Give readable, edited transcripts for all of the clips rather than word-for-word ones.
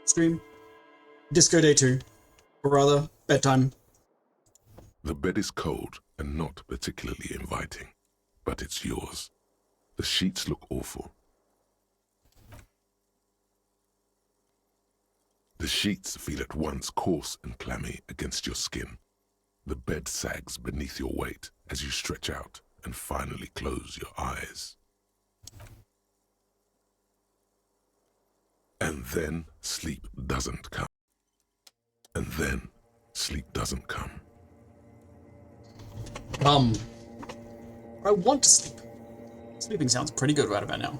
Scream. Disco Day 2. Or rather, bedtime. The bed is cold and not particularly inviting, but it's yours. The sheets look awful. The sheets feel at once coarse and clammy against your skin. The bed sags beneath your weight as you stretch out and finally close your eyes. And then sleep doesn't come. And then sleep doesn't come. I want to sleep. Sleeping sounds pretty good right about now.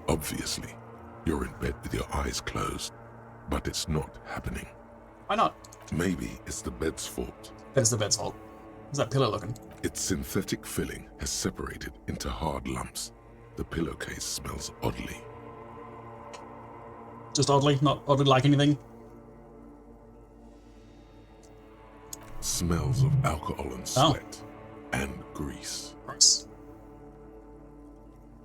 Obviously, you're in bed with your eyes closed, but it's not happening. Why not? Maybe it's the bed's fault. That is the bed's fault. How's that pillow looking? Its synthetic filling has separated into hard lumps. The pillowcase smells oddly. Just oddly, not oddly like anything. Smells of alcohol and sweat and grease. Gross.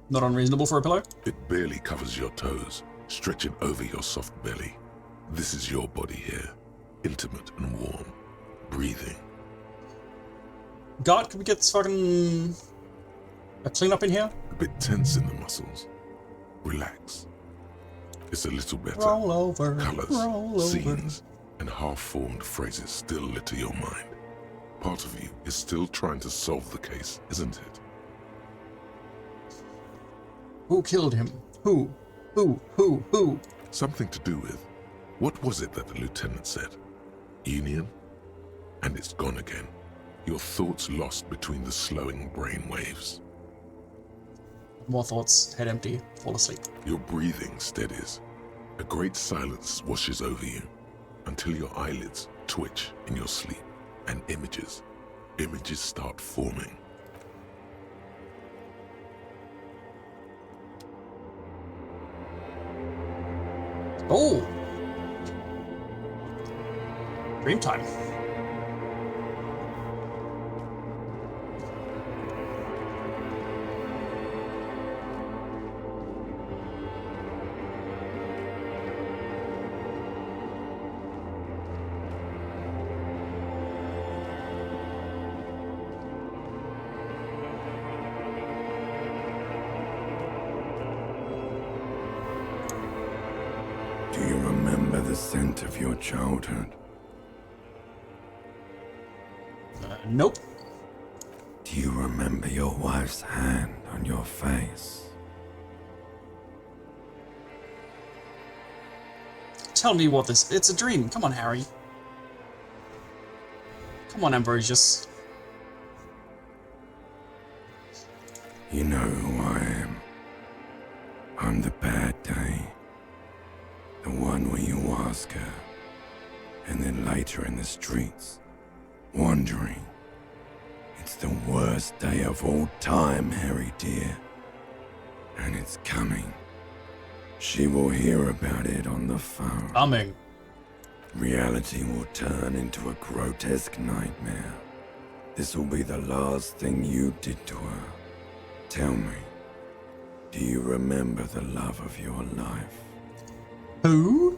Not unreasonable for a pillow? It barely covers your toes, stretching over your soft belly. This is your body here, intimate and warm, breathing. God, could we get this fucking... a clean up in here? A bit tense in the muscles. Relax. It's a little better. Roll over, Colors, roll scenes, and half-formed phrases still litter your mind. Part of you is still trying to solve the case, isn't it? Who killed him? Who? Who? Something to do with, what was it that the lieutenant said? Union? And it's gone again. Your thoughts lost between the slowing brain waves. More thoughts, head empty, fall asleep. Your breathing steadies. A great silence washes over you until your eyelids twitch in your sleep and images start forming. Oh! Dream time. Do you remember the scent of your childhood? Nope. Do you remember your wife's hand on your face? Tell me what this... It's a dream. Come on, Harry. Come on, Ambrosius. You know who I am. I'm the bad day. The one where you ask her, and then later in the streets, wandering. It's the worst day of all time, Harry dear. And it's coming. She will hear about it on the phone. Coming. Reality will turn into a grotesque nightmare. This will be the last thing you did to her. Tell me, do you remember the love of your life? Who?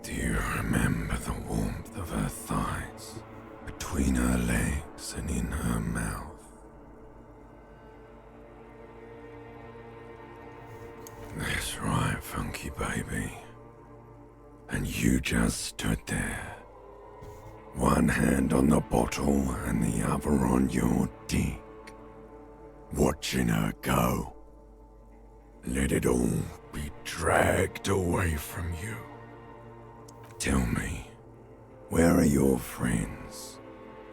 Do you remember the warmth of her thighs, between her legs and in her mouth? That's right, funky baby. And you just stood there, one hand on the bottle and the other on your dick, watching her go. Let it all be dragged away from you. Tell me, where are your friends?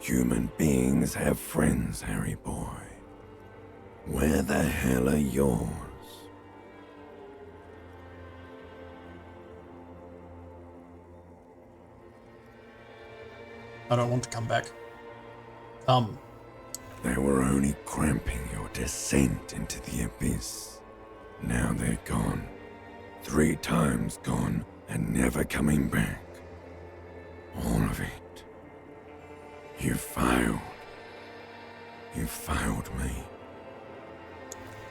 Human beings have friends, Harry boy. Where the hell are yours? I don't want to come back. They were only cramping your descent into the abyss. Now they're gone. 3 times gone and never coming back. All of it. You failed. You failed me.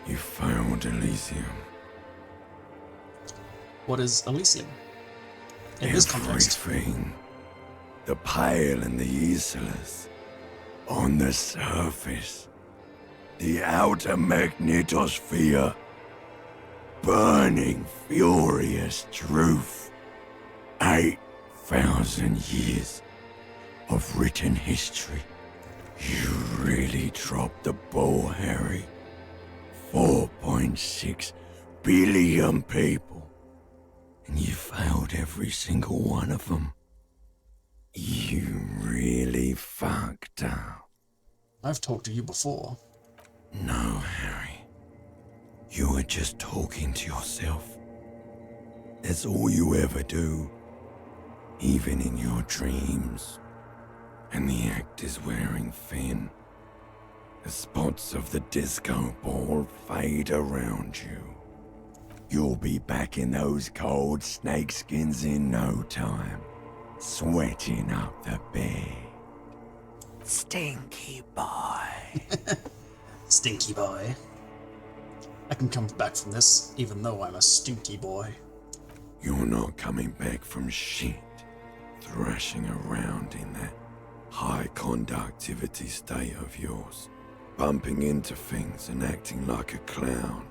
You failed Elysium. What is Elysium? In this context. Everything. The pale and the islas. On the surface. The outer magnetosphere. Burning, furious truth. 8,000 years of written history. You really dropped the ball, Harry. 4.6 billion people. And you failed every single one of them. You really fucked up. I've talked to you before. No, Harry. You were just talking to yourself. That's all you ever do. Even in your dreams. And the act is wearing thin. The spots of the disco ball fade around you. You'll be back in those cold snakeskins in no time. Sweating up the bed. Stinky boy. Stinky boy. I can come back from this, even though I'm a stinky boy. You're not coming back from shit. Thrashing around in that high conductivity state of yours. Bumping into things and acting like a clown.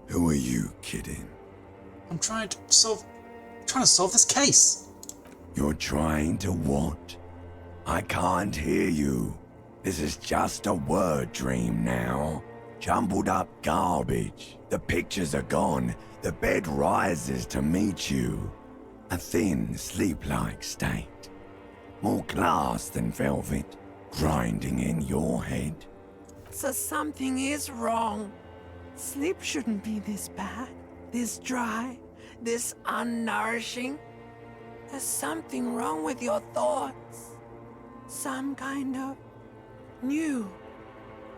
Who are you kidding? I'm trying to solve this case. You're trying to what? I can't hear you. This is just a word dream now. Jumbled up garbage. The pictures are gone. The bed rises to meet you. A thin, sleep-like state. More glass than velvet, grinding in your head. So something is wrong. Sleep shouldn't be this bad, this dry, this unnourishing. There's something wrong with your thoughts. Some kind of new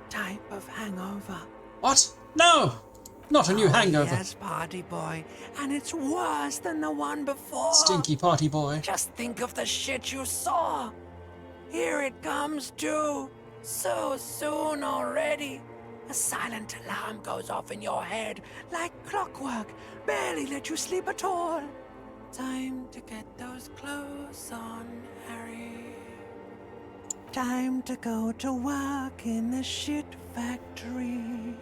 type of hangover. What? No! Not a new hangover. Yes, party boy. And it's worse than the one before. Stinky party boy. Just think of the shit you saw. Here it comes too. So soon already. A silent alarm goes off in your head like clockwork. Barely let you sleep at all. Time to get those clothes on, Harry. Time to go to work in the shit factory.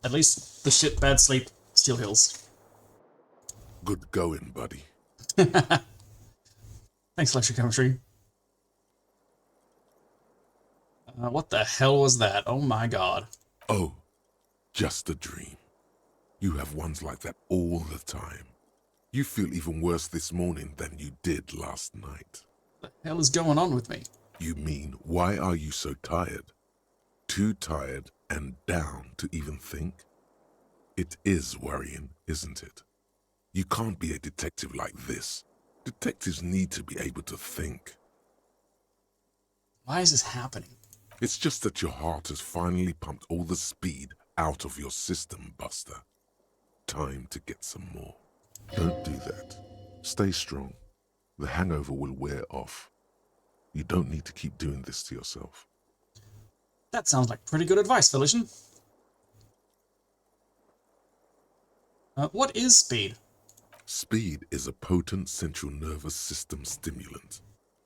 At least the shit bad sleep still heals. Good going, buddy. Thanks, electrochemistry. What the hell was that? Oh my god. Oh, just a dream. You have ones like that all the time. You feel even worse this morning than you did last night. What the hell is going on with me? You mean, why are you so tired? Too tired and down to even think? It is worrying, isn't it? You can't be a detective like this. Detectives need to be able to think. Why is this happening? It's just that your heart has finally pumped all the speed out of your system, Buster. Time to get some more. Don't do that. Stay strong. The hangover will wear off. You don't need to keep doing this to yourself. That sounds like pretty good advice, Felician. What is speed? Speed is a potent central nervous system stimulant.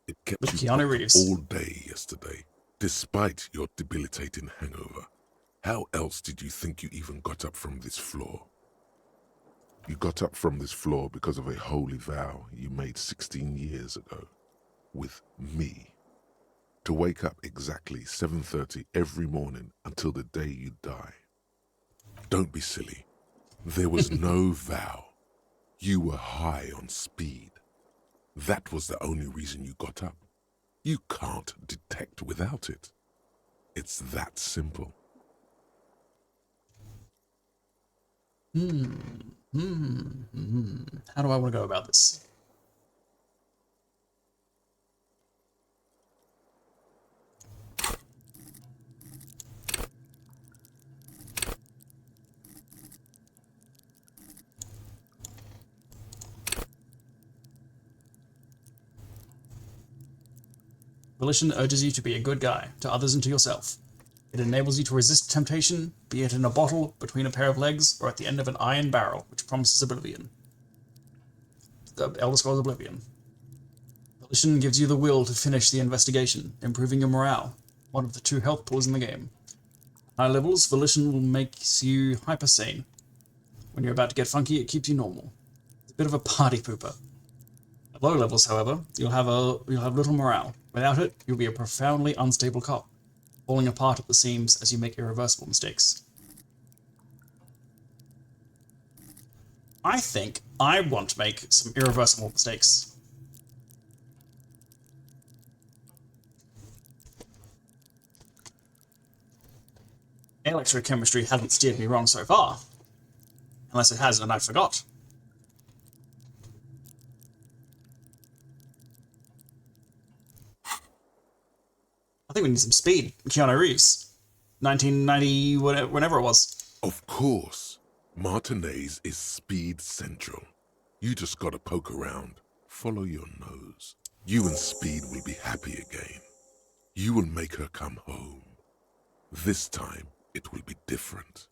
It kept With you Keanu up Reeves. all day yesterday, despite your debilitating hangover. How else did you think you even got up from this floor? You got up from this floor because of a holy vow you made 16 years ago. With me. To wake up exactly 7:30 every morning until the day you die. Don't be silly. There was no vow. You were high on speed. That was the only reason you got up. You can't detect without it. It's that simple. How do I want to go about this? Volition urges you to be a good guy, to others and to yourself. It enables you to resist temptation, be it in a bottle, between a pair of legs, or at the end of an iron barrel, which promises oblivion. The Elder Scrolls Oblivion. Volition gives you the will to finish the investigation, improving your morale, one of the 2 health pools in the game. At high levels, Volition will make you hyper-sane. When you're about to get funky, it keeps you normal. It's a bit of a party pooper. At low levels, however, you'll have little morale. Without it, you'll be a profoundly unstable cop, falling apart at the seams as you make irreversible mistakes. I think I want to make some irreversible mistakes. Electrochemistry hasn't steered me wrong so far. Unless it has and I forgot. I think we need some speed. Keanu Reeves. 1990, whenever it was. Of course. Martinez is speed central. You just gotta poke around. Follow your nose. You and Speed will be happy again. You will make her come home. This time, it will be different.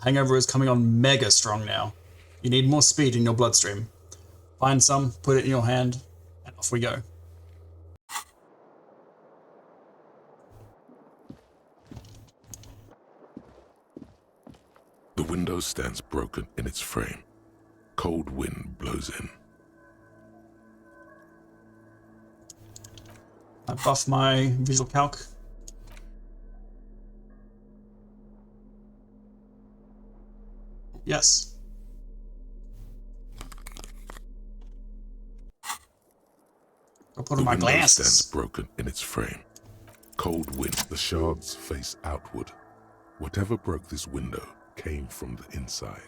Hangover is coming on mega strong now. You need more speed in your bloodstream. Find some, put it in your hand, and off we go. The window stands broken in its frame. Cold wind blows in. I buff my visual calc. Yes. I'll put on my The window glasses. stands broken in its frame. Cold wind, the shards face outward. Whatever broke this window came from the inside.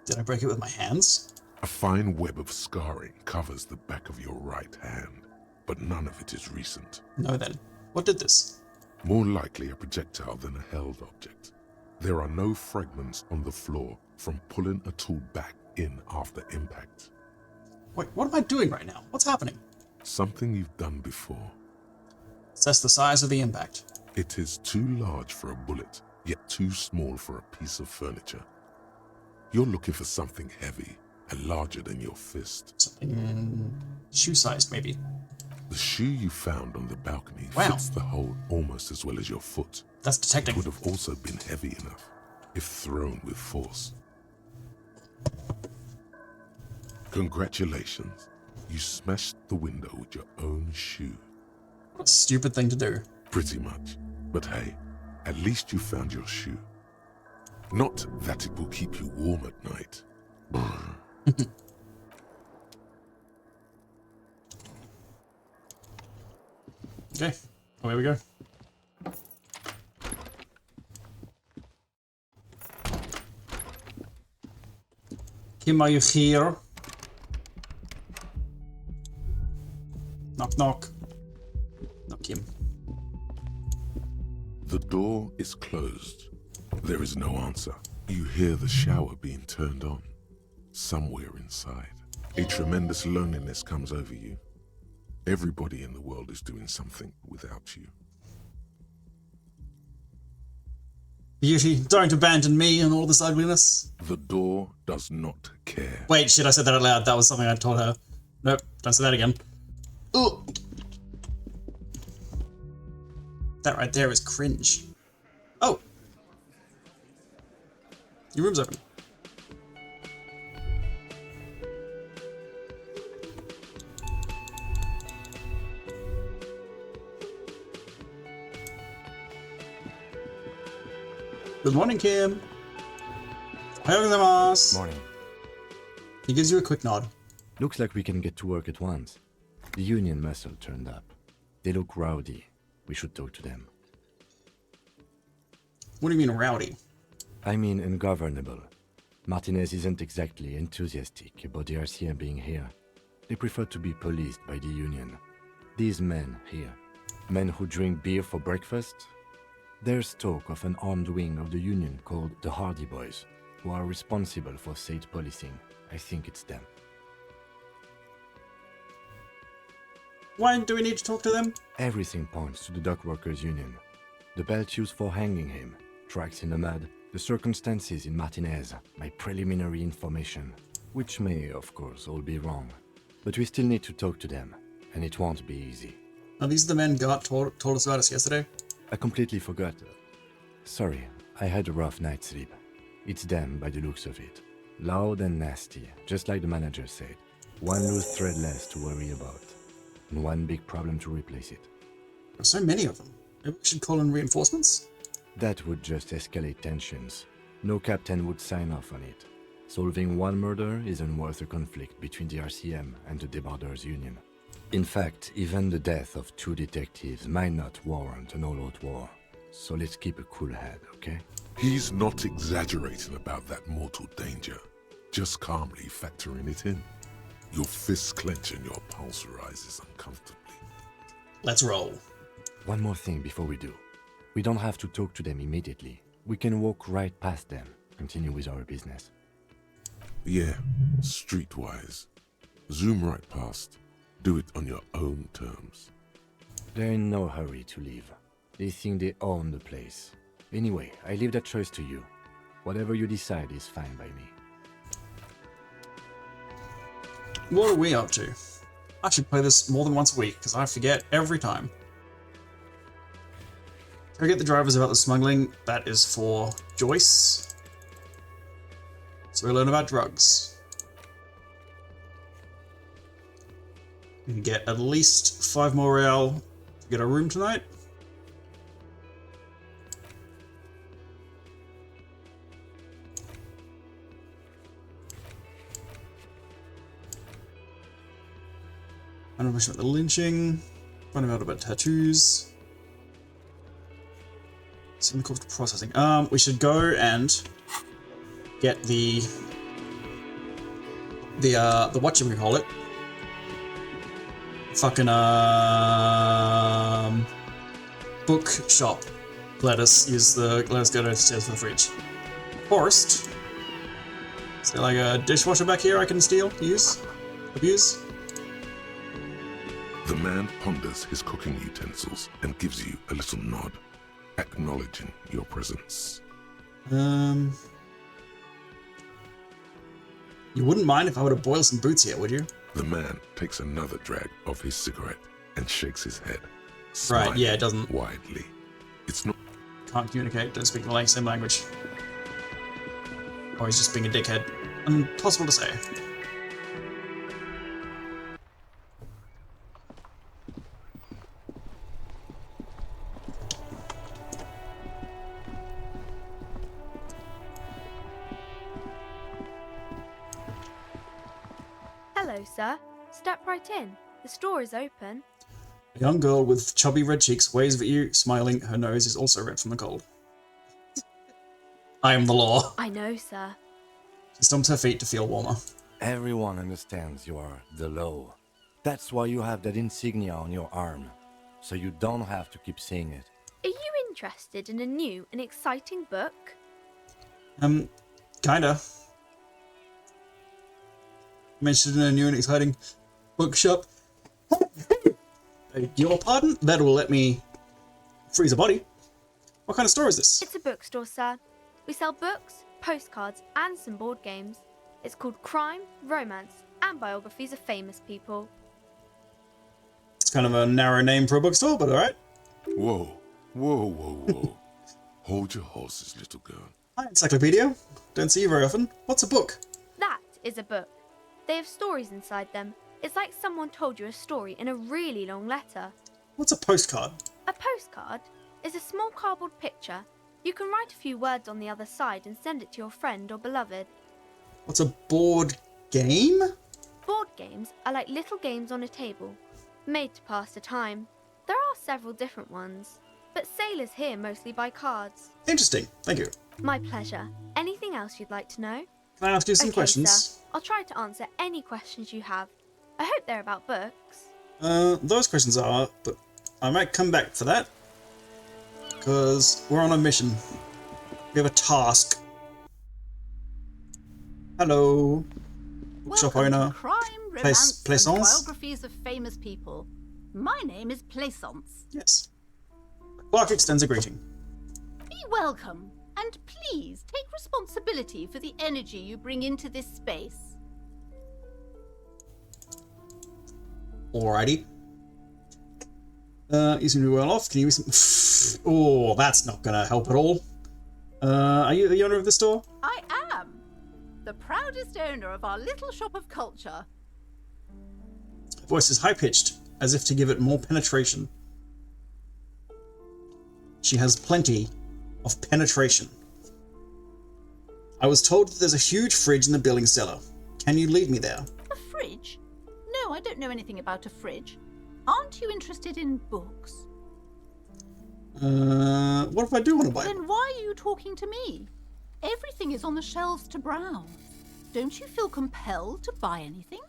Did I break it with my hands? A fine web of scarring covers the back of your right hand, but none of it is recent. No then. What did this? More likely a projectile than a held object. There are no fragments on the floor from pulling a tool back in after impact. Wait, what am I doing right now? What's happening? Something you've done before. Assess the size of the impact. It is too large for a bullet, yet too small for a piece of furniture. You're looking for something heavy and larger than your fist. Something shoe-sized, maybe. The shoe you found on the balcony Wow. fits the hole almost as well as your foot. That's It detecting. would have also been heavy enough if thrown with force. Congratulations. You smashed the window with your own shoe. What a stupid thing to do. Pretty much. But hey, at least you found your shoe. Not that it will keep you warm at night. Okay, away we go. Kim, are you here? Knock, knock. No, Kim. The door is closed. There is no answer. You hear the shower being turned on. Somewhere inside. A tremendous loneliness comes over you. Everybody in the world is doing something without you. Beauty, don't abandon me and all this ugliness. The door does not care. Wait, shit, I said that out loud. That was something I told her. Nope, don't say that again. Ooh. That right there is cringe. Oh. Your room's open. Good morning, Kim. Ohayou gozaimasu. Morning. He gives you a quick nod. Looks like we can get to work at once. The Union muscle turned up. They look rowdy. We should talk to them. What do you mean rowdy? I mean ungovernable. Martinez isn't exactly enthusiastic about the RCM being here. They prefer to be policed by the Union. These men here, men who drink beer for breakfast, there's talk of an armed wing of the Union called the Hardy Boys. who are responsible for state policing. I think it's them. Why do we need to talk to them? Everything points to the dock workers' union. The belt used for hanging him, tracks in the mud, the circumstances in Martinez, my preliminary information, which may, of course, all be wrong. But we still need to talk to them, and it won't be easy. Are these the men Gart told us about us yesterday? I completely forgot. Sorry, I had a rough night's sleep. It's them by the looks of it. Loud and nasty, just like the manager said. One loose thread less to worry about. And one big problem to replace it. There are so many of them. Maybe we should call in reinforcements? That would just escalate tensions. No captain would sign off on it. Solving one murder isn't worth a conflict between the RCM and the Debarders Union. In fact, even the death of 2 detectives might not warrant an all-out war. So let's keep a cool head, okay? He's not exaggerating about that mortal danger, just calmly factoring it in. Your fists clench and your pulse rises uncomfortably. Let's roll. One more thing before we do. We don't have to talk to them immediately. We can walk right past them, continue with our business. Yeah, streetwise. Zoom right past. Do it on your own terms. They're in no hurry to leave. They think they own the place. Anyway, I leave that choice to you. Whatever you decide is fine by me. What are we up to? I should play this more than once a week, because I forget every time. Can I get the drivers about the smuggling? That is for Joyce. So we learn about drugs. We can get at least 5 more real to get a room tonight. Find information about the lynching. Find out about tattoos. Send the corpse to processing. We should go and get the whatchamacallit. Fucking bookshop. Let us go downstairs for the fridge. Forest. Is there like a dishwasher back here I can steal, use, abuse? The man ponders his cooking utensils and gives you a little nod, acknowledging your presence. You wouldn't mind if I were to boil some boots here, would you? The man takes another drag of his cigarette and shakes his head. Right, yeah, it doesn't. Widely. It's not. Can't communicate, don't speak the same language. Or he's just being a dickhead. Impossible to say. Hello, sir. Step right in. The store is open. A young girl with chubby red cheeks waves at you, smiling. Her nose is also red from the cold. I am the law. I know, sir. She stomps her feet to feel warmer. Everyone understands you are the law. That's why you have that insignia on your arm, so you don't have to keep saying it. Are you interested in a new and exciting book? Kinda. Mentioned in a new and exciting bookshop. Your pardon? That will let me freeze a body. What kind of store is this? It's a bookstore, sir. We sell books, postcards, and some board games. It's called Crime, Romance, and Biographies of Famous People. It's kind of a narrow name for a bookstore, but alright. Whoa, whoa, whoa, whoa. Hold your horses, little girl. Hi, Encyclopedia. Don't see you very often. What's a book? That is a book. They have stories inside them. It's like someone told you a story in a really long letter. What's a postcard? A postcard is a small cardboard picture. You can write a few words on the other side and send it to your friend or beloved. What's a board game? Board games are like little games on a table, made to pass the time. There are several different ones, but sailors here mostly buy cards. Interesting. Thank you. My pleasure. Anything else you'd like to know? Can I ask you some Okay, questions? sir. I'll try to answer any questions you have. I hope they're about books. Those questions are, but I might come back for that. Because we're on a mission. We have a task. Hello. Bookshop Welcome owner. to Crime, Romance, and Plaisance? Biographies of Famous People. My name is Plaisance. Yes. Clark extends a greeting. Be welcome, and please take responsibility for the energy you bring into this space. Alrighty. You seem to be well off. Can you use some... Oh, that's not gonna help at all. Are you the owner of the store? I am the proudest owner of our little shop of culture. Her voice is high-pitched, as if to give it more penetration. She has plenty of penetration. I was told that there's a huge fridge in the building cellar. Can you lead me there? A fridge? No, I don't know anything about a fridge. Aren't you interested in books? What if I do want to buy Then why are you talking to me? Everything is on the shelves to browse. Don't you feel compelled to buy anything?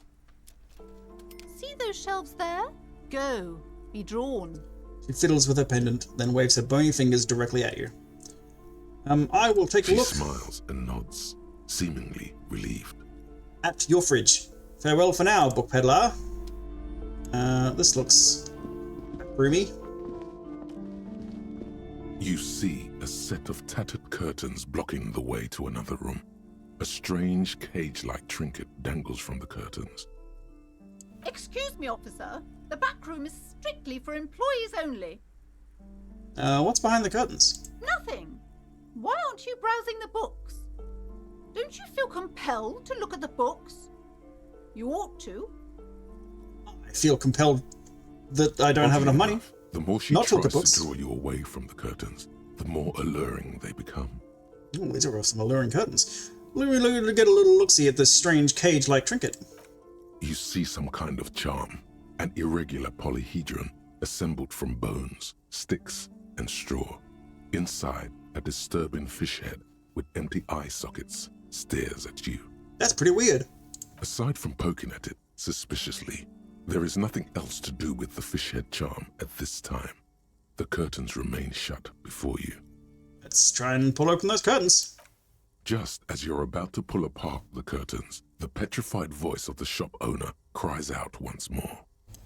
See those shelves there? Go. Be drawn. She fiddles with her pendant, then waves her bony fingers directly at you. I will take a She look smiles and nods, seemingly relieved. at your fridge. Farewell for now, book peddler. This looks roomy. You see a set of tattered curtains blocking the way to another room. A strange cage-like trinket dangles from the curtains. Excuse me, officer. The back room is strictly for employees only. What's behind the curtains? Nothing. Why aren't you browsing the books? Don't you feel compelled to look at the books? You ought to. I feel compelled that I don't have enough money. The more she Not to look at tries books. to draw you away from the curtains, the more alluring they become. Oh, these are some alluring curtains. Let me get a little look-see at this strange cage-like trinket. You see some kind of charm, an irregular polyhedron assembled from bones, sticks, and straw. Inside, a disturbing fish head with empty eye sockets stares at you. That's pretty weird. Aside from poking at it suspiciously, there is nothing else to do with the fish head charm at this time. The curtains remain shut before you. Let's try and pull open those curtains. Just as you're about to pull apart the curtains, the petrified voice of the shop owner cries out once more.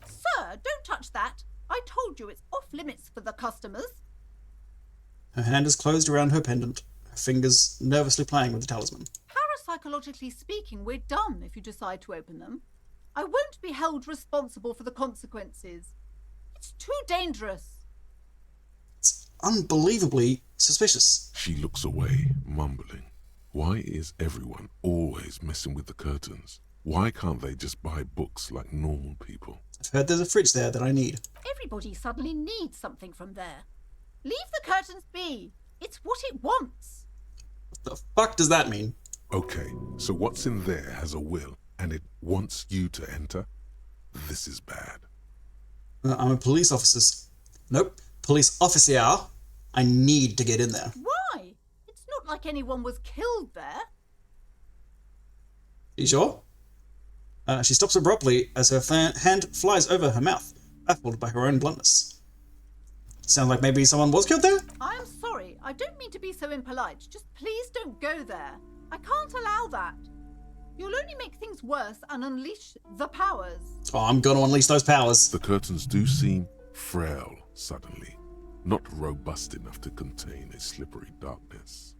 Sir, don't touch that. I told you it's off limits for the customers. Her hand is closed around her pendant, her fingers nervously playing with the talisman. Parapsychologically speaking, we're done if you decide to open them. I won't be held responsible for the consequences. It's too dangerous. It's unbelievably suspicious. She looks away, mumbling. Why is everyone always messing with the curtains? Why can't they just buy books like normal people? I've heard there's a fridge there that I need. Everybody suddenly needs something from there. Leave the curtains be. It's what it wants. What the fuck does that mean? Okay, so what's in there has a will, and it wants you to enter? This is bad. I'm a police officer. Nope. Police officer. I need to get in there. Why? It's not like anyone was killed there. You sure? She stops abruptly as her hand flies over her mouth, baffled by her own bluntness. Sounds like maybe someone was killed there? I am sorry. I don't mean to be so impolite. Just please don't go there. I can't allow that. You'll only make things worse and unleash the powers. Oh, I'm gonna unleash those powers. The curtains do seem frail suddenly, not robust enough to contain a slippery darkness.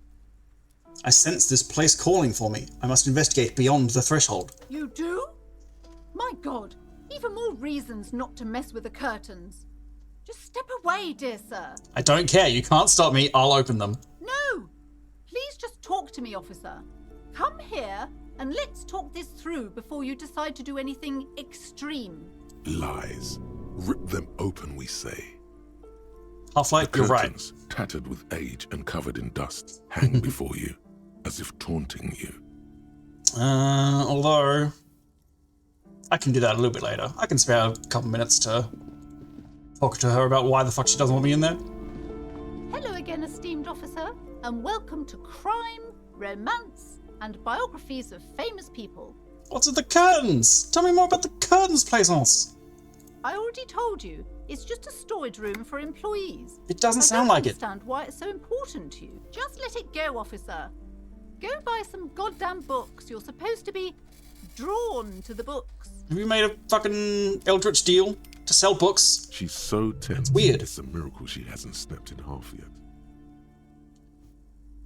I sense this place calling for me. I must investigate beyond the threshold. You do? My God, even more reasons not to mess with the curtains. Just step away, dear sir. I don't care. You can't stop me. I'll open them. No! Please just talk to me, officer. Come here and let's talk this through before you decide to do anything extreme. Lies. Rip them open, we say. Half-Light, The you're right. curtains, tattered with age and covered in dust, hang before you, as if taunting you. Although I can do that a little bit later. I can spare a couple minutes to talk to her about why the fuck she doesn't want me in there. Hello again, esteemed officer, and welcome to Crime, Romance, and Biographies of Famous People. What's with the curtains? Tell me more about the curtains, Plaisance. I already told you, it's just a storage room for employees. It doesn't sound like I it. don't understand why it's so important to you. Just let it go, officer. Go buy some goddamn books. You're supposed to be drawn to the books. Have you made a fucking Eldritch deal to sell books? She's so tense. Weird. It's a miracle she hasn't snapped in half yet.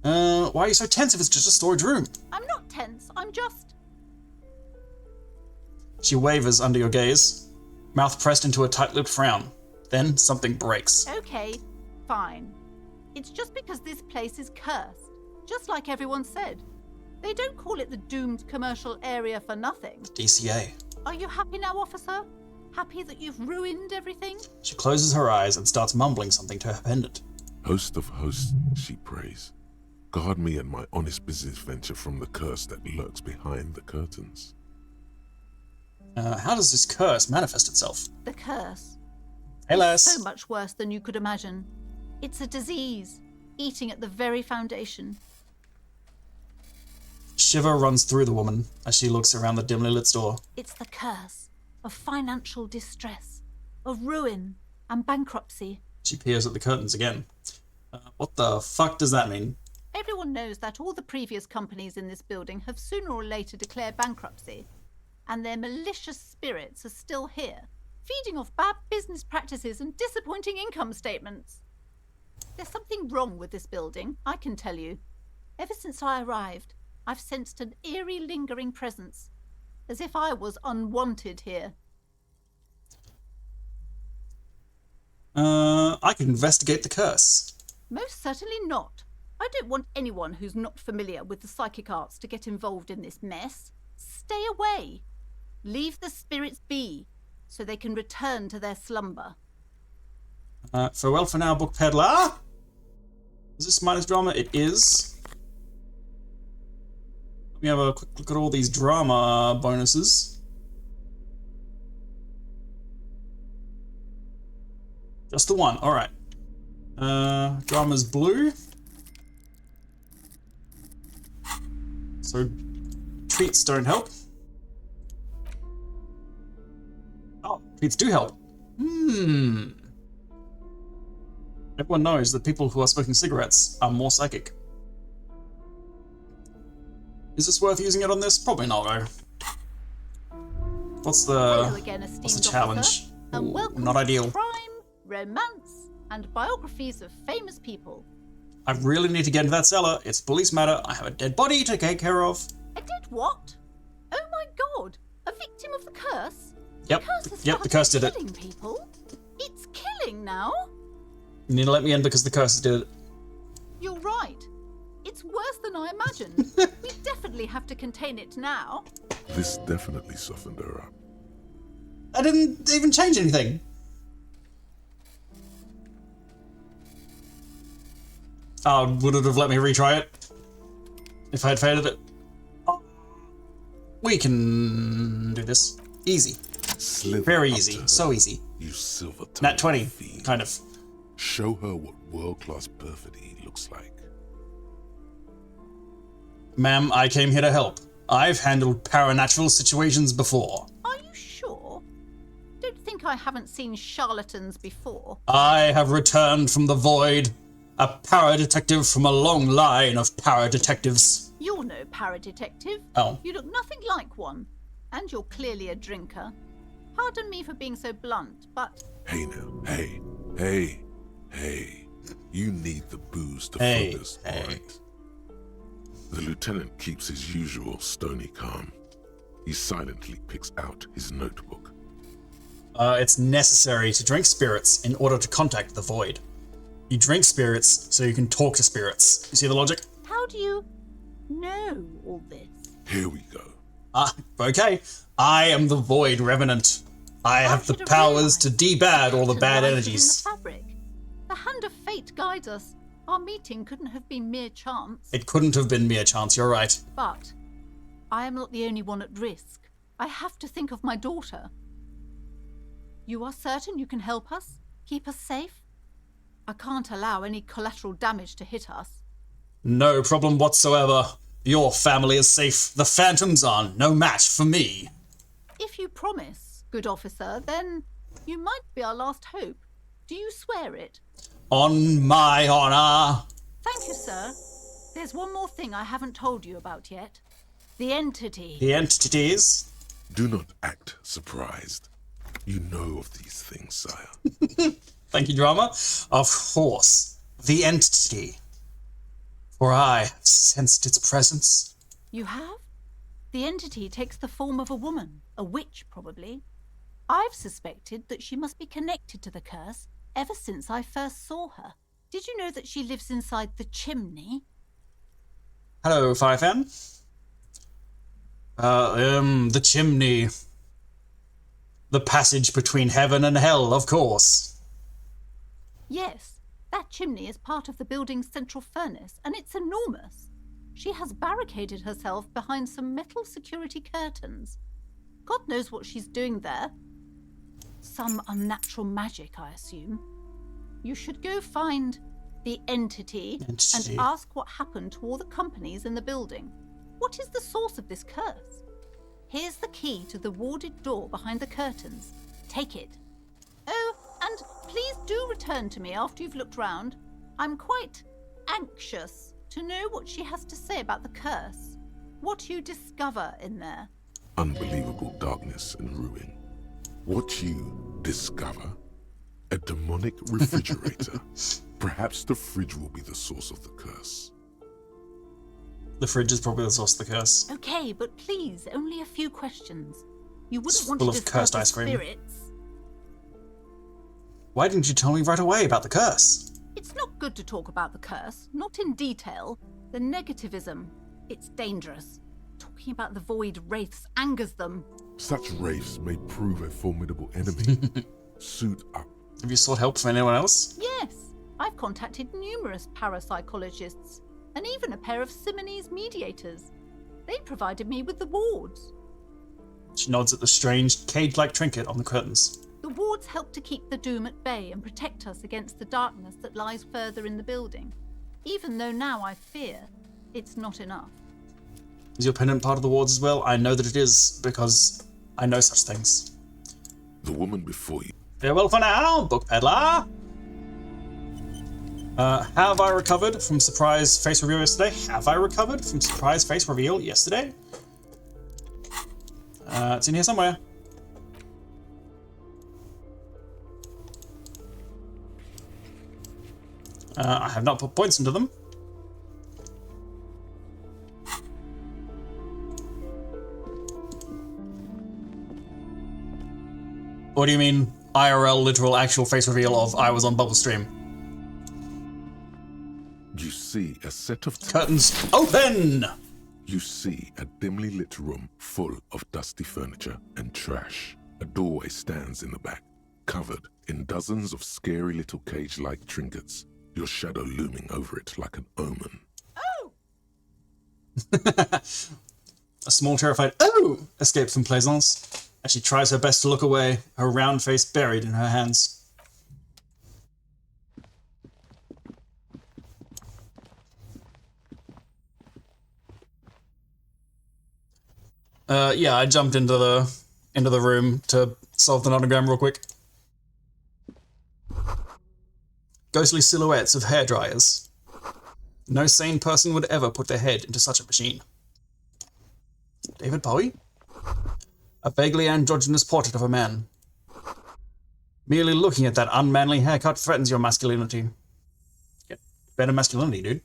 Why are you so tense if it's just a storage room? I'm not tense. I'm just... She wavers under your gaze, mouth pressed into a tight-lipped frown. Then something breaks. Okay, fine. It's just because this place is cursed, just like everyone said. They don't call it the doomed commercial area for nothing. DCA. Are you happy now, officer? Happy that you've ruined everything? She closes her eyes and starts mumbling something to her pendant. Host of hosts, she prays. Guard me and my honest business venture from the curse that lurks behind the curtains. How does this curse manifest itself? The curse. Hey, Les. So much worse than you could imagine. It's a disease, eating at the very foundation. Shiver runs through the woman as she looks around the dimly lit store. It's the curse of financial distress, of ruin and bankruptcy. She peers at the curtains again. What the fuck does that mean? Everyone knows that all the previous companies in this building have sooner or later declared bankruptcy, and their malicious spirits are still here, feeding off bad business practices and disappointing income statements. There's something wrong with this building, I can tell you. Ever since I arrived, I've sensed an eerie, lingering presence, as if I was unwanted here. I can investigate the curse. Most certainly not. I don't want anyone who's not familiar with the psychic arts to get involved in this mess. Stay away. Leave the spirits be, so they can return to their slumber. Farewell for now, book peddler. Is this minus drama? It is. Let me have a quick look at all these drama bonuses. Just the one, alright. Drama's blue. So, treats don't help. Oh, treats do help. Everyone knows that people who are smoking cigarettes are more psychic. Is this worth using it on this? Probably not, though. What's Hello again, the esteemed challenge? officer, and Ooh, welcome not to ideal. crime, romance, and biographies of famous people. I really need to get into that cellar. It's police matter. I have a dead body to take care of. I did what? Oh my god! A victim of the curse? Yep, The curse has yep, the curse did it. killing people? It's killing now? You need to let me in because the curse did it. You're right. It's worse than I imagined. We definitely have to contain it now. This definitely softened her up. I didn't even change anything. Oh, would it have let me retry it? If I had faded it? Oh, we can do this. Easy. Slither Very up easy. to her, So easy. You silver Nat 20, fiend. kind of. Show her what world-class perfidy looks like. Ma'am, I came here to help. I've handled paranatural situations before. Are you sure? Don't think I haven't seen charlatans before. I have returned from the void. A para-detective from a long line of para-detectives. You're no paradetective. Oh. You look nothing like one. And you're clearly a drinker. Pardon me for being so blunt, but... Hey now, hey. You need the booze to Hey, focus, hey. alright? The lieutenant keeps his usual stony calm. He silently picks out his notebook. It's necessary to drink spirits in order to contact the void. You drink spirits so you can talk to spirits. You see the logic? How do you know all this? Here we go. Okay. I am the void revenant. I have the should have powers to realised. debad all the Pattern bad lies energies. within the fabric. The hand of fate guides us. Our meeting couldn't have been mere chance. It couldn't have been mere chance, you're right. But I am not the only one at risk. I have to think of my daughter. You are certain you can help us? Keep us safe? I can't allow any collateral damage to hit us. No problem whatsoever. Your family is safe. The phantoms are no match for me. If you promise, good officer, then you might be our last hope. Do you swear it? On my honor. Thank you, sir. There's one more thing I haven't told you about yet. The entity. The entities. Do not act surprised. You know of these things, sire. Thank you, drama. Of course. The entity. For I have sensed its presence. You have? The entity takes the form of a woman, a witch probably. I've suspected that she must be connected to the curse ever since I first saw her. Did you know that she lives inside the chimney? Hello, Firefan. The chimney. The passage between heaven and hell, of course. Yes, that chimney is part of the building's central furnace, and it's enormous. She has barricaded herself behind some metal security curtains. God knows what she's doing there. Some unnatural magic, I assume. You should go find the entity and ask what happened to all the companies in the building. What is the source of this curse? Here's the key to the warded door behind the curtains. Take it. Oh, and please do return to me after you've looked round. I'm quite anxious to know what she has to say about the curse. What you discover in there. Unbelievable darkness and ruin. What you discover? A demonic refrigerator. Perhaps the fridge will be the source of the curse. The fridge is probably the source of the curse. Okay, but please, only a few questions. You wouldn't It's want full to of disturb cursed the ice cream. spirits. Why didn't you tell me right away about the curse? It's not good to talk about the curse, not in detail. The negativism, it's dangerous. Talking about the void wraiths angers them. Such wraiths may prove a formidable enemy. Suit up. Have you sought help from anyone else? Yes, I've contacted numerous parapsychologists and even a pair of Simonese mediators. They provided me with the wards. She nods at the strange, cage-like trinket on the curtains. The wards help to keep the doom at bay and protect us against the darkness that lies further in the building. Even though now I fear, it's not enough. Is your pendant part of the wards as well? I know that it is, because I know such things. The woman before you. Farewell for now, book peddler! Have I recovered from surprise face reveal yesterday? Have I recovered from surprise face reveal yesterday? It's in here somewhere. I have not put points into them. What do you mean, IRL, literal, actual face reveal of I was on Bubble Stream? You see a set of Curtains open! You see a dimly lit room full of dusty furniture and trash. A doorway stands in the back, covered in dozens of scary little cage-like trinkets, your shadow looming over it like an omen. Oh! A small, terrified "Oh!" escapes from Plaisance as she tries her best to look away, her round face buried in her hands. Yeah, I jumped into the room to solve the nonogram real quick. Ghostly silhouettes of hairdryers. No sane person would ever put their head into such a machine. David Bowie? A vaguely androgynous portrait of a man. Merely looking at that unmanly haircut threatens your masculinity. Get better masculinity, dude.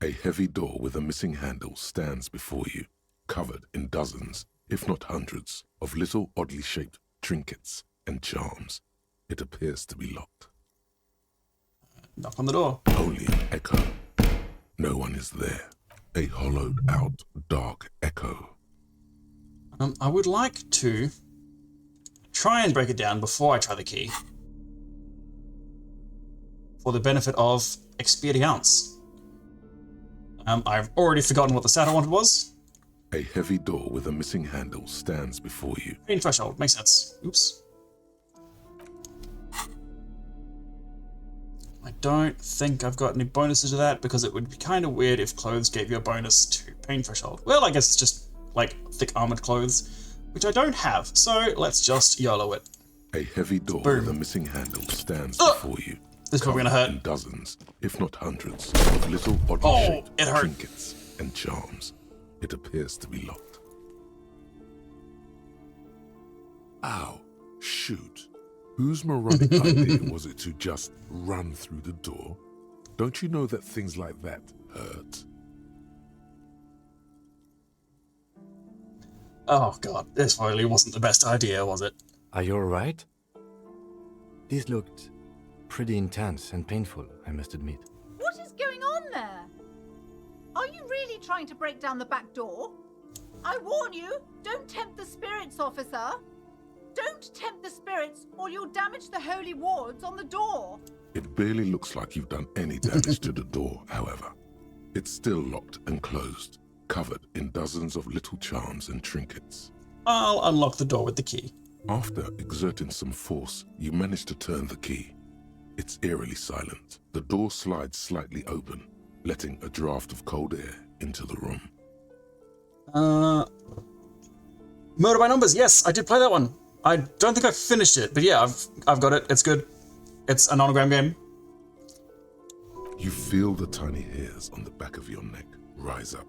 A heavy door with a missing handle stands before you, covered in dozens, if not hundreds, of little oddly shaped trinkets and charms. It appears to be locked. Knock on the door. Only an echo. No one is there. A hollowed out, dark echo. I would like to try and break it down before I try the key. For the benefit of experience. I've already forgotten what the stat I wanted was. A heavy door with a missing handle stands before you. Pain threshold, makes sense. Oops. I don't think I've got any bonuses to that because it would be kind of weird if clothes gave you a bonus to pain threshold. Well, I guess it's just like thick armored clothes, which I don't have, so let's just YOLO it. A heavy door Boom. with a missing handle stands before you. This is probably gonna hurt. In dozens, if not hundreds, of little oddly shaped it hurt. trinkets and charms. It appears to be locked. Ow, shoot. Whose moronic idea was it to just run through the door? Don't you know that things like that hurt? Oh god, this really wasn't the best idea, was it? Are you alright? These looked pretty intense and painful, I must admit. What is going on there? Are you really trying to break down the back door? I warn you, don't tempt the spirits, officer. Don't tempt the spirits, or you'll damage the holy wards on the door. It barely looks like you've done any damage to the door, however. It's still locked and closed, covered in dozens of little charms and trinkets. I'll unlock the door with the key. After exerting some force, you manage to turn the key. It's eerily silent. The door slides slightly open, letting a draft of cold air into the room. Murder by Numbers, yes, I did play that one. I don't think I finished it, but yeah, I've got it. It's good. It's a nonogram game. You feel the tiny hairs on the back of your neck rise up,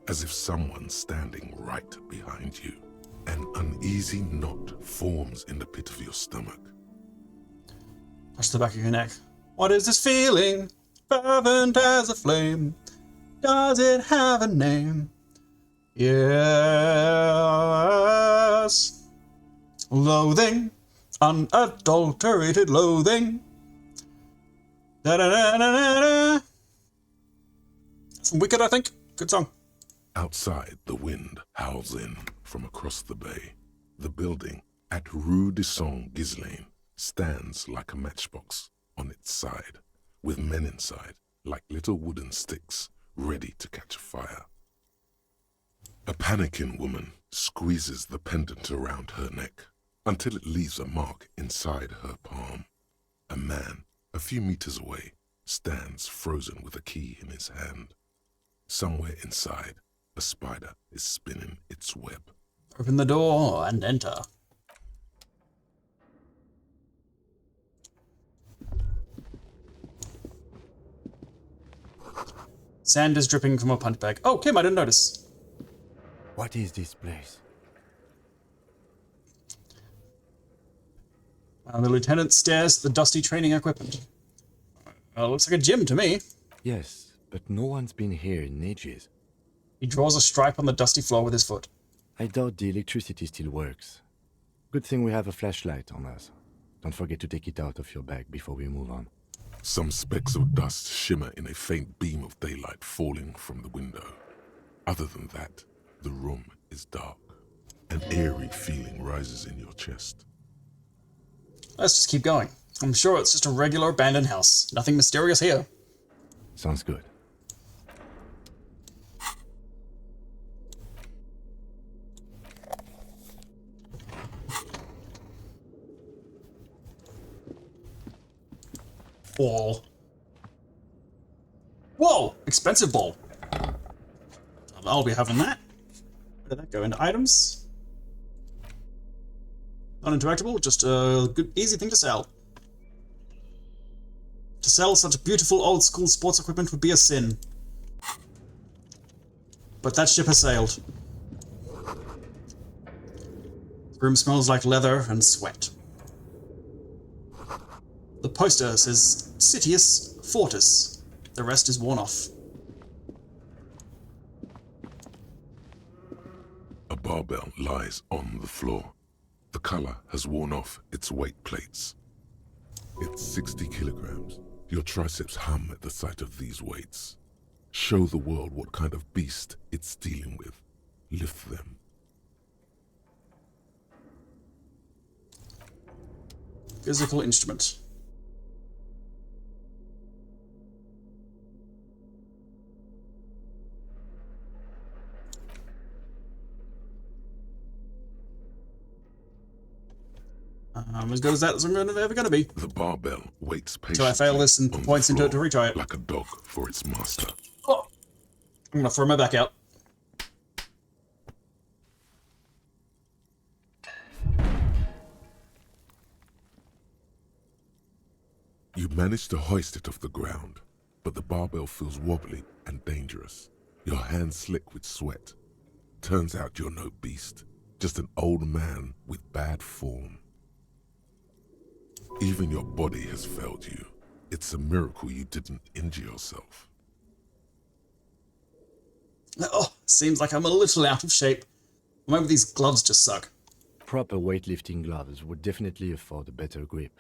as if someone's standing right behind you. An uneasy knot forms in the pit of your stomach. Touch the back of your neck. What is this feeling? Fervent as a flame. Does it have a name? Yes. Loathing. Unadulterated loathing. Da-da-da-da-da-da. From Wicked, I think. Good song. Outside, the wind howls in from across the bay. The building at Rue de Saint-Ghislain stands like a matchbox on its side, with men inside like little wooden sticks ready to catch fire. A panicking woman squeezes the pendant around her neck until it leaves a mark inside her palm. A man, a few meters away, stands frozen with a key in his hand. Somewhere inside, a spider is spinning its web. Open the door and enter. Sand is dripping from a punch bag. Oh, Kim, I didn't notice. What is this place? The lieutenant stares at the dusty training equipment. Looks like a gym to me. Yes, but no one's been here in ages. He draws a stripe on the dusty floor with his foot. I doubt the electricity still works. Good thing we have a flashlight on us. Don't forget to take it out of your bag before we move on. Some specks of dust shimmer in a faint beam of daylight falling from the window. Other than that, the room is dark. An eerie feeling rises in your chest. Let's just keep going. I'm sure it's just a regular abandoned house. Nothing mysterious here. Sounds good. Ball. Whoa! Expensive ball. I'll be having that. Where did that go? Into items? Non-interactable, just a good, easy thing to sell. To sell such beautiful old-school sports equipment would be a sin. But that ship has sailed. The room smells like leather and sweat. The poster says Citius Fortis. The rest is worn off. A barbell lies on the floor. The color has worn off its weight plates. It's 60 kilograms. Your triceps hum at the sight of these weights. Show the world what kind of beast it's dealing with. Lift them. Physical instrument. As good as that as I'm ever going to be. The barbell waits patiently. Till I fail this and on the points into it to floor retry it. like a dog for its master. Oh! I'm going to throw my back out. You manage manage to hoist it off the ground, but the barbell feels wobbly and dangerous. Your hands slick with sweat. Turns out you're no beast, just an old man with bad form. Even your body has failed you. It's a miracle you didn't injure yourself. Oh, seems like I'm a little out of shape. Or maybe these gloves just suck. Proper weightlifting gloves would definitely afford a better grip.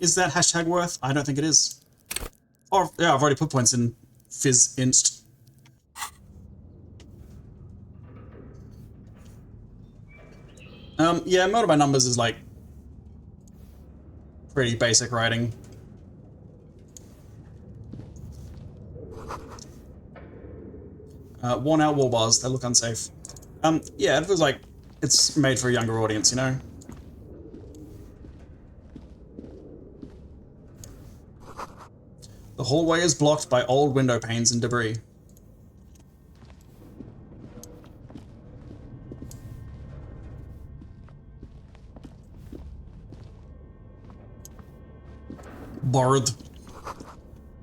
Is that hashtag worth? I don't think it is. Or, yeah, I've already put points in Fizz Inst. Yeah, murder by numbers is like pretty basic writing. Worn out wall bars, they look unsafe. Yeah, it feels like it's made for a younger audience, you know? The hallway is blocked by old window panes and debris. Borrowed.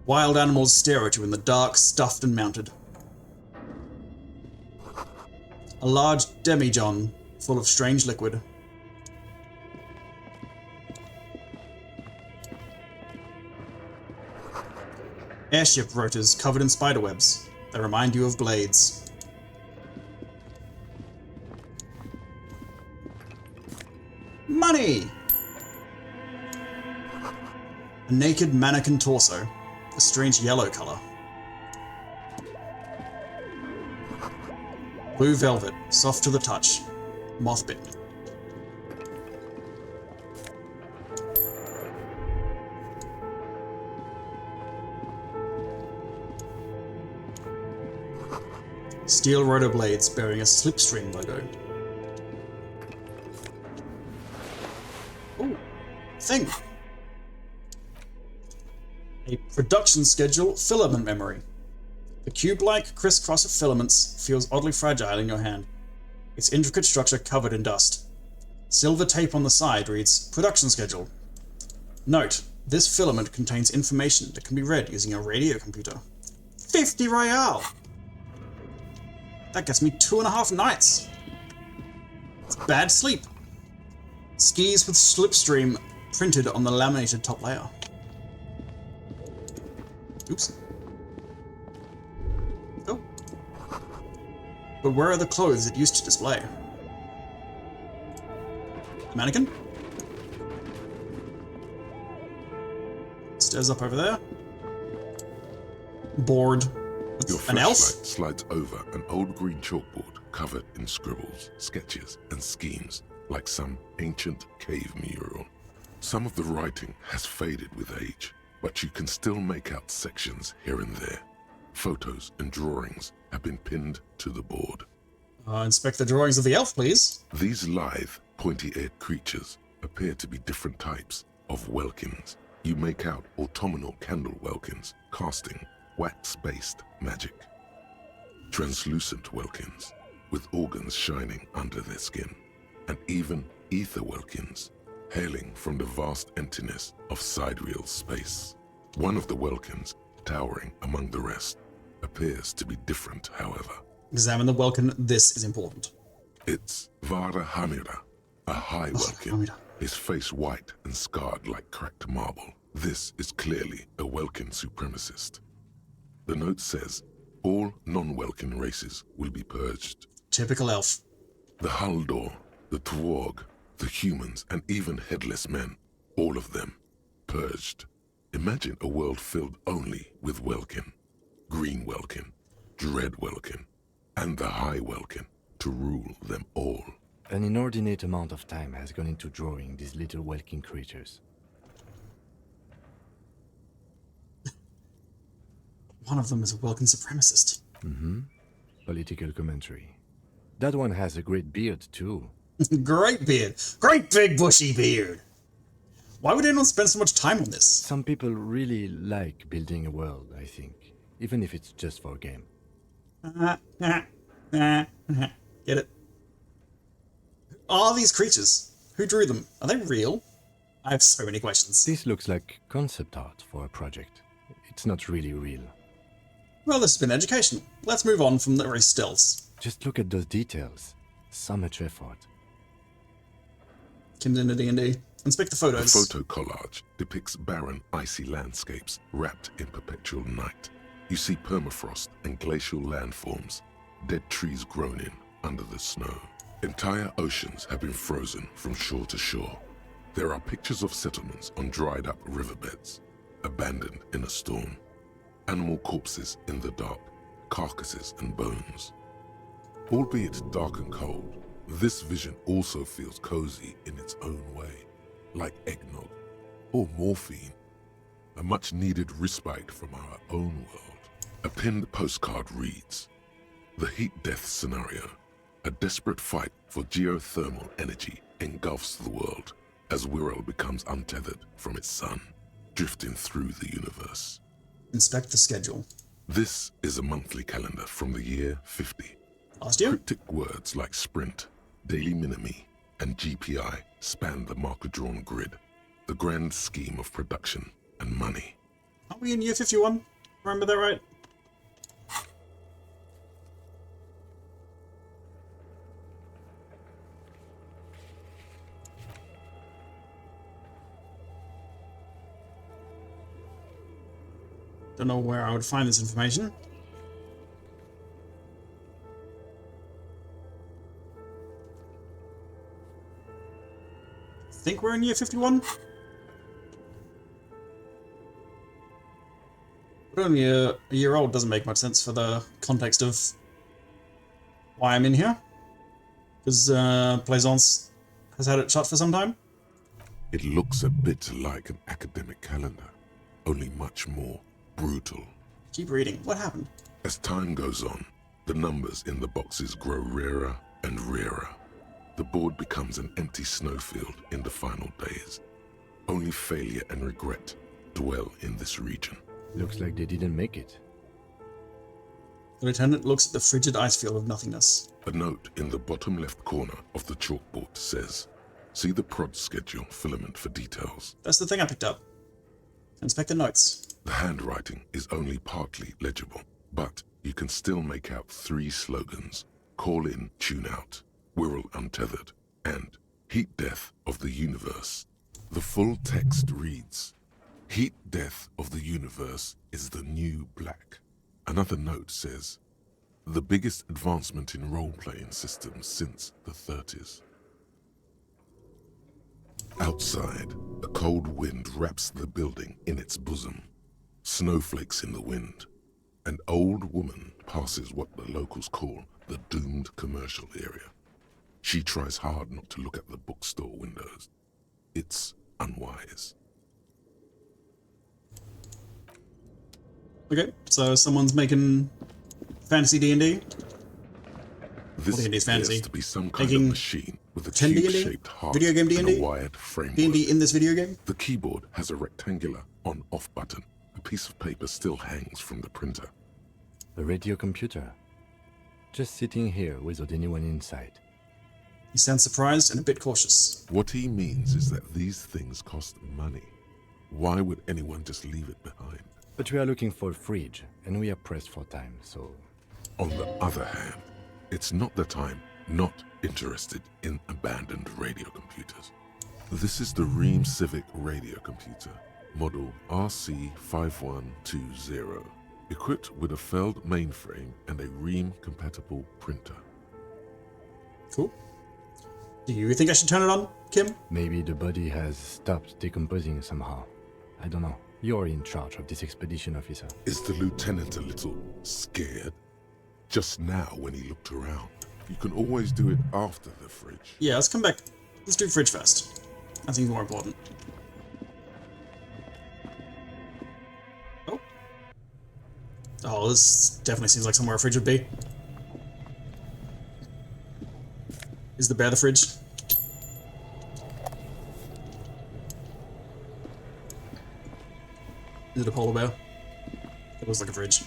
Wild animals stare at you in the dark, stuffed and mounted. A large demijohn full of strange liquid. Airship rotors covered in spiderwebs. They remind you of blades. Money! A naked mannequin torso. A strange yellow color. Blue velvet, soft to the touch. Moth bitten. Steel rotor blades bearing a slipstream logo. Ooh, thing. A production schedule filament memory. The cube-like crisscross of filaments feels oddly fragile in your hand, its intricate structure covered in dust. Silver tape on the side reads, Production Schedule. Note, this filament contains information that can be read using a radio computer. 50 Royale! That gets me 2.5 nights. It's bad sleep. Skis with slipstream printed on the laminated top layer. Oops. Oh. But where are the clothes it used to display? The mannequin? Stairs up over there. Board. Your An elf? flashlight slides over an old green chalkboard covered in scribbles, sketches, and schemes like some ancient cave mural. Some of the writing has faded with age, but you can still make out sections here and there. Photos and drawings have been pinned to the board. Inspect the drawings of the elf, please. These lithe, pointy-eared creatures appear to be different types of welkins. You make out autumnal candle welkins casting wax-based magic. Translucent welkins with organs shining under their skin, and even ether welkins hailing from the vast emptiness of sidereal space. One of the welkins, towering among the rest, appears to be different, however. Examine the welkin. This is important. It's Vara Hamira, a high welkin, Hamira. his face white and scarred like cracked marble. This is clearly a welkin supremacist. The note says, all non-welkin races will be purged. Typical elf. The Haldor, the Twarg, the humans, and even headless men, all of them, purged. Imagine a world filled only with welkin, green welkin, dread welkin, and the high welkin to rule them all. An inordinate amount of time has gone into drawing these little welkin creatures. One of them is a welkin supremacist. Political commentary. That one has a great beard, too. Great beard. Great big bushy beard. Why would anyone spend so much time on this? Some people really like building a world, I think. Even if it's just for a game. Get it? Are these creatures? Who drew them? Are they real? I have so many questions. This looks like concept art for a project. It's not really real. Well, this has been educational. Let's move on from the very stills. Just look at those details. So much effort. Kim's into D&D. Inspect the The photos. photo collage depicts barren, icy landscapes wrapped in perpetual night. You see permafrost and glacial landforms, dead trees grown in under the snow. Entire oceans have been frozen from shore to shore. There are pictures of settlements on dried up riverbeds, abandoned in a storm. Animal corpses in the dark, carcasses and bones. Albeit dark and cold, this vision also feels cozy in its own way, like eggnog or morphine, a much needed respite from our own world. A pinned postcard reads, "The heat death scenario, a desperate fight for geothermal energy engulfs the world as Wirral becomes untethered from its sun, drifting through the universe." Inspect the schedule. This is a monthly calendar from the year 50. Last year? Cryptic words like sprint, daily minimi, and GPI span the marker-drawn grid, the grand scheme of production and money. Are we in year 51? Remember that right? Don't know where I would find this information. Think we're in year 51? But only a year old doesn't make much sense for the context of why I'm in here. Because Plaisance has had it shut for some time. It looks a bit like an academic calendar, only much more brutal. Keep reading. What happened? As time goes on, the numbers in the boxes grow rarer and rarer. The board becomes an empty snowfield in the final days. Only failure and regret dwell in this region. Looks like they didn't make it. The lieutenant looks at the frigid ice field of nothingness. A note in the bottom left corner of the chalkboard says, "See the prod schedule filament for details." That's the thing I picked up. Inspect the notes. The handwriting is only partly legible, but you can still make out 3 slogans: "Call in, tune out," "Wirral untethered," and "Heat death of the universe." The full text reads, "Heat death of the universe is the new black." Another note says, "The biggest advancement in role-playing systems since the 30s. Outside, a cold wind wraps the building in its bosom. Snowflakes in the wind. An old woman passes what the locals call the doomed commercial area. She tries hard not to look at the bookstore windows. It's unwise. Okay, so someone's making fantasy D&D. This D&D is fancy. appears to be some kind Making of machine with a 10 D&D? cube-shaped heart Video game and D&D? a wired framework. D&D in this video game? The keyboard has a rectangular on-off button. A piece of paper still hangs from the printer. A radio computer. Just sitting here without anyone inside. He sounds surprised and a bit cautious. What he means is that these things cost money. Why would anyone just leave it behind? But we are looking for a fridge, and we are pressed for time, so... On the other hand, it's not that I'm not interested in abandoned radio computers. This is the Ream Civic radio computer, model RC5120, equipped with a Feld mainframe and a Ream-compatible printer. Cool. Do you think I should turn it on, Kim? Maybe the body has stopped decomposing somehow. I don't know. You're in charge of this expedition, officer. Is the lieutenant a little scared? Just now when he looked around. You can always do it after the fridge. Yeah, let's come back. Let's do fridge first. That seems more important. Oh, this definitely seems like somewhere a fridge would be. Is the bear the fridge? Is it a polar bear? It looks like a fridge.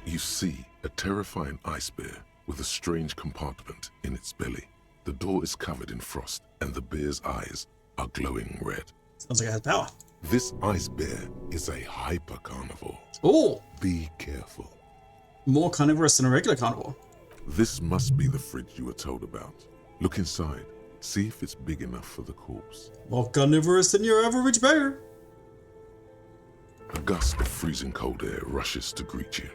You see a terrifying ice bear with a strange compartment in its belly. The door is covered in frost and the bear's eyes are glowing red. Sounds like it has power. This ice bear is a hyper carnivore. Oh, Be careful. more carnivorous than a regular carnivore. This must be the fridge you were told about. Look inside. See if it's big enough for the corpse. More carnivorous than your average bear. A gust of freezing cold air rushes to greet you.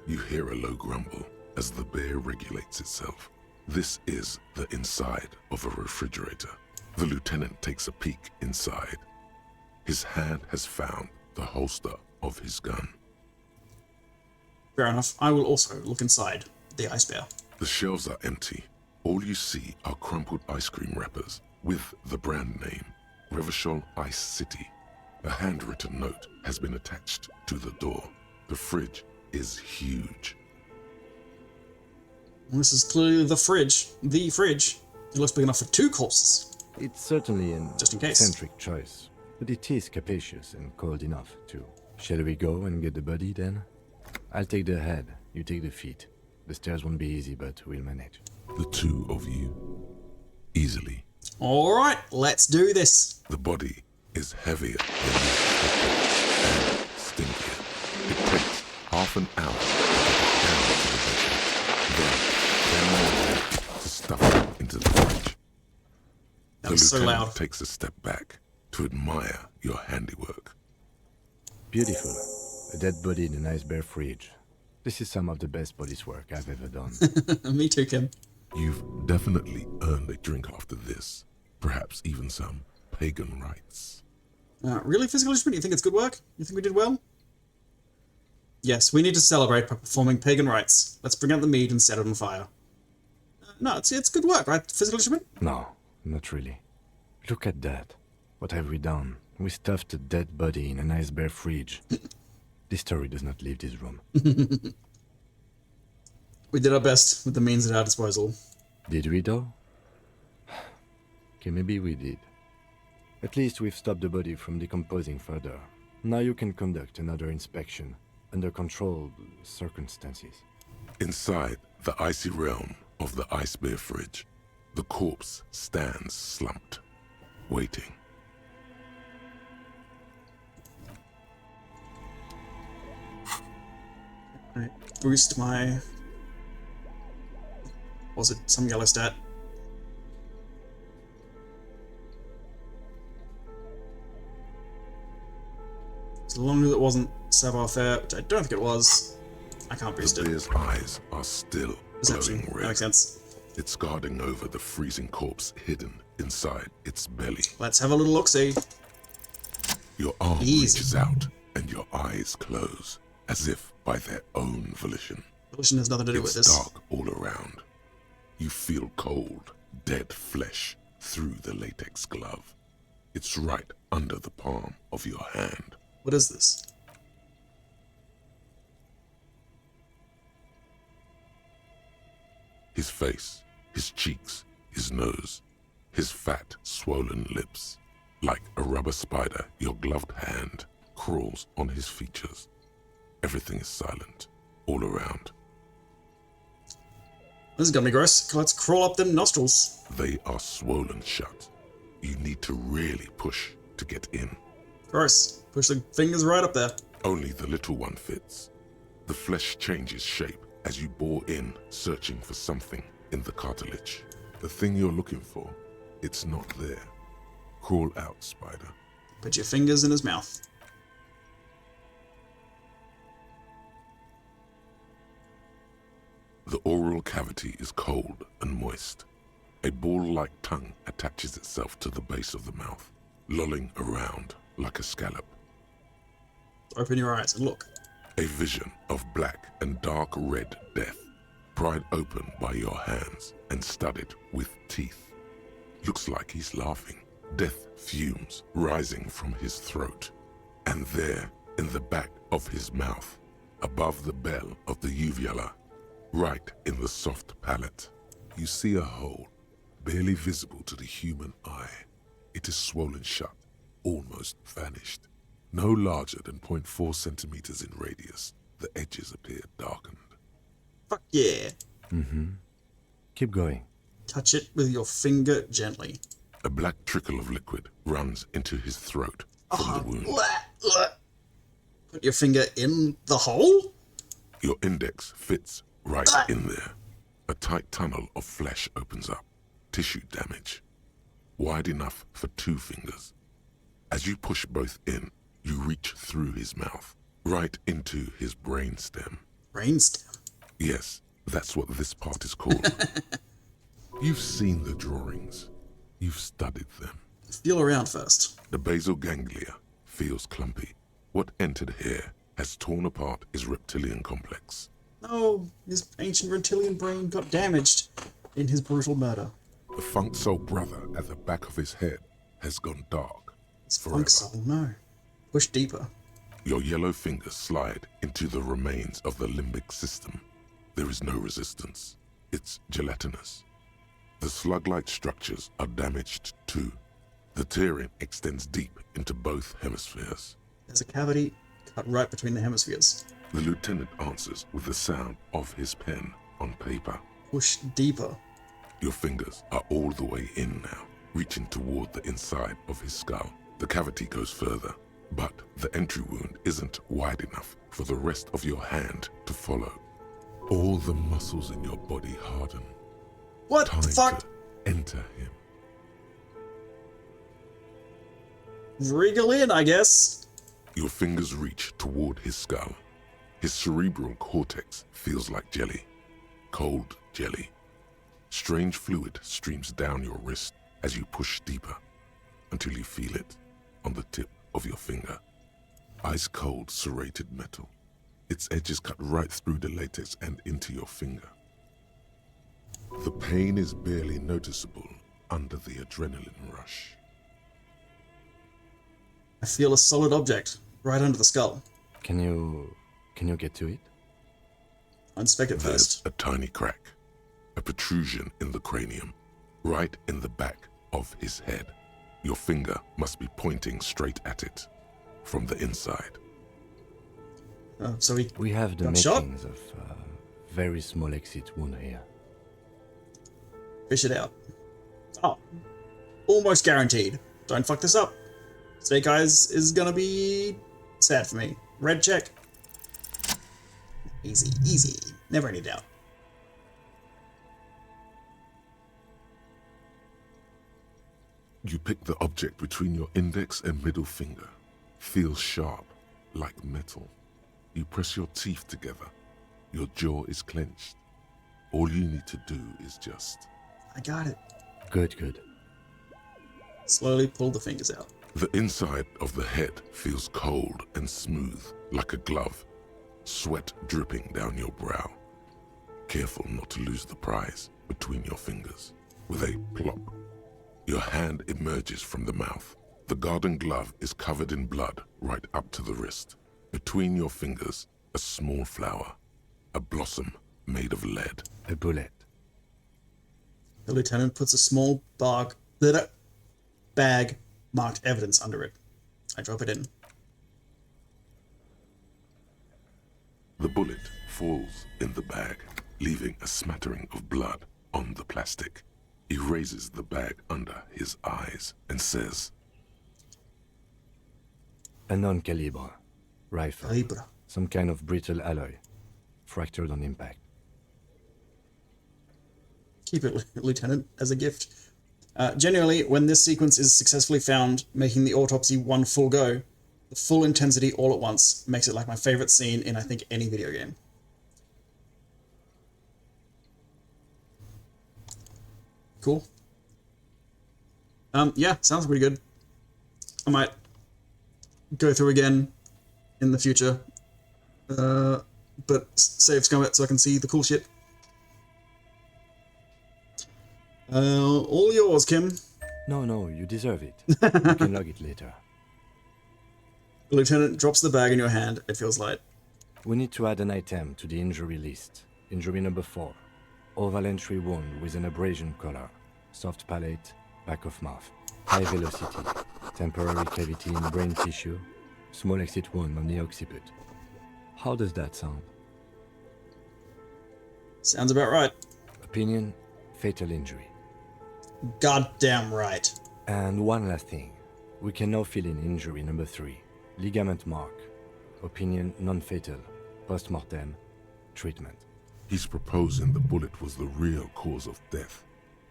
You hear a low grumble as the bear regulates itself. This is the inside of a refrigerator. The lieutenant takes a peek inside. His hand has found the holster of his gun. Fair enough. I will also look inside the ice bear. The shelves are empty. All you see are crumpled ice cream wrappers with the brand name, Revachol Ice City. A handwritten note has been attached to the door. The fridge is huge. This is clearly the fridge. The fridge. It looks big enough for 2 corpses. It's certainly an Just in case. eccentric choice, but it is capacious and cold enough, too. Shall we go and get the body, then? I'll take the head, you take the feet. The stairs won't be easy, but we'll manage. The 2 of you. Easily. Alright, let's do this. The body is heavier than you expected and stinkier. It takes half an hour to get it down to the basement. Then 10 more to stuff it into the fridge. That The was so lieutenant loud. takes a step back to admire your handiwork. Beautiful. A dead body in a nice bare fridge. This is some of the best police work I've ever done. Me too, Kim. You've definitely earned a drink after this. Perhaps even some pagan rites. Really, Physical Instrument? You think it's good work? You think we did well? Yes, we need to celebrate by performing pagan rites. Let's bring out the mead and set it on fire. No, it's good work, right, Physical Instrument? No, not really. Look at that. What have we done? We stuffed a dead body in a nice bare fridge. This story does not leave this room. We did our best with the means at our disposal. Did we, though? Okay, maybe we did. At least we've stopped the body from decomposing further. Now you can conduct another inspection under controlled circumstances. Inside the icy realm of the ice bear fridge, the corpse stands slumped, waiting. Right, boost my... Was it some yellow stat? As long as it wasn't savoir-faire, which I don't think it was, I can't boost The it. bear's eyes are still Perception, glowing that red. makes sense. It's guarding over the freezing corpse hidden inside its belly. Let's have a little look-see. Your arm Easy. reaches out and your eyes close, as if by their own volition. Volition has nothing to do with It's this. dark all around. You feel cold, dead flesh through the latex glove. It's right under the palm of your hand. What is this? His face, his cheeks, his nose, his fat, swollen lips. Like a rubber spider, your gloved hand crawls on his features. Everything is silent, all around. This is gonna be gross. Let's crawl up them nostrils. They are swollen shut. You need to really push to get in. Gross. Push the fingers right up there. Only the little one fits. The flesh changes shape as you bore in, searching for something in the cartilage. The thing you're looking for, it's not there. Crawl out, spider. Put your fingers in his mouth. The oral cavity is cold and moist. A ball-like tongue attaches itself to the base of the mouth, lolling around like a scallop. Open your eyes and look. A vision of black and dark red death, pried open by your hands and studded with teeth. Looks like he's laughing. Death fumes rising from his throat. And there, in the back of his mouth, above the bell of the uvula, right in the soft palate, you see a hole, barely visible to the human eye. It is swollen shut, almost vanished. No larger than 0.4 centimeters in radius, the edges appear darkened. Fuck yeah. Keep going. Touch it with your finger gently. A black trickle of liquid runs into his throat from the wound. Put your finger in the hole? Your index fits right in there. A tight tunnel of flesh opens up. Tissue damage. Wide enough for 2 fingers. As you push both in, you reach through his mouth, right into his brainstem. Brainstem? Yes, that's what this part is called. You've seen the drawings. You've studied them. Feel around first. The basal ganglia feels clumpy. What entered here has torn apart his reptilian complex. No, his ancient reptilian brain got damaged in his brutal murder. The funk soul brother at the back of his head has gone dark. His forever. funk soul, no. Push deeper. Your yellow fingers slide into the remains of the limbic system. There is no resistance. It's gelatinous. The slug-like structures are damaged too. The tearing extends deep into both hemispheres. There's a cavity cut right between the hemispheres. The lieutenant answers with the sound of his pen on paper. Push deeper. Your fingers are all the way in now, reaching toward the inside of his skull. The cavity goes further, but the entry wound isn't wide enough for the rest of your hand to follow. All the muscles in your body harden. What Time the fuck? to enter him. Wriggle in, I guess. Your fingers reach toward his skull. His cerebral cortex feels like jelly. Cold jelly. Strange fluid streams down your wrist as you push deeper until you feel it on the tip of your finger. Ice cold serrated metal. Its edges cut right through the latex and into your finger. The pain is barely noticeable under the adrenaline rush. I feel a solid object right under the skull. Can you get to it? I'll inspect it There's first. a tiny crack, a protrusion in the cranium, right in the back of his head. Your finger must be pointing straight at it from the inside. So We have the got shot? makings of a very small exit wound here. Fish it out. Oh, almost guaranteed. Don't fuck this up. Snake Eyes is gonna be sad for me. Red check. Easy, easy. Never any doubt. You pick the object between your index and middle finger. Feels sharp, like metal. You press your teeth together. Your jaw is clenched. All you need to do is just... I got it. Good. Slowly pull the fingers out. The inside of the head feels cold and smooth, like a glove. Sweat dripping down your brow. Careful not to lose the prize between your fingers. With a plop, your hand emerges from the mouth. The garden glove is covered in blood right up to the wrist. Between your fingers, a small flower. A blossom made of lead. A bullet. The lieutenant puts a small bag marked evidence under it. I drop it in. The bullet falls in the bag, leaving a smattering of blood on the plastic. He raises the bag under his eyes and says, A non-calibre rifle. Libra. Some kind of brittle alloy. Fractured on impact. Keep it, Lieutenant, as a gift. Generally, when this sequence is successfully found, making the autopsy one full go, the full intensity all at once makes it like my favorite scene in, I think, any video game. Cool. Yeah, sounds pretty good. I might go through again in the future, but save scum it so I can see the cool shit. All yours, Kim. No, you deserve it. You can log it later. The lieutenant drops the bag in your hand. It feels light. We need to add an item to the injury list. Injury number 4. Oval entry wound with an abrasion color. Soft palate, back of mouth. High velocity. Temporary cavity in brain tissue. Small exit wound on the occiput. How does that sound? Sounds about right. Opinion, fatal injury. Goddamn right. And one last thing. We can now fill in injury number 3. Ligament mark. Opinion non-fatal. Post-mortem. Treatment. He's proposing the bullet was the real cause of death,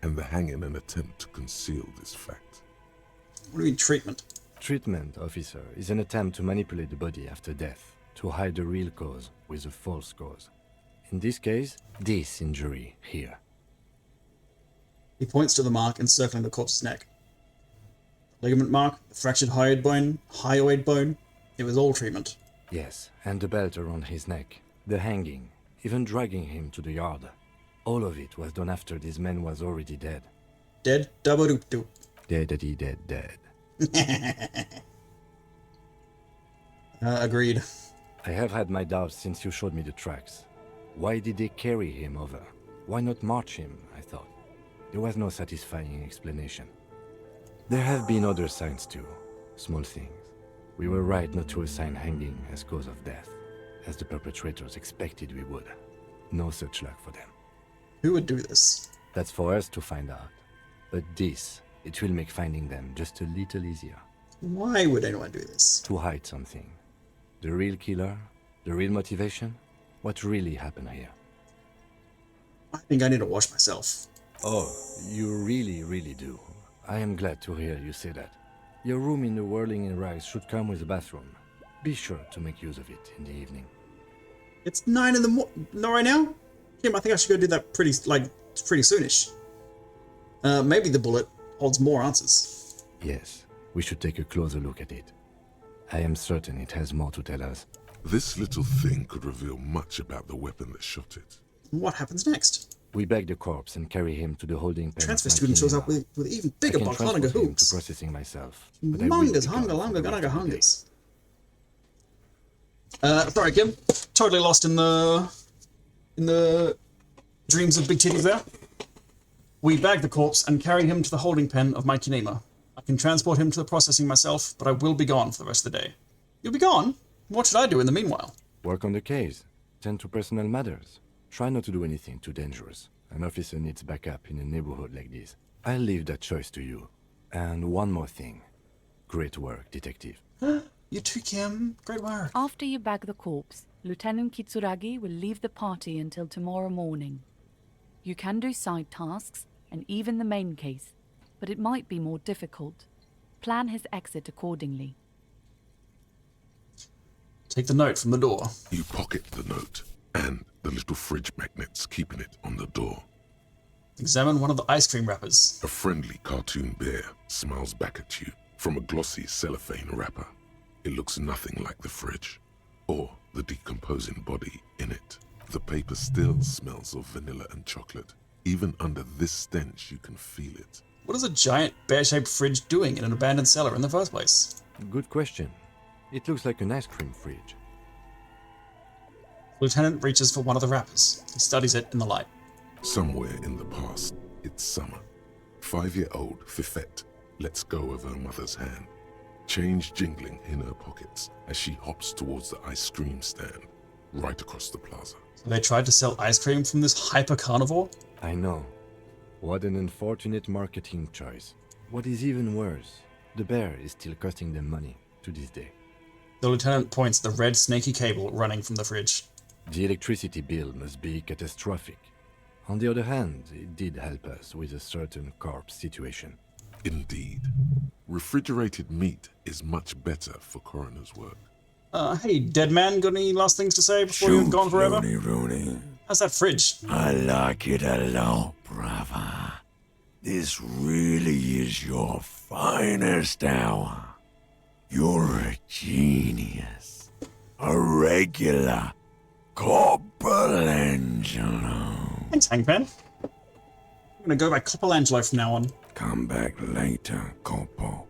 and the hanging an attempt to conceal this fact. What do you mean treatment? Treatment, officer, is an attempt to manipulate the body after death, to hide the real cause with a false cause. In this case, this injury here. He points to the mark encircling the corpse's neck. Ligament mark, the fractured hyoid bone. It was all treatment. Yes, and the belt around his neck, the hanging, even dragging him to the yard. All of it was done after this man was already dead. Dead? Double-doop-doop. Deadity dead dead. Agreed. I have had my doubts since you showed me the tracks. Why did they carry him over? Why not march him, I thought. There was no satisfying explanation. There have been other signs too. Small things. We were right not to assign hanging as cause of death, as the perpetrators expected we would. No such luck for them. Who would do this? That's for us to find out. But this, it will make finding them just a little easier. Why would anyone do this? To hide something. The real killer? The real motivation? What really happened here? I think I need to wash myself. Oh, you really do. I am glad to hear you say that. Your room in the Whirling in Rags should come with a bathroom. Be sure to make use of it in the evening. It's 9 in the morning. Not right now? Kim, I think I should go do that pretty soonish. Maybe the bullet holds more answers. Yes, we should take a closer look at it. I am certain it has more to tell us. This little thing could reveal much about the weapon that shot it. What happens next? We bag the corpse and carry him to the holding pen. Transfer student shows up with even bigger I can Barklanga transport him to hoops. processing myself. But I will be Mungus, gone hunger, for lunga, the rest ganaga, of the day. hungers. Sorry, Kim. Totally lost in the dreams of big titties there. We bag the corpse and carry him to the holding pen of my Kinema. I can transport him to the processing myself, but I will be gone for the rest of the day. You'll be gone? What should I do in the meanwhile? Work on the case. Tend to personal matters. Try not to do anything too dangerous. An officer needs backup in a neighborhood like this. I'll leave that choice to you. And one more thing. Great work, detective. You too, Kim. Great work. After you bag the corpse, Lieutenant Kitsuragi will leave the party until tomorrow morning. You can do side tasks and even the main case, but it might be more difficult. Plan his exit accordingly. Take the note from the door. You pocket the note and the little fridge magnets keeping it on the door. Examine one of the ice cream wrappers. A friendly cartoon bear smiles back at you from a glossy cellophane wrapper. It looks nothing like the fridge or the decomposing body in it. The paper still smells of vanilla and chocolate. Even under this stench, you can feel it. What is a giant bear-shaped fridge doing in an abandoned cellar in the first place? Good question. It looks like an ice cream fridge. Lieutenant reaches for one of the wrappers. He studies it in the light. Somewhere in the past, it's summer. 5-year-old Fifette lets go of her mother's hand, change jingling in her pockets as she hops towards the ice cream stand right across the plaza. So they tried to sell ice cream from this hyper-carnivore? I know. What an unfortunate marketing choice. What is even worse, the bear is still costing them money to this day. The lieutenant points the red snaky cable running from the fridge. The electricity bill must be catastrophic. On the other hand, it did help us with a certain corpse situation. Indeed. Refrigerated meat is much better for coroner's work. Hey, dead man, got any last things to say before you're gone forever? Rooney. How's that fridge? I like it a lot, brother. This really is your finest hour. You're a genius. A regular Coppelangelo. Thanks, Hangman. I'm gonna go by Coppelangelo from now on. Come back later, Coppo.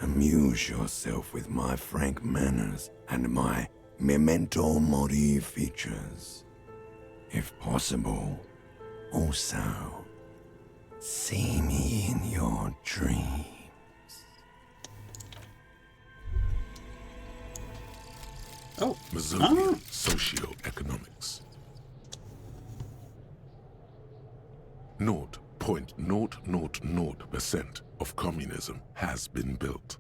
Amuse yourself with my frank manners and my memento mori features. If possible, also, see me in your dreams. Oh. Mazovian Socioeconomics. 0.000% of communism has been built.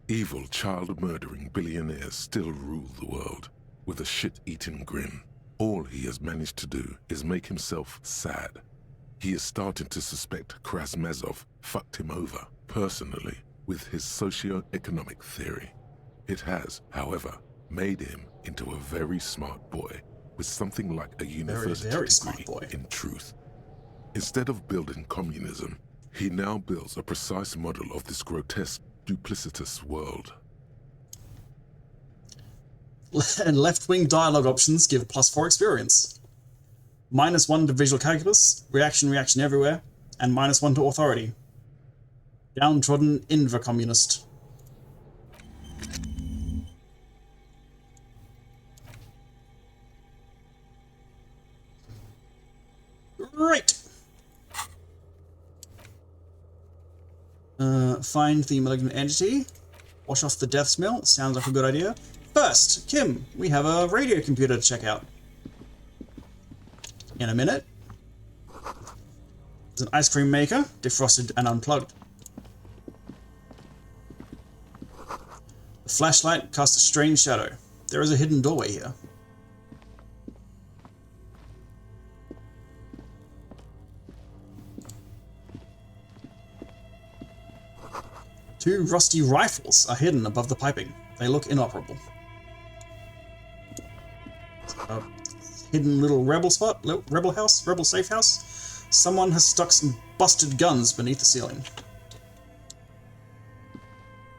Evil, child-murdering billionaires still rule the world with a shit-eating grin. All he has managed to do is make himself sad. He is starting to suspect Krasmezov fucked him over, personally, with his socio-economic theory. It has, however, made him into a very smart boy with something like a university very degree smart boy. in truth. Instead of building communism, he now builds a precise model of this grotesque, duplicitous world. And left-wing dialogue options give +4 experience. -1 to visual calculus, reaction everywhere, and -1 to authority. Downtrodden inver-communist. Right. Find the malignant entity. Wash off the death smell. Sounds like a good idea. First, Kim, we have a radio computer to check out. In a minute. There's an ice cream maker, defrosted and unplugged. The flashlight casts a strange shadow. There is a hidden doorway here. Two rusty rifles are hidden above the piping. They look inoperable. A hidden little rebel spot, rebel house, rebel safe house. Someone has stuck some busted guns beneath the ceiling.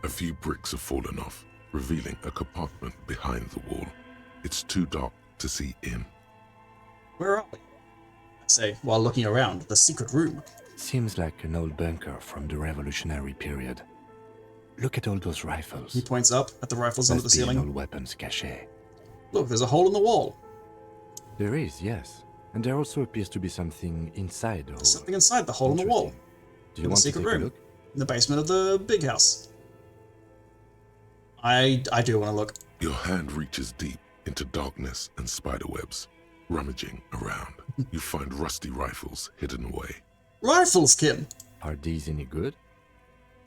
A few bricks have fallen off, revealing a compartment behind the wall. It's too dark to see in. Where are we? I say, while looking around the secret room. Seems like an old bunker from the revolutionary period. Look at all those rifles. He points up at the rifles under the Must be an ceiling. old weapons cache. Look, there's a hole in the wall. There is, yes. And there also appears to be something inside the hole. Something inside the hole in the wall. Do you In the want to secret take room. a look? In the basement of the big house. I do want to look. Your hand reaches deep into darkness and spiderwebs. Rummaging around, you find rusty rifles hidden away. Rifles, Kim! Are these any good?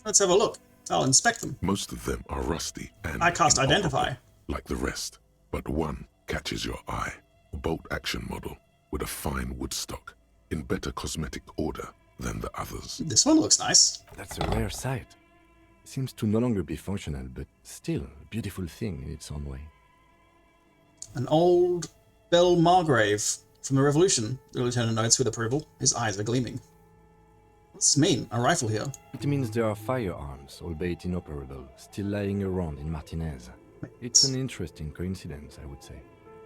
Let's have a look. I'll inspect them. Most of them are rusty and I cast inoperable, Identify. like the rest, but one catches your eye. A bolt-action model with a fine wood stock, in better cosmetic order than the others. This one looks nice. That's a rare sight. Seems to no longer be functional, but still a beautiful thing in its own way. An old Bell Margrave from the Revolution, the lieutenant notes with approval. His eyes are gleaming. What's this mean? A rifle here. It means there are firearms, albeit inoperable, still lying around in Martinez. It's an interesting coincidence, I would say.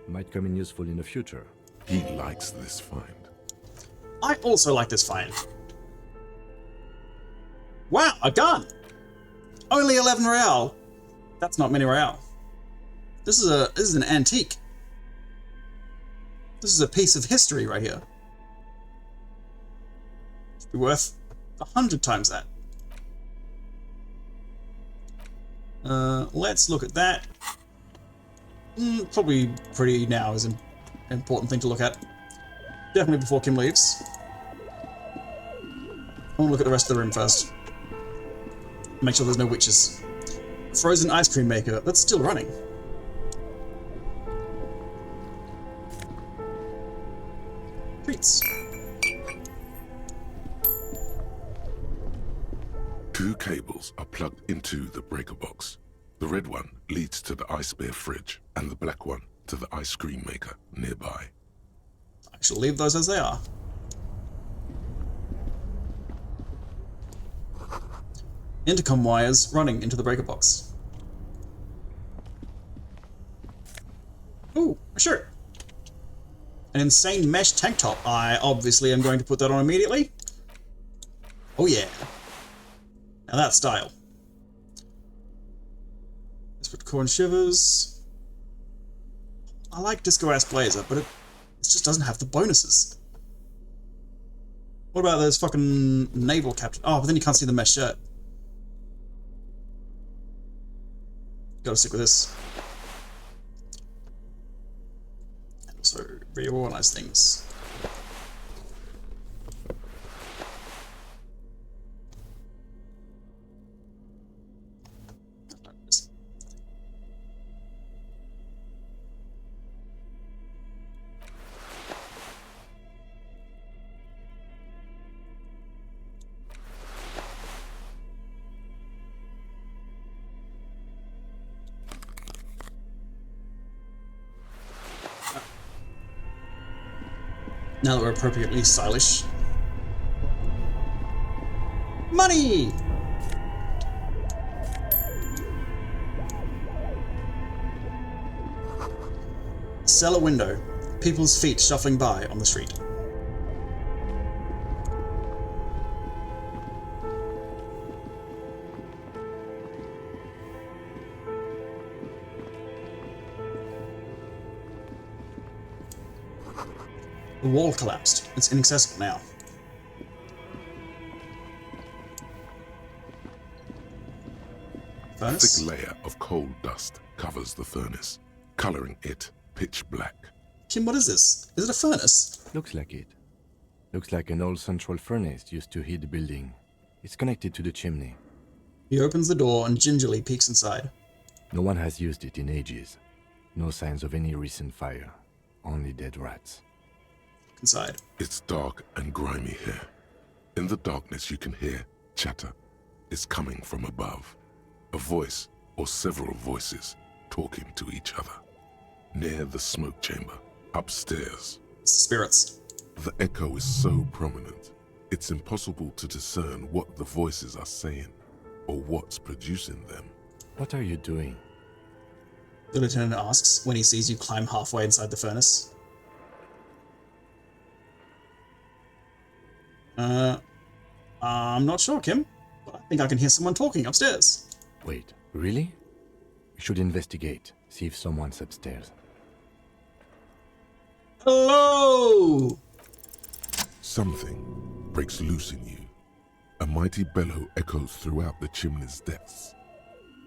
Might come in useful in the future. He likes this find. I also like this find. Wow, a gun! Only 11 real. That's not many real. This is an antique. This is a piece of history right here. Should be worth 100 times that. Let's look at that. Probably pretty now is an important thing to look at. Definitely before Kim leaves. I want to look at the rest of the room first. Make sure there's no witches. Frozen ice cream maker. That's still running. Treats. Two cables are plugged into the breaker box. The red one leads to the ice bear fridge, and the black one to the ice cream maker nearby. I shall leave those as they are. Intercom wires running into the breaker box. Ooh, a shirt. An insane mesh tank top. I obviously am going to put that on immediately. Oh yeah. Now that's style. Let's put corn shivers. I like Disco Ass Blazer, but it just doesn't have the bonuses. What about those fucking naval captain? Oh, but then you can't see the mesh shirt. Gotta stick with this. And also reorganize things. Now that we're appropriately stylish. Money! Cellar window. People's feet shuffling by on the street. The wall collapsed. It's inaccessible now. A Furnace? thick layer of coal dust covers the furnace, coloring it pitch black. Kim, what is this? Is it a furnace? Looks like it. Looks like an old central furnace used to heat the building. It's connected to the chimney. He opens the door and gingerly peeks inside. No one has used it in ages. No signs of any recent fire. Only dead rats. Inside. It's dark and grimy here. In the darkness you can hear chatter. It's coming from above. A voice or several voices talking to each other. Near the smoke chamber, upstairs. It's the spirits. The echo is so prominent, it's impossible to discern what the voices are saying or what's producing them. What are you doing? The lieutenant asks when he sees you climb halfway inside the furnace. I'm not sure, Kim, but I think I can hear someone talking upstairs. Wait, really? We should investigate, see if someone's upstairs. Hello! Something breaks loose in you. A mighty bellow echoes throughout the chimney's depths.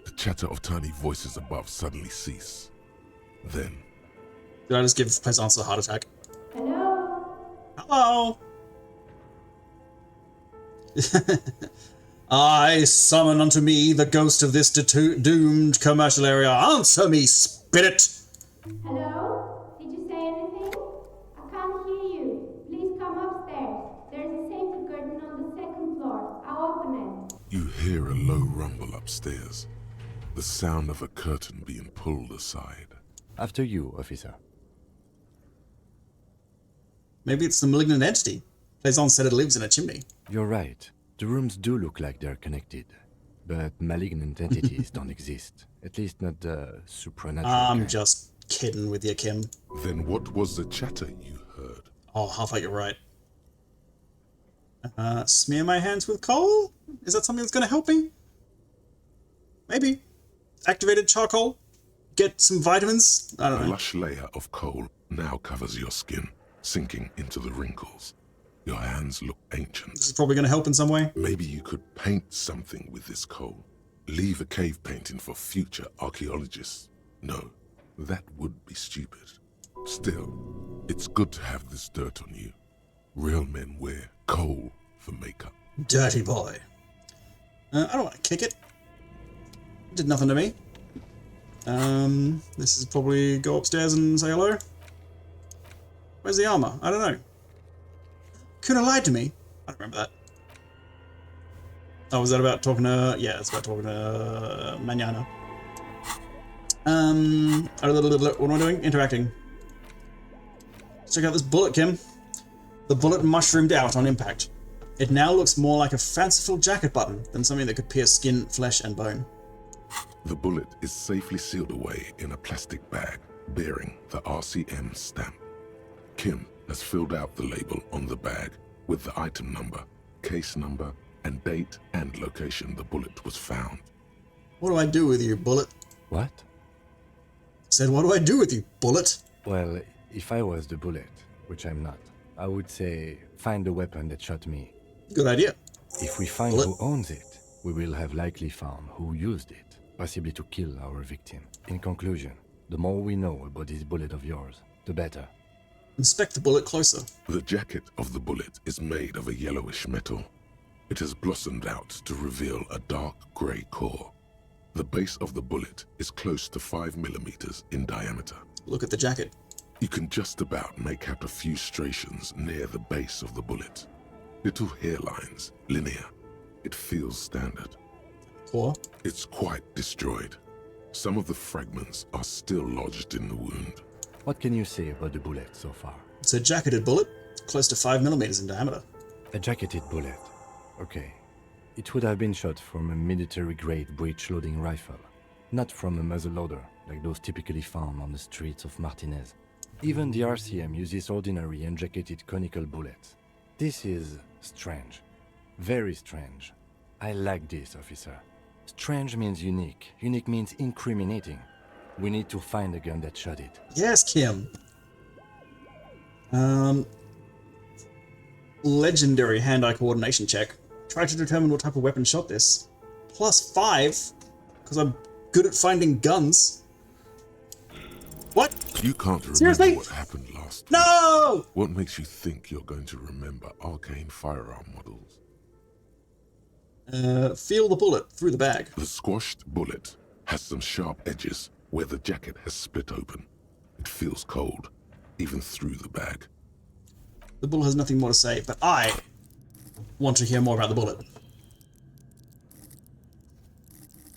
The chatter of tiny voices above suddenly cease. Then, Did I just give Plaisance a heart attack? Hello? Hello! I summon unto me the ghost of this doomed commercial area. Answer me, spirit! Hello? Did you say anything? I can't hear you. Please come upstairs. There's a safety curtain on the second floor. I'll open it. you hear a low rumble upstairs. The sound of a curtain being pulled aside. After you, officer. Maybe it's the malignant entity. Plaisance said it lives in a chimney. You're right. The rooms do look like they're connected. But malignant entities don't exist. At least not the supernatural I'm kind. just kidding with you, Kim. Then what was the chatter you heard? Oh, half you're right. Smear my hands with coal? Is that something that's going to help me? Maybe. Activated charcoal? Get some vitamins? I A don't know. lush layer of coal now covers your skin, sinking into the wrinkles. Your hands look ancient. This is probably going to help in some way. Maybe you could paint something with this coal. Leave a cave painting for future archaeologists. No, that would be stupid. Still, it's good to have this dirt on you. Real men wear coal for makeup. Dirty boy. I don't want to kick it. It did nothing to me. This is probably go upstairs and say hello. Where's the armor? I don't know. Kuna lied to me. I don't remember that. Oh, was that about talking to... Yeah, it's about talking to Manana. What am I doing? Interacting. Let's check out this bullet, Kim. The bullet mushroomed out on impact. It now looks more like a fanciful jacket button than something that could pierce skin, flesh, and bone. The bullet is safely sealed away in a plastic bag bearing the RCM stamp. Kim has filled out the label on the bag with the item number, case number, and date and location the bullet was found. What do I do with you, bullet? What? Said, what do I do with you, bullet? Well, if I was the bullet, which I'm not, I would say find the weapon that shot me. Good idea. If we find Bullet. who owns it, we will have likely found who used it, possibly to kill our victim. In conclusion, the more we know about this bullet of yours, the better. Inspect the bullet closer. The jacket of the bullet is made of a yellowish metal. It has blossomed out to reveal a dark grey core. The base of the bullet is close to 5 millimeters in diameter. Look at the jacket. You can just about make out a few striations near the base of the bullet. Little hairlines, linear. It feels standard. Core. It's quite destroyed. Some of the fragments are still lodged in the wound. What can you say about the bullet so far? It's a jacketed bullet. close to 5mm in diameter. A jacketed bullet. Okay. It would have been shot from a military-grade breech-loading rifle, not from a muzzleloader like those typically found on the streets of Martinez. Even the RCM uses ordinary unjacketed conical bullets. This is strange. Very strange. I like this, officer. Strange means unique. Unique means incriminating. We need to find the gun that shot it. Yes, Kim. Legendary hand-eye coordination check. Try to determine what type of weapon shot this. +5, because I'm good at finding guns. What? You can't remember Seriously? what happened last week. No! What makes you think you're going to remember arcane firearm models? Feel the bullet through the bag. The squashed bullet has some sharp edges where the jacket has split open. It feels cold, even through the bag. The bullet has nothing more to say, but I want to hear more about the bullet.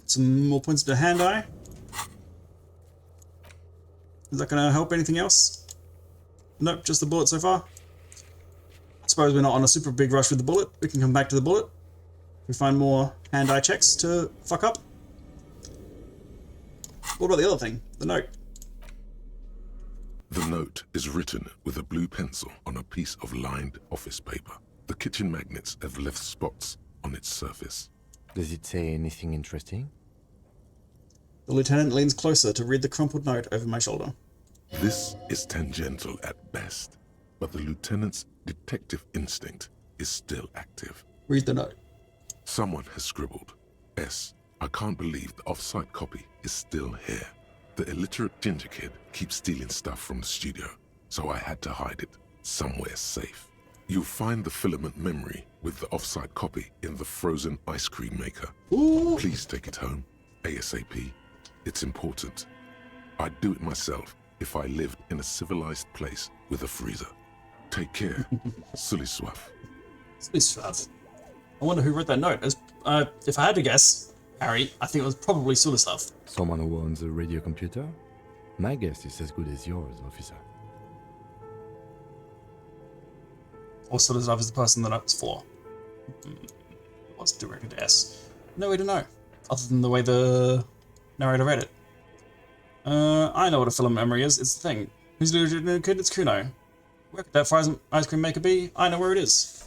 Some more points to hand-eye. Is that going to help anything else? Nope, just the bullet so far. I suppose we're not on a super big rush with the bullet. We can come back to the bullet. We find more hand-eye checks to fuck up. What about the other thing? The note. The note is written with a blue pencil on a piece of lined office paper. The kitchen magnets have left spots on its surface. Does it say anything interesting? The lieutenant leans closer to read the crumpled note over my shoulder. This is tangential at best, but the lieutenant's detective instinct is still active. Read the note. Someone has scribbled, S. I can't believe the off-site copy is still here. The illiterate ginger kid keeps stealing stuff from the studio, so I had to hide it somewhere safe. You'll find the filament memory with the off-site copy in the frozen ice cream maker. Ooh. Please take it home, ASAP. It's important. I'd do it myself if I lived in a civilized place with a freezer. Take care, Suliswaf. Sulislav. I wonder who wrote that note. If I had to guess, Harry, I think it was probably Sulislav. Someone who owns a radio computer? My guess is as good as yours, officer. Or Sulislav is the person that it's for. What's directed to S? No way to know, other than the way the narrator read it. I know what a film memory is. It's the thing. Who's the new kid? It's Kuno. Where could that frozen ice cream maker be? I know where it is.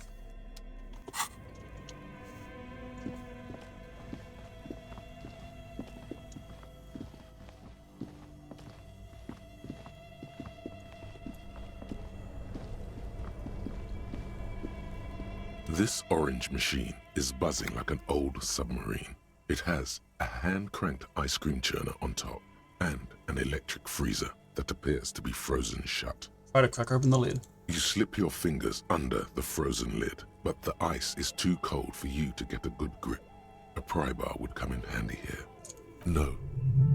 This orange machine is buzzing like an old submarine. It has a hand-cranked ice cream churner on top and an electric freezer that appears to be frozen shut. Try to crack open the lid. You slip your fingers under the frozen lid, but the ice is too cold for you to get a good grip. A pry bar would come in handy here. No,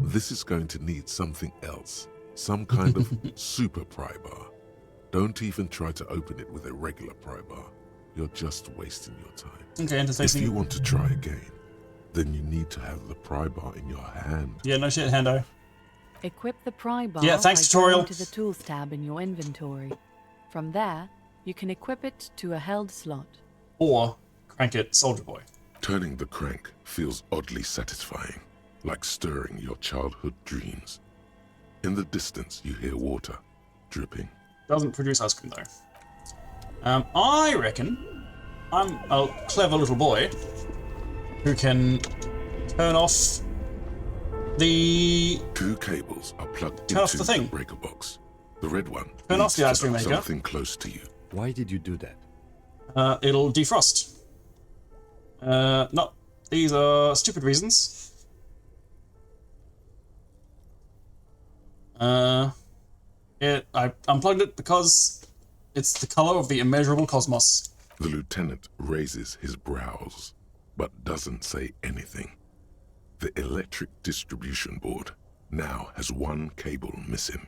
this is going to need something else. Some kind of super pry bar. Don't even try to open it with a regular pry bar. You're just wasting your time. Okay, If interfacing. you want to try again, then you need to have the pry bar in your hand. Yeah, no shit, Hando. Equip the pry bar Yeah, thanks, by tutorial. going to the Tools tab in your inventory. From there, you can equip it to a held slot. Or crank it, Soldier Boy. Turning the crank feels oddly satisfying, like stirring your childhood dreams. In the distance, you hear water dripping. Doesn't produce ice cream though. I reckon I'm a clever little boy who can turn off the... Two cables are plugged Turn off into the thing. breaker box. The red one Turn off leads the ice to cream maker. something close to you. Why did you do that? It'll defrost. No, these are stupid reasons. I unplugged it because it's the color of the immeasurable cosmos. The lieutenant raises his brows, but doesn't say anything. The electric distribution board now has one cable missing.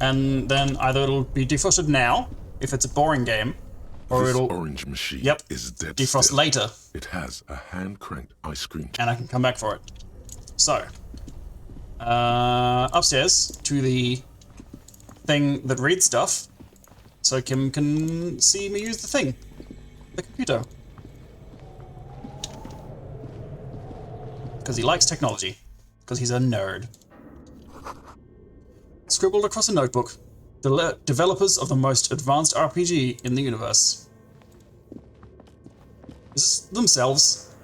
And then either it'll be defrosted now, if it's a boring game, or This it'll orange machine Yep. is dead defrost still. later, It has a hand-cranked ice cream. and I can come back for it. So, upstairs to the thing that reads stuff. so Kim can see me use the thing. The computer. Because he likes technology. Because he's a nerd. Scribbled across a notebook. Developers of the most advanced RPG in the universe. Is this themselves?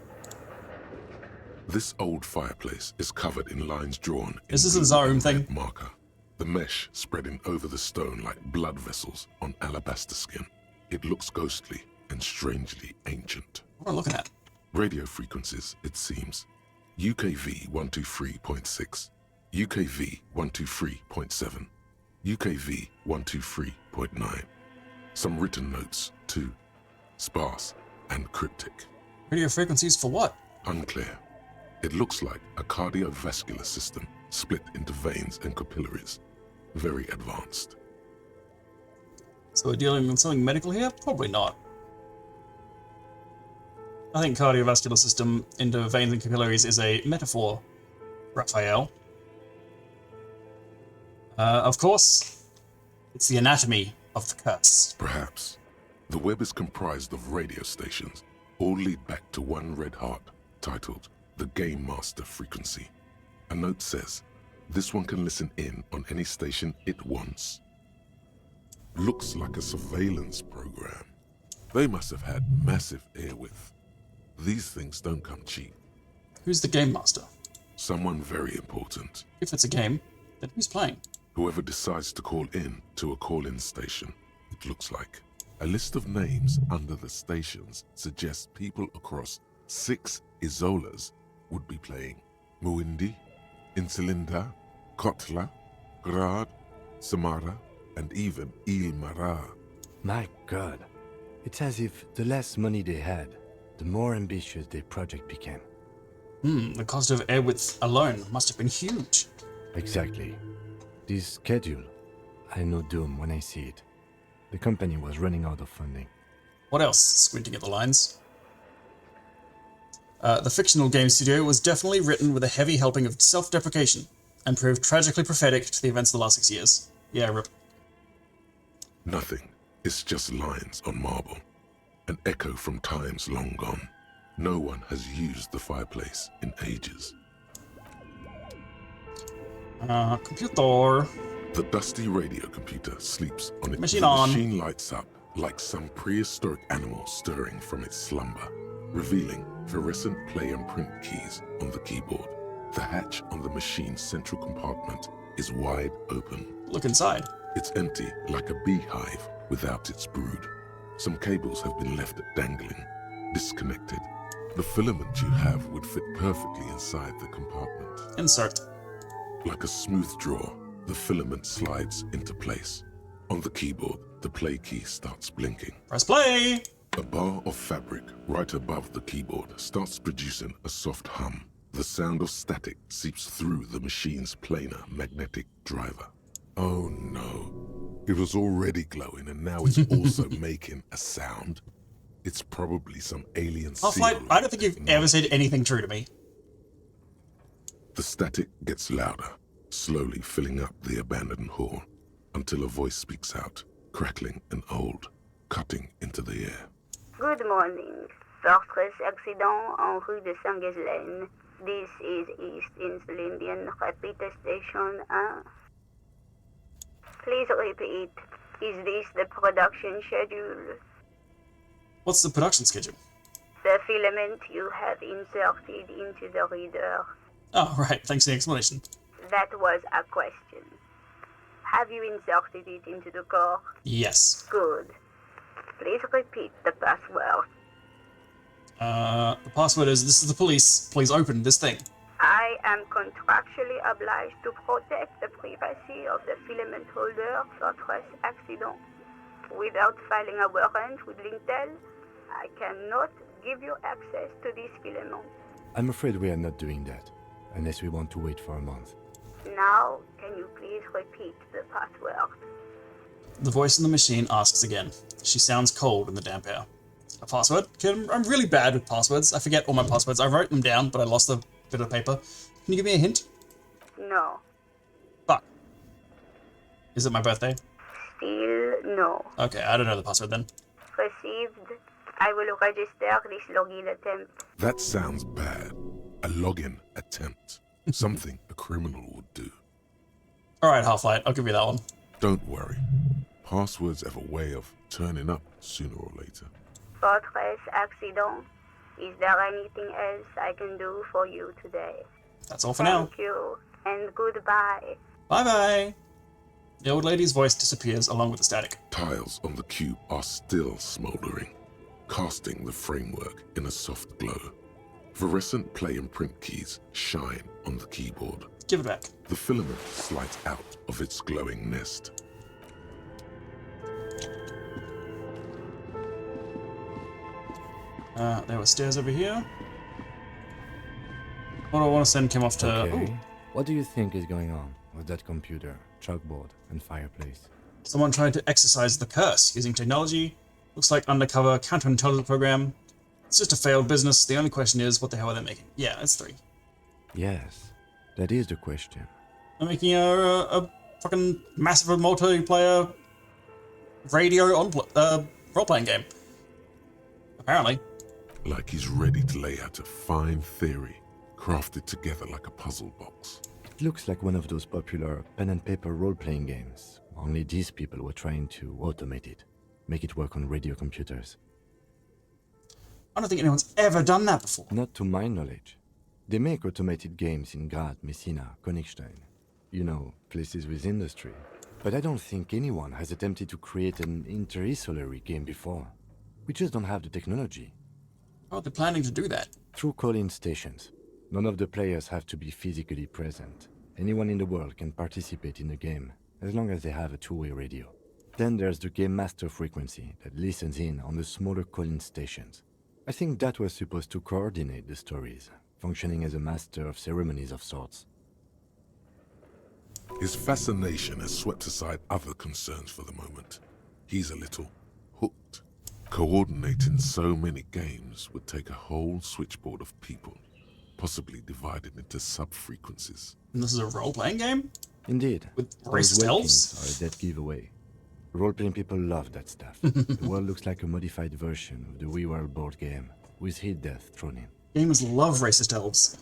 This old fireplace is covered in lines drawn in Is this a blue Zarum and thing? red marker. The mesh spreading over the stone like blood vessels on alabaster skin. It looks ghostly and strangely ancient. What am I looking at? Radio frequencies, it seems. UKV 123.6, UKV 123.7, UKV 123.9. Some written notes, too. Sparse and cryptic. Radio frequencies for what? Unclear. It looks like a cardiovascular system split into veins and capillaries. Very advanced. So we're dealing with something medical here? Probably not. I think cardiovascular system into veins and capillaries is a metaphor, Raphael. Of course, it's the anatomy of the curse. Perhaps. The web is comprised of radio stations, all lead back to one red heart, titled the Game Master Frequency. A note says, this one can listen in on any station it wants. Looks like a surveillance program. They must have had massive airwidth. These things don't come cheap. Who's the game master? Someone very important. If it's a game, then who's playing? Whoever decides to call in to a call-in station, it looks like. A list of names under the stations suggests people across 6 Isolas would be playing. Muindi, Insulinda, Kotla, Grad, Samara, and even Ilmara. My god. It's as if the less money they had, the more ambitious their project became. The cost of airwidth alone must have been huge. Exactly. This schedule, I know doom when I see it. The company was running out of funding. What else? Squinting at the lines. The fictional game studio was definitely written with a heavy helping of self-deprecation and proved tragically prophetic to the events of the last 6 years. Yeah, rip. Nothing. It's just lines on marble. An echo from times long gone. No one has used the fireplace in ages. Computer. The dusty radio computer sleeps on it. Machine the on. machine lights up like some prehistoric animal stirring from its slumber, revealing fluorescent play and print keys on the keyboard. The hatch on the machine's central compartment is wide open. Look inside. It's empty like a beehive without its brood. Some cables have been left dangling, disconnected. The filament you have would fit perfectly inside the compartment. Insert. Like a smooth drawer, the filament slides into place. On the keyboard, the play key starts blinking. Press play! A bar of fabric right above the keyboard starts producing a soft hum. The sound of static seeps through the machine's planar magnetic driver. Oh no. It was already glowing and now it's also making a sound. It's probably some alien Half-Life, seal I don't think you've technology. ever said anything true to me. The static gets louder, slowly filling up the abandoned hall, until a voice speaks out, crackling and old, cutting into the air. Good morning. Fortress accident en rue de Saint-Ghislaine. This is East Insulindian Repeat Station 1. Please repeat. Is this the production schedule? What's the production schedule? The filament you have inserted into the reader. Oh, right. Thanks for the explanation. That was a question. Have you inserted it into the core? Yes. Good. Please repeat the password. The password is, this is the police. Please open this thing. I am contractually obliged to protect the privacy of the filament holder Fortress accident. Without filing a warrant with Lintel, I cannot give you access to this filament. I'm afraid we are not doing that, unless we want to wait for a month. Now, can you please repeat the password? The voice in the machine asks again. She sounds cold in the damp air. A password? Kim, I'm really bad with passwords. I forget all my passwords. I wrote them down, but I lost the bit of paper. Can you give me a hint? No. Fuck. Is it my birthday? Still no. Okay, I don't know the password then. Received. I will register this login attempt. That sounds bad. A login attempt. Something a criminal would do. Alright, Half-Light, I'll give you that one. Don't worry. Passwords have a way of turning up sooner or later. Fortress accident. Is there anything else I can do for you today? That's all for now. Thank you, and goodbye. Bye-bye. The old lady's voice disappears along with the static. Tiles on the cube are still smoldering, casting the framework in a soft glow. Fluorescent play and print keys shine on the keyboard. Give it back. The filament slides out of its glowing nest. There were stairs over here. What do I want to send Kim off to? Okay. Ooh, What do you think is going on with that computer, chalkboard, and fireplace? someone tried to exercise the curse using technology. Looks like undercover counterintelligence program. It's just a failed business. The only question is, what the hell are they making? Yeah, it's 3. Yes, that is the question. They're making a fucking massive multiplayer radio role-playing game. Apparently. Like he's ready to lay out a fine theory, crafted together like a puzzle box. It looks like one of those popular pen and paper role-playing games. Only these people were trying to automate it, make it work on radio computers. I don't think anyone's ever done that before. Not to my knowledge. They make automated games in Grad, Messina, Königstein. You know, places with industry. But I don't think anyone has attempted to create an inter-isolary game before. We just don't have the technology. How are they planning to do that? Through call-in stations. None of the players have to be physically present. Anyone in the world can participate in the game, as long as they have a two-way radio. Then there's the game master frequency that listens in on the smaller call-in stations. I think that was supposed to coordinate the stories, functioning as a master of ceremonies of sorts. His fascination has swept aside other concerns for the moment. He's a little hooked. Coordinating so many games would take a whole switchboard of people, possibly divided into sub-frequencies. And this is a role-playing game? Indeed. With Those racist Welkins elves? are a dead giveaway. Role-playing people love that stuff. The world looks like a modified version of the We World board game, with hit death thrown in. Gamers love racist elves.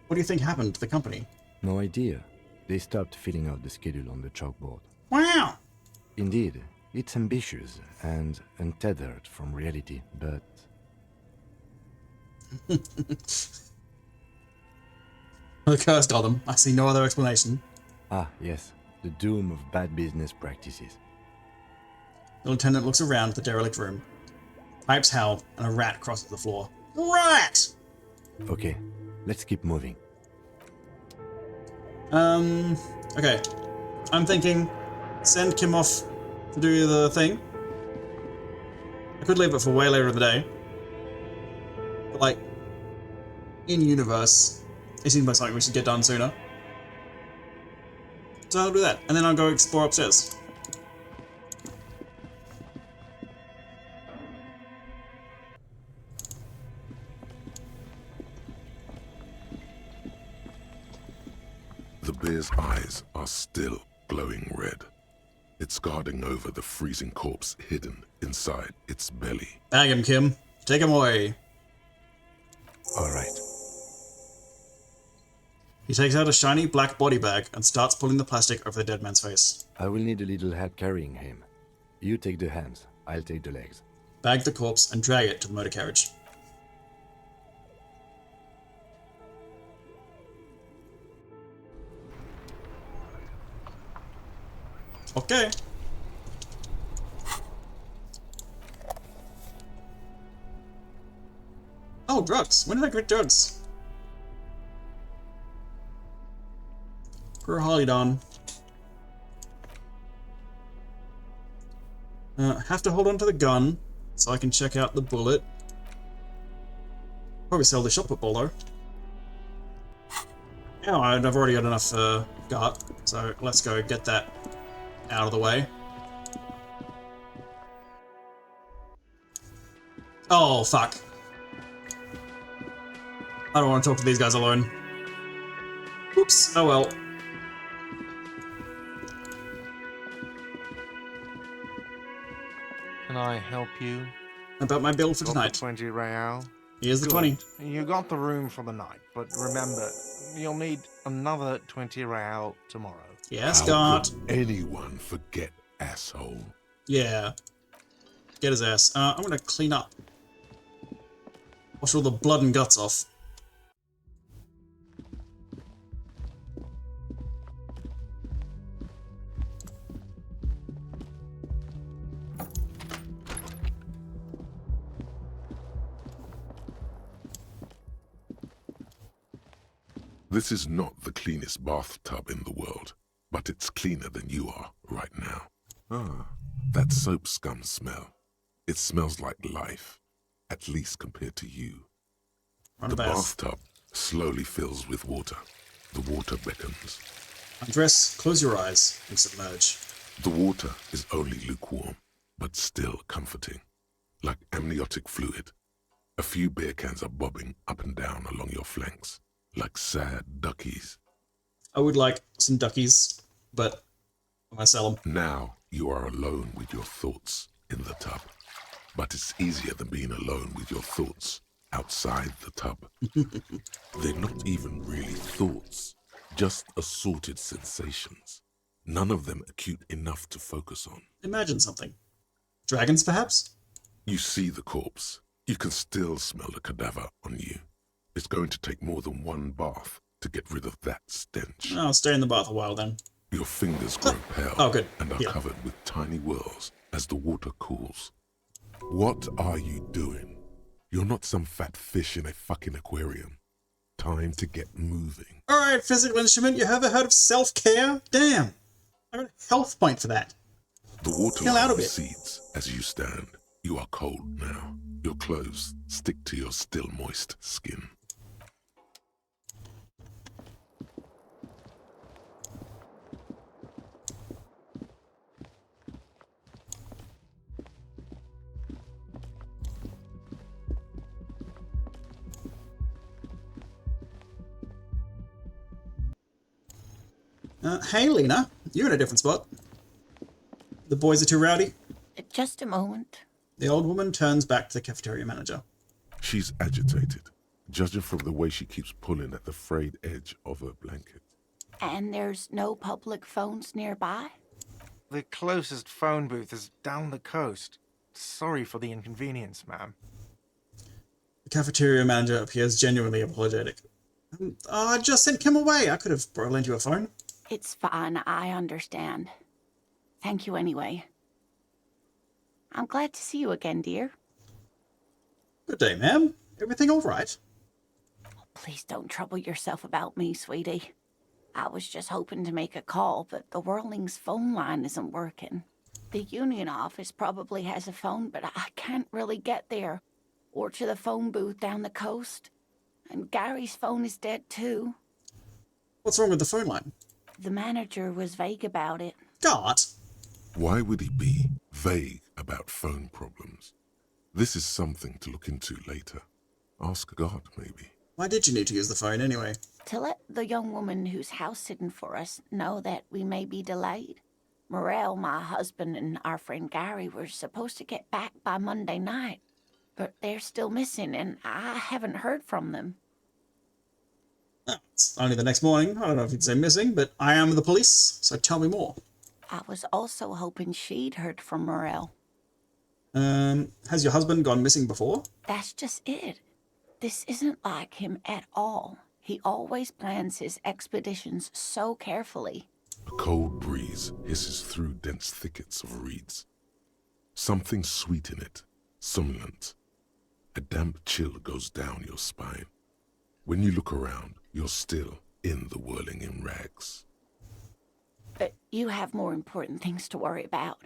What do you think happened to the company? No idea. They stopped filling out the schedule on the chalkboard. Wow! Indeed, it's ambitious and untethered from reality, but The curse got them. I see no other explanation. yes, the doom of bad business practices. The lieutenant looks around the derelict room. Pipes howl, and a rat crosses the floor. Rat! Okay, let's keep moving. Okay. I'm thinking, send Kim off to do the thing. I could leave it for way later in the day. But, like, in universe, it seems like something we should get done sooner. So I'll do that, and then I'll go explore upstairs. The bear's eyes are still glowing red. It's guarding over the freezing corpse hidden inside its belly. Bag him, Kim. Take him away. All right. He takes out a shiny black body bag and starts pulling the plastic over the dead man's face. I will need a little help carrying him. You take the hands, I'll take the legs. Bag the corpse and drag it to the motor carriage. Okay. Oh, drugs. When did I get drugs? Per Holidon. Have to hold on to the gun so I can check out the bullet. Probably sell the shot put ball though. Yeah, I've already got enough gut, so let's go get that out of the way. Oh, fuck. I don't want to talk to these guys alone. Oops, oh well. Can I help you? About my bill for Got tonight. the 20 real? Here's the Good. 20. You got the room for the night, but remember, you'll need another 20 real tomorrow. Yes, How Scott. could anyone forget, asshole? Yeah. Get his ass. I'm gonna clean up. Wash all the blood and guts off. This is not the cleanest bathtub in the world, but it's cleaner than you are right now. Ah, that soap scum smell. It smells like life, at least compared to you. Run The a bath. bathtub slowly fills with water. The water beckons. Undress, close your eyes, and submerge. The water is only lukewarm, but still comforting. Like amniotic fluid. A few beer cans are bobbing up and down along your flanks, like sad duckies. I would like some duckies, but I'm gonna sell them. Now you are alone with your thoughts in the tub. But it's easier than being alone with your thoughts outside the tub. They're not even really thoughts, just assorted sensations. None of them acute enough to focus on. Imagine something. Dragons, perhaps? You see the corpse. You can still smell the cadaver on you. It's going to take more than one bath to get rid of that stench. I'll stay in the bath a while then. Your fingers grow pale Oh, good. and are Yeah. covered with tiny whirls as the water cools. What are you doing? You're not some fat fish in a fucking aquarium. Time to get moving. Alright, physical instrument, you ever heard of self-care? Damn. I got a health point for that. The water Chill out a bit. recedes as you stand. You are cold now. Your clothes stick to your still moist skin. Hey, Lena. You're in a different spot. The boys are too rowdy. Just a moment. The old woman turns back to the cafeteria manager. She's agitated, judging from the way she keeps pulling at the frayed edge of her blanket. And there's no public phones nearby? The closest phone booth is down the coast. Sorry for the inconvenience, ma'am. The cafeteria manager appears genuinely apologetic. I just sent Kim away. I could have lent you a phone. It's fine, I understand. Thank you anyway. I'm glad to see you again, dear. Good day, ma'am. Everything all right? Please don't trouble yourself about me, sweetie. I was just hoping to make a call, but the Whirling's phone line isn't working. The union office probably has a phone, but I can't really get there. Or to the phone booth down the coast. And Gary's phone is dead too. What's wrong with the phone line? The manager was vague about it. God! Why would he be vague about phone problems? This is something to look into later. Ask God, maybe. Why did you need to use the phone anyway? To let the young woman who's house-sitting for us know that we may be delayed. Morel, my husband, and our friend Gary were supposed to get back by Monday night, but they're still missing, and I haven't heard from them. Oh, it's only the next morning. I don't know if you'd say missing, but I am the police, so tell me more. I was also hoping she'd heard from Morel. Has your husband gone missing before? That's just it. This isn't like him at all. He always plans his expeditions so carefully. A cold breeze hisses through dense thickets of reeds. Something sweet in it, somnolent. A damp chill goes down your spine. When you look around, you're still in the whirling in rags. But you have more important things to worry about.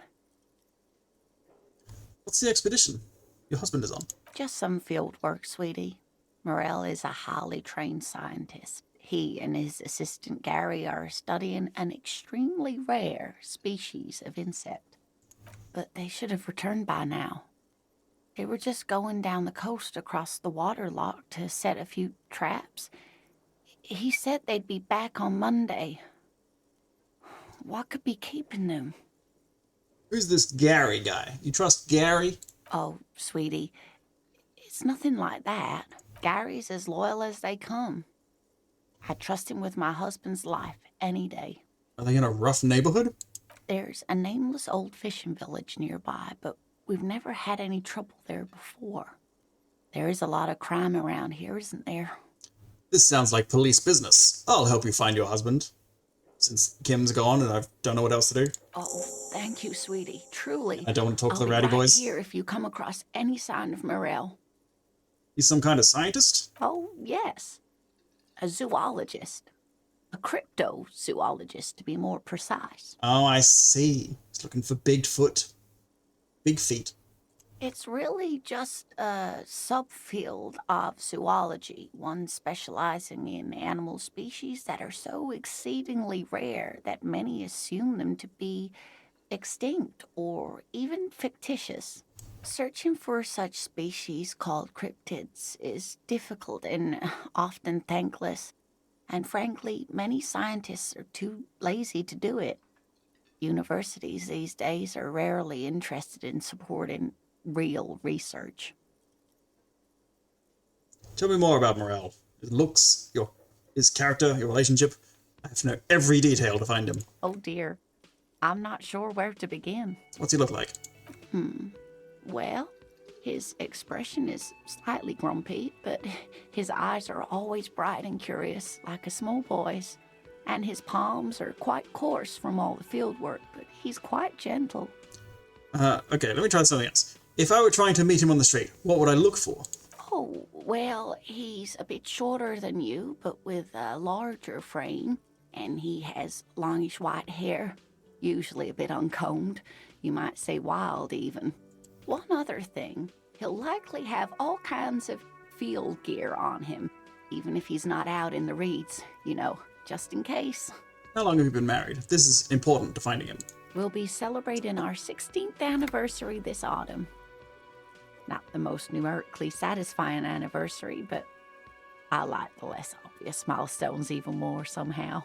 What's the expedition your husband is on? Just some field work, sweetie. Morel is a highly trained scientist. He and his assistant Gary are studying an extremely rare species of insect. But they should have returned by now. They were just going down the coast across the water lock to set a few traps. He said they'd be back on Monday. What could be keeping them? Who's this Gary guy? You trust Gary? Oh, sweetie, it's nothing like that. Gary's as loyal as they come. I trust him with my husband's life any day. Are they in a rough neighborhood? There's a nameless old fishing village nearby, but we've never had any trouble there before. There is a lot of crime around here, isn't there? This sounds like police business. I'll help you find your husband. Since Kim's gone and I don't know what else to do. Oh, thank you, sweetie. Truly. I don't want to talk to the I'll ratty be right boys. here if you come across any sign of Morel. He's some kind of scientist? Oh, yes. A zoologist. A cryptozoologist, to be more precise. Oh, I see. He's looking for Bigfoot. Big feet. It's really just a subfield of zoology, one specializing in animal species that are so exceedingly rare that many assume them to be extinct or even fictitious. Searching for such species called cryptids is difficult and often thankless, and frankly, many scientists are too lazy to do it. Universities these days are rarely interested in supporting real research. Tell me more about Morel. His looks, his character, your relationship. I have to know every detail to find him. Oh dear, I'm not sure where to begin. What's he look like? Well, his expression is slightly grumpy, but his eyes are always bright and curious, like a small boy's. And his palms are quite coarse from all the field work, but he's quite gentle. Okay, let me try something else. If I were trying to meet him on the street, what would I look for? Oh, well, he's a bit shorter than you, but with a larger frame, and he has longish white hair, usually a bit uncombed. You might say wild, even. One other thing, he'll likely have all kinds of field gear on him, even if he's not out in the reeds, just in case. How long have you been married? This is important to finding him. We'll be celebrating our 16th anniversary this autumn. Not the most numerically satisfying anniversary, but I like the less obvious milestones even more somehow.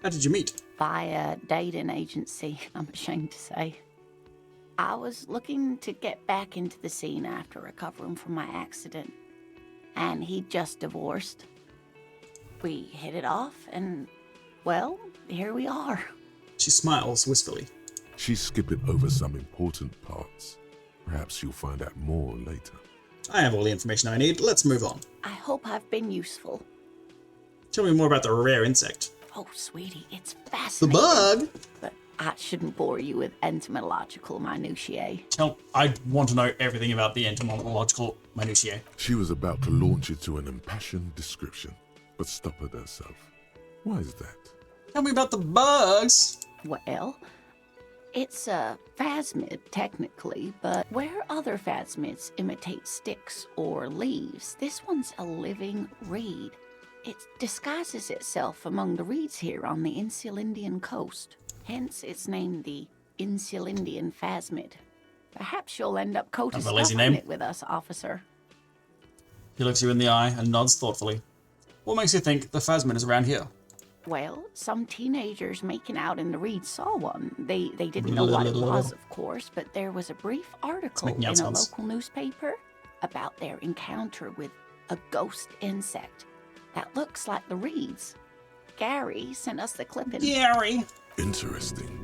How did you meet? Via dating agency, I'm ashamed to say. I was looking to get back into the scene after recovering from my accident, and he'd just divorced. We hit it off, and, well, here we are. She smiles wistfully. She's skipping over some important parts. Perhaps you'll find out more later. I have all the information I need. Let's move on. I hope I've been useful. Tell me more about the rare insect. Oh, sweetie, it's The fascinating. bug? But I shouldn't bore you with entomological minutiae. I want to know everything about the entomological minutiae. She was about to launch into an impassioned description, but stoppered herself. Why is that? Tell me about the bugs. Well, it's a phasmid, technically, but where other phasmids imitate sticks or leaves, this one's a living reed. It disguises itself among the reeds here on the Insulindian coast. Hence, it's named the Insulindian phasmid. Perhaps you'll end up That's a lazy co-discovering name. it with us, officer. He looks you in the eye and nods thoughtfully. What makes you think the phasmid is around here? Well, some teenagers making out in the reeds saw one. They didn't know what it was, of course, but there was a brief article making in out a sounds. local newspaper about their encounter with a ghost insect that looks like the reeds. Gary sent us the clipping. Gary! Interesting.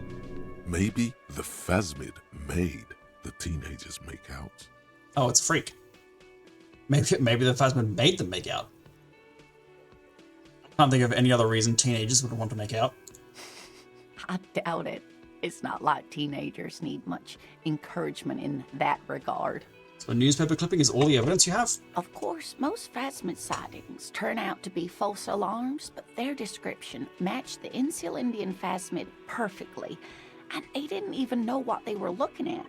Maybe the phasmid made the teenagers make out. Oh, it's a freak. Maybe the phasmid made them make out. I can't think of any other reason teenagers would want to make out. I doubt it. It's not like teenagers need much encouragement in that regard. So a newspaper clipping is all the evidence you have? Of course, most phasmid sightings turn out to be false alarms, but their description matched the Insulindian phasmid perfectly, and they didn't even know what they were looking at.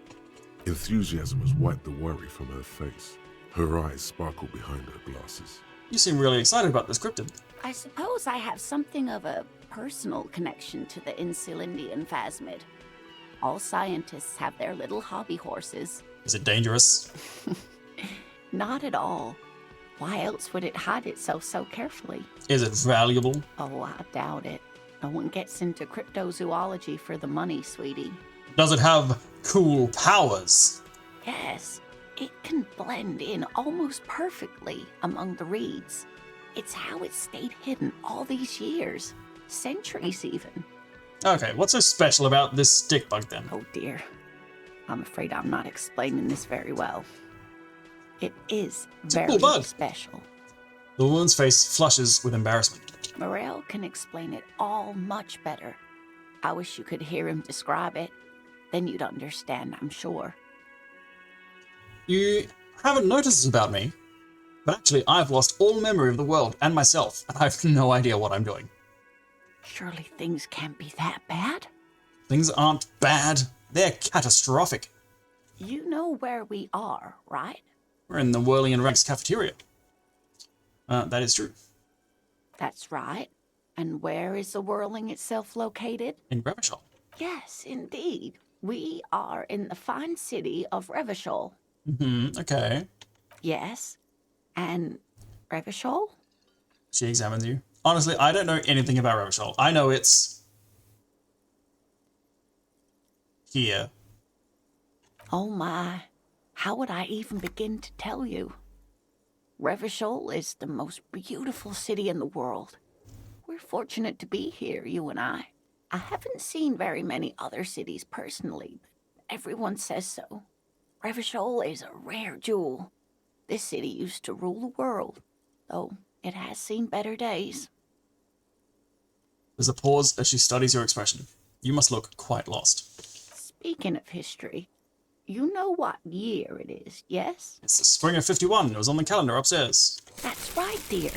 Enthusiasm has wiped the worry from her face. Her eyes sparkle behind her glasses. You seem really excited about this cryptid. I suppose I have something of a personal connection to the Insulindian phasmid. All scientists have their little hobby horses. Is it dangerous? Not at all. Why else would it hide itself so carefully? Is it valuable? Oh, I doubt it. No one gets into cryptozoology for the money, sweetie. Does it have Cool powers. Yes, it can blend in almost perfectly among the reeds. It's how it stayed hidden all these years, centuries even. Okay, what's so special about this stick bug then? Oh dear, I'm afraid I'm not explaining this very well. It is It's a very cool bug. special. The woman's face flushes with embarrassment. Morel can explain it all much better. I wish you could hear him describe it. Then you'd understand, I'm sure. You haven't noticed this about me, but actually I've lost all memory of the world and myself, and I have no idea what I'm doing. Surely things can't be that bad? Things aren't bad, they're catastrophic. You know where we are, right? We're in the Whirling and Ranks cafeteria. That is true. That's right. And where is the whirling itself located? In Revachol. Yes, indeed. We are in the fine city of Revachol. Okay. Yes. And Revachol? She examines you. Honestly, I don't know anything about Revachol. I know it's here. Oh my. How would I even begin to tell you? Revachol is the most beautiful city in the world. We're fortunate to be here, you and I. I haven't seen very many other cities personally, but everyone says so. Revachol is a rare jewel. This city used to rule the world, though it has seen better days. There's a pause as she studies your expression. You must look quite lost. Speaking of history, you know what year it is, yes? It's the spring of 51. It was on the calendar upstairs. That's right, dear.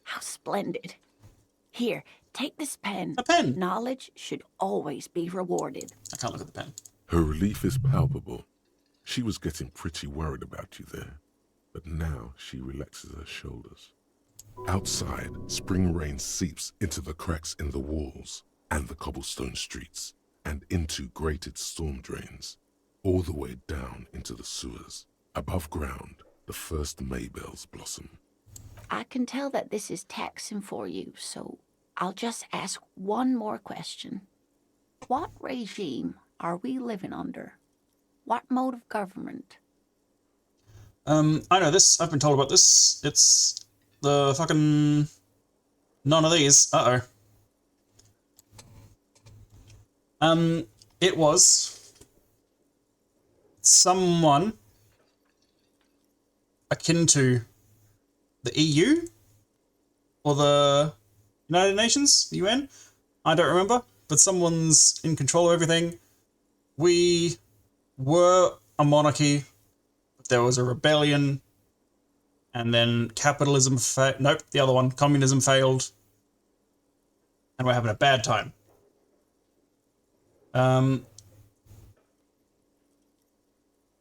How splendid. Here, take this pen. A pen? Knowledge should always be rewarded. I can't look at the pen. Her relief is palpable. She was getting pretty worried about you there, but now she relaxes her shoulders. Outside, spring rain seeps into the cracks in the walls and the cobblestone streets and into grated storm drains, all the way down into the sewers. Above ground, the first maybells blossom. I can tell that this is taxing for you, so I'll just ask one more question. What regime are we living under? What mode of government? I know this. I've been told about this. It's the fucking... none of these. It was someone akin to the EU or the United Nations, the UN. I don't remember, but someone's in control of everything. We were a monarchy, but there was a rebellion, and then capitalism nope, the other one, communism failed, and we're having a bad time.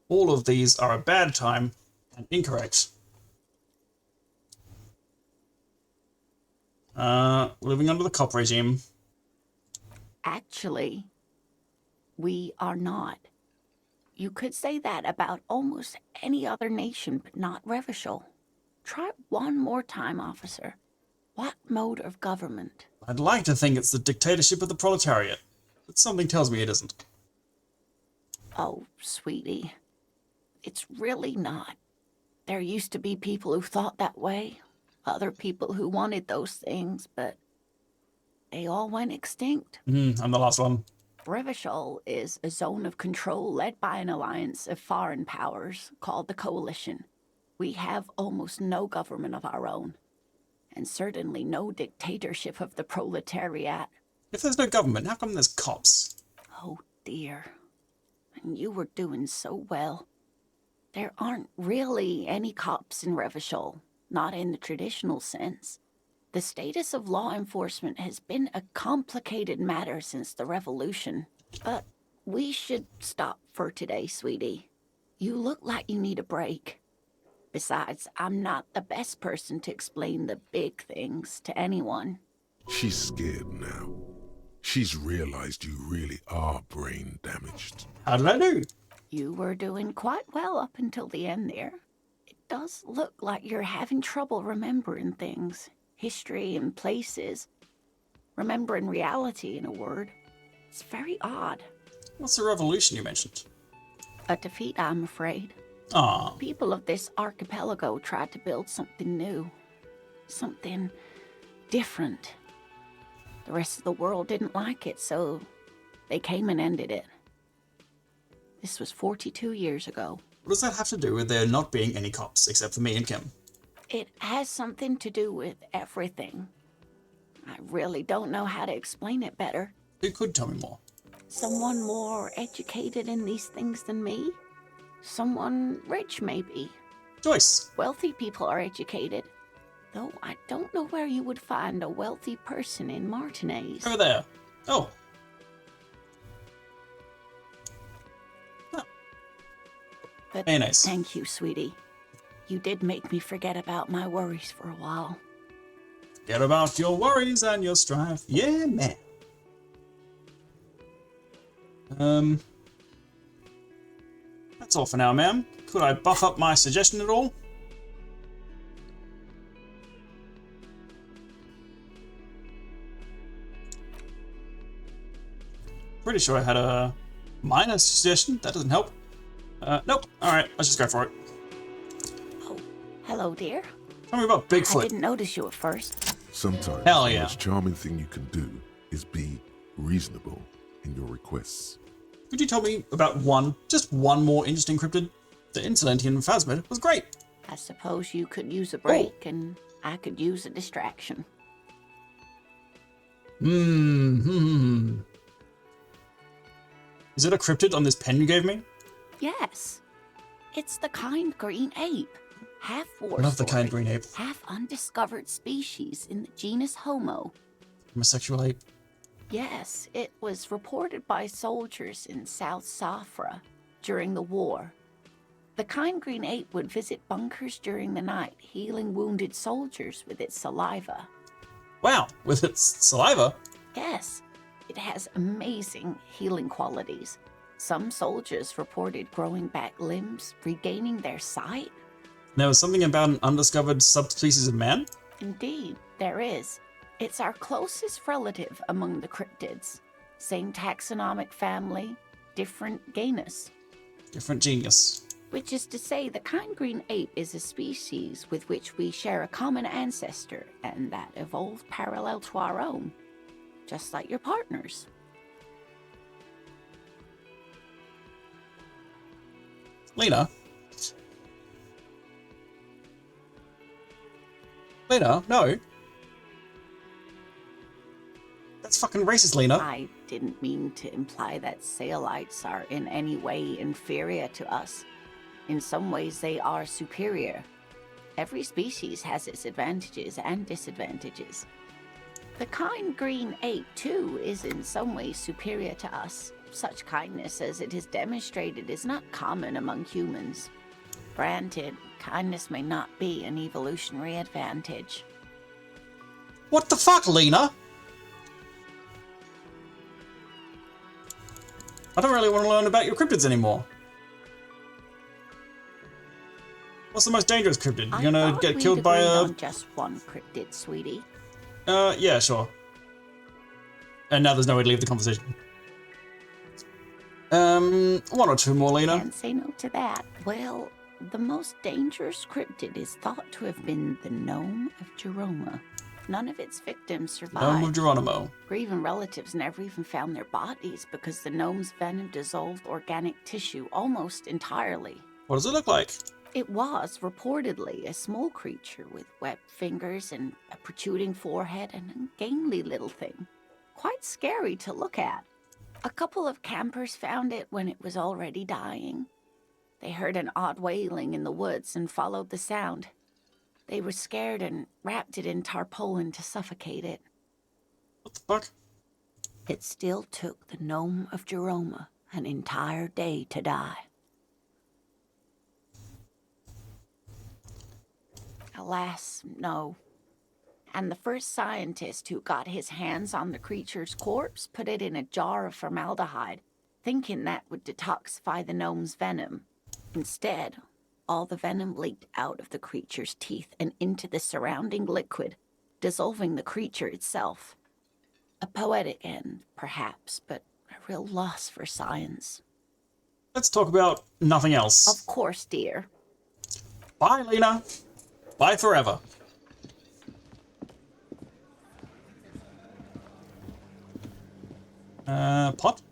All of these are a bad time and incorrect. Living under the cop regime. Actually, we are not. You could say that about almost any other nation, but not Revachol. Try it one more time, officer. What mode of government? I'd like to think it's the dictatorship of the proletariat, but something tells me it isn't. Oh, sweetie. It's really not. There used to be people who thought that way, other people who wanted those things, but they all went extinct. I'm the last one. Revachol is a zone of control led by an alliance of foreign powers called the Coalition. We have almost no government of our own, and certainly no dictatorship of the proletariat. If there's no government, how come there's cops? Oh dear. And you were doing so well. There aren't really any cops in Revachol, not in the traditional sense. The status of law enforcement has been a complicated matter since the revolution. But we should stop for today, sweetie. You look like you need a break. Besides, I'm not the best person to explain the big things to anyone. She's scared now. She's realized you really are brain damaged. How did I do? You were doing quite well up until the end there. It does look like you're having trouble remembering things. History and places. Remembering reality, in a word. It's very odd. What's the revolution you mentioned? A defeat, I'm afraid. Ah, People of this archipelago tried to build something new. Something different. The rest of the world didn't like it, so they came and ended it. This was 42 years ago. what does that have to do with there not being any cops except for me and Kim? It has something to do with everything. I really don't know how to explain it better. You could tell me more. Someone more educated in these things than me? Someone rich, maybe. Joyce. Wealthy people are educated. Though I don't know where you would find a wealthy person in Martinez. Over there. Oh. But Very nice. thank you, sweetie. You did make me forget about my worries for a while. Forget about your worries and your strife. Yeah, man. That's all for now, ma'am. Could I buff up my suggestion at all? Pretty sure I had a minor suggestion. That doesn't help. Nope. Alright, let's just go for it. Oh, hello, dear. Tell me about I Bigfoot. didn't notice you at first. Sometimes Hell the yeah. most charming thing you can do is be reasonable in your requests. Could you tell me about just one more interesting cryptid? The Insolentian Phasmid was great. I suppose you could use a break, and I could use a distraction. Is it a cryptid on this pen you gave me? Yes. It's the kind green ape. Half war Love the kind story, green ape. half undiscovered species in the genus Homo. Homosexual ape. Yes, it was reported by soldiers in South Safra during the war. The kind green ape would visit bunkers during the night, healing wounded soldiers with its saliva. Wow, with its saliva? Yes, it has amazing healing qualities. Some soldiers reported growing back limbs, regaining their sight. There was something about an undiscovered subspecies of man? Indeed, there is. It's our closest relative among the cryptids. Same taxonomic family, different genus. Different genius. Which is to say, the kind green ape is a species with which we share a common ancestor, and that evolved parallel to our own. Just like your partners. Lena? Lena, no. That's fucking racist, Lena. I didn't mean to imply that Saolites are in any way inferior to us. In some ways, they are superior. Every species has its advantages and disadvantages. The kind green ape, too, is in some ways superior to us. Such kindness as it is demonstrated is not common among humans. Granted, kindness may not be an evolutionary advantage. What the fuck, Lena? I don't really want to learn about your cryptids anymore. What's the most dangerous cryptid? You're gonna get killed by a... on just one cryptid, sweetie. Yeah, sure. And now there's no way to leave the conversation. One or two more, Lena. Can't say no to that. Well, the most dangerous cryptid is thought to have been the gnome of Jeroma. None of its victims survived. Gnome of Geronimo. Grieving relatives never even found their bodies because the gnome's venom dissolved organic tissue almost entirely. What does it look like? It was, reportedly, a small creature with webbed fingers and a protruding forehead and an ungainly little thing. Quite scary to look at. A couple of campers found it when it was already dying. They heard an odd wailing in the woods and followed the sound. They were scared and wrapped it in tarpaulin to suffocate it. What the fuck? It still took the gnome of Jeroma an entire day to die. Alas, no. And the first scientist who got his hands on the creature's corpse put it in a jar of formaldehyde, thinking that would detoxify the gnome's venom. Instead, all the venom leaked out of the creature's teeth and into the surrounding liquid, dissolving the creature itself. A poetic end, perhaps, but a real loss for science. Let's talk about nothing else. Of course, dear. Bye, Lena. Bye forever. Pot?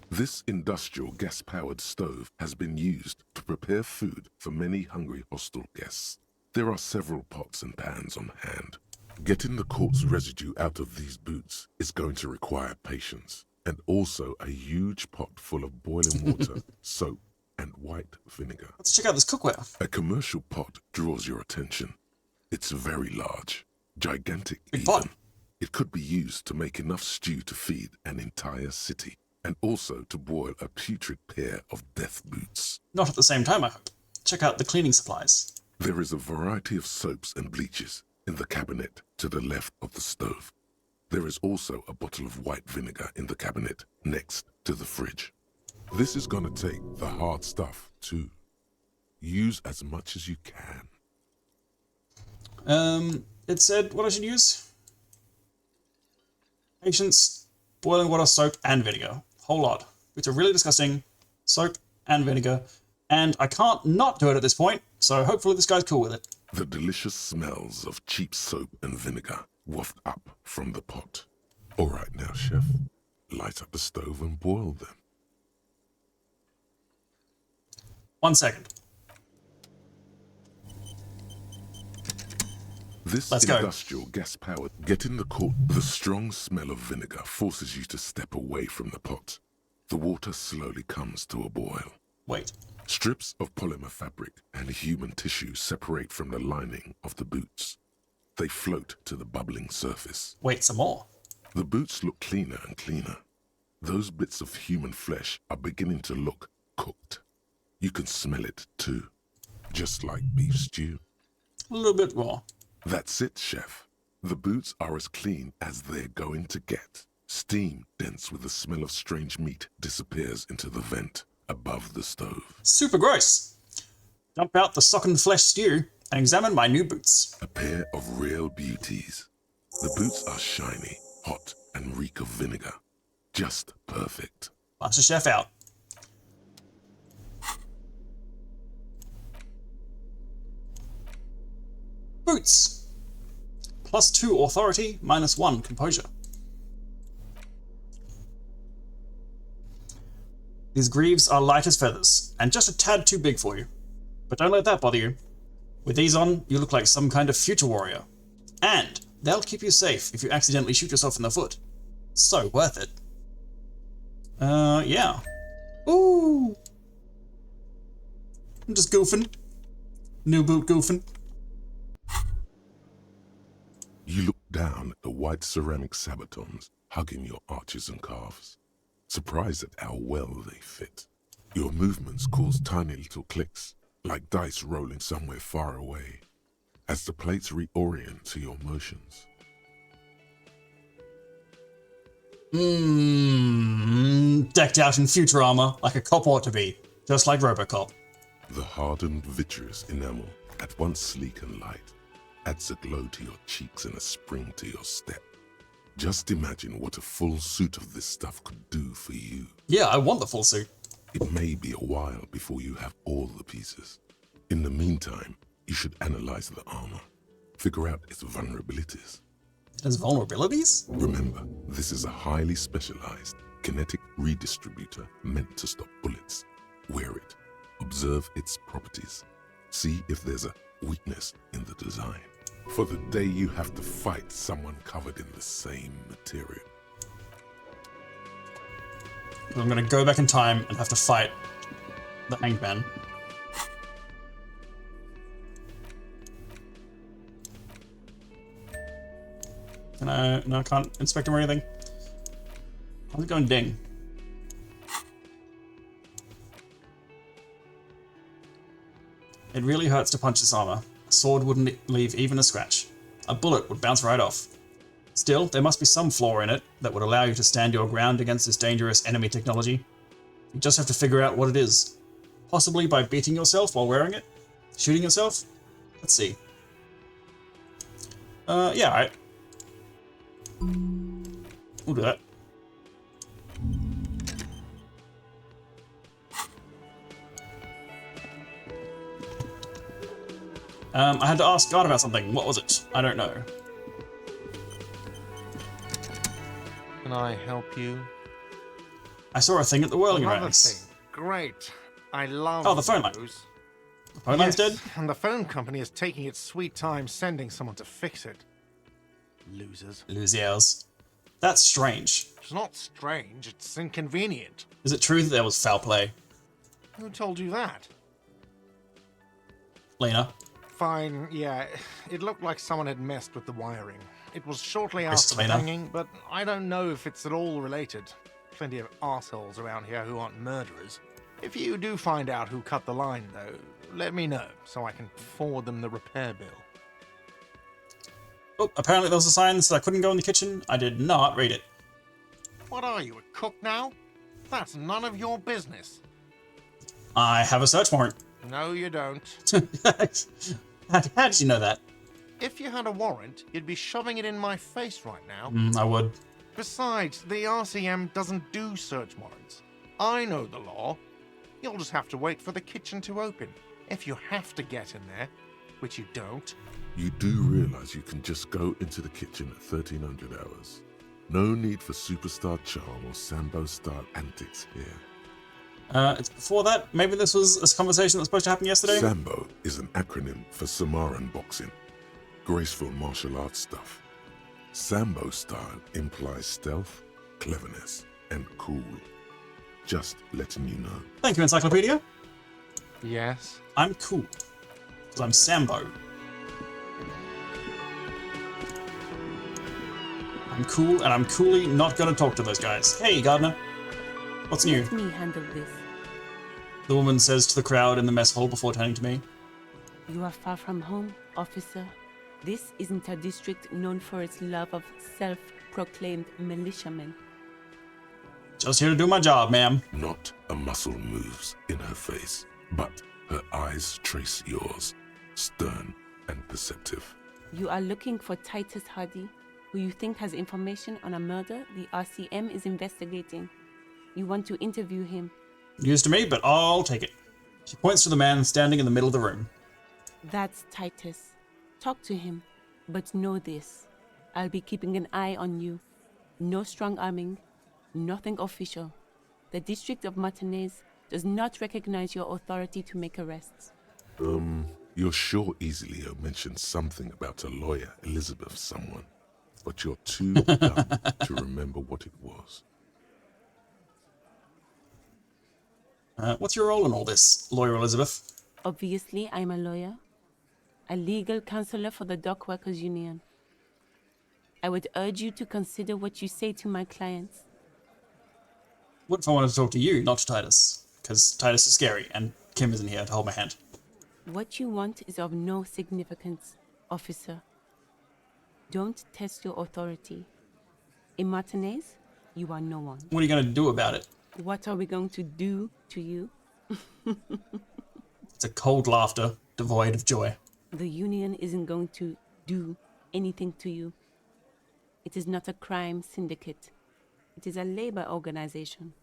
This industrial gas-powered stove has been used to prepare food for many hungry hostel guests. There are several pots and pans on hand. Getting the corpse residue out of these boots is going to require patience, and also a huge pot full of boiling water, soap, and white vinegar. Let's check out this cookware. A commercial pot draws your attention. It's very large, gigantic Big even. pot. It could be used to make enough stew to feed an entire city, and also to boil a putrid pair of death boots. Not at the same time, I hope. Check out the cleaning supplies. There is a variety of soaps and bleaches in the cabinet to the left of the stove. There is also a bottle of white vinegar in the cabinet next to the fridge. This is going to take the hard stuff too. Use as much as you can. It said what I should use. Patience, boiling water, soap, and vinegar. Whole lot. It's a really disgusting. Soap and vinegar. And I can't not do it at this point, so hopefully this guy's cool with it. The delicious smells of cheap soap and vinegar waft up from the pot. All right now, chef. Light up the stove and boil them. 1 second. This Let's go. industrial gas-powered, getting the strong smell of vinegar forces you to step away from the pot. The water slowly comes to a boil. Wait. Strips of polymer fabric and human tissue separate from the lining of the boots. They float to the bubbling surface. Wait, some more. The boots look cleaner and cleaner. Those bits of human flesh are beginning to look cooked. You can smell it too, just like beef stew. A little bit more. That's it, chef. The boots are as clean as they're going to get. Steam, dense with the smell of strange meat, disappears into the vent above the stove. Super gross. Dump out the sock and flesh stew and examine my new boots. A pair of real beauties. The boots are shiny, hot, and reek of vinegar. Just perfect. Master Chef out. Boots. +2 authority, -1 composure. These greaves are light as feathers, and just a tad too big for you. But don't let that bother you. With these on, you look like some kind of future warrior. And they'll keep you safe if you accidentally shoot yourself in the foot. So worth it. Yeah. Ooh! I'm just goofing. New boot goofing. You look down at the white ceramic sabatons hugging your arches and calves, surprised at how well they fit. Your movements cause tiny little clicks, like dice rolling somewhere far away, as the plates reorient to your motions. Decked out in future armor, like a cop ought to be, just like Robocop. The hardened vitreous enamel, at once sleek and light, adds a glow to your cheeks and a spring to your step. Just imagine what a full suit of this stuff could do for you. Yeah, I want the full suit. It may be a while before you have all the pieces. In the meantime, you should analyze the armor, figure out its vulnerabilities. It has vulnerabilities? Remember, this is a highly specialized kinetic redistributor meant to stop bullets. Wear it, observe its properties, see if there's a weakness in the design. For the day you have to fight someone covered in the same material. I'm gonna go back in time and have to fight the Hanged Man. Can I? No, I can't inspect him or anything. How's it going, ding? It really hurts to punch this armor. A sword wouldn't leave even a scratch. A bullet would bounce right off. Still, there must be some flaw in it that would allow you to stand your ground against this dangerous enemy technology. You just have to figure out what it is. Possibly by beating yourself while wearing it? Shooting yourself? Let's see. Yeah, alright. We'll do that. I had to ask God about something. What was it? I don't know. Can I help you? I saw a thing at the whirling Another racks. thing. Great. I love Oh, the phone line. those. The phone line's dead? And the phone company is taking its sweet time sending someone to fix it. Losers. Losers. That's strange. It's not strange, it's inconvenient. Is it true that there was foul play? Who told you that? Lena. Fine, yeah. It looked like someone had messed with the wiring. It was shortly Chris after the Lena. hanging, but I don't know if it's at all related. Plenty of arseholes around here who aren't murderers. If you do find out who cut the line, though, let me know, so I can forward them the repair bill. Oh, apparently there was a sign that said I couldn't go in the kitchen. I did not read it. What are you, a cook now? That's none of your business. I have a search warrant. No, you don't. How did you know that? If you had a warrant, you'd be shoving it in my face right now. I would. Besides, the RCM doesn't do search warrants. I know the law. You'll just have to wait for the kitchen to open. If you have to get in there, which you don't. You do realize you can just go into the kitchen at 1300 hours. No need for superstar charm or Sambo-style antics here. It's before that. Maybe this was a conversation that was supposed to happen yesterday? Sambo is an acronym for Samaran boxing. Graceful martial arts stuff. Sambo style implies stealth, cleverness, and cool. Just letting you know. Thank you, Encyclopedia. Yes? I'm cool. Because I'm Sambo. I'm cool, and I'm coolly not going to talk to those guys. Hey, Gardner. What's new? Let me handle this. The woman says to the crowd in the mess hall before turning to me. You are far from home, officer. This isn't a district known for its love of self-proclaimed militiamen. Just here to do my job, ma'am. Not a muscle moves in her face, but her eyes trace yours, stern and perceptive. You are looking for Titus Hardy, who you think has information on a murder the RCM is investigating. You want to interview him. News to me, but I'll take it. She points to the man standing in the middle of the room. That's Titus. Talk to him, but know this. I'll be keeping an eye on you. No strong arming, nothing official. The District of Martinez does not recognize your authority to make arrests. You're sure Easilio mentioned something about a lawyer, Elizabeth someone, but you're too dumb to remember what it was. What's your role in all this, Lawyer Elizabeth? Obviously, I'm a lawyer. A legal counselor for the Dock Workers Union. I would urge you to consider what you say to my clients. What if I wanted to talk to you, not to Titus? Because Titus is scary, and Kim isn't here to hold my hand. What you want is of no significance, officer. Don't test your authority. In Martinez, you are no one. What are you going to do about it? What are we going to do to you? It's a cold laughter, devoid of joy. The union isn't going to do anything to you. It is not a crime syndicate. It is a labor organization.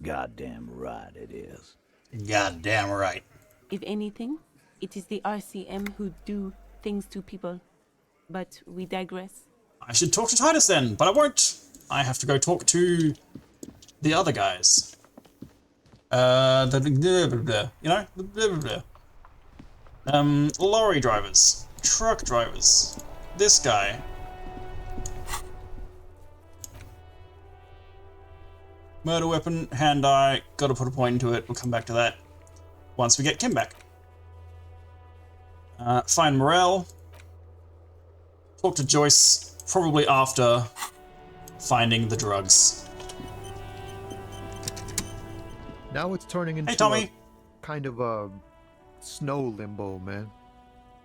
Goddamn right it is. Goddamn right. If anything, it is the RCM who do things to people. But we digress. I should talk to Titus then, but I won't. I have to go talk to the other guys. Lorry drivers, truck drivers, this guy. Murder weapon, hand eye, gotta put a point into it, we'll come back to that once we get Kim back. Find Morel. Talk to Joyce, probably after finding the drugs. Now it's turning into Tommy. a kind of a snow limbo, man.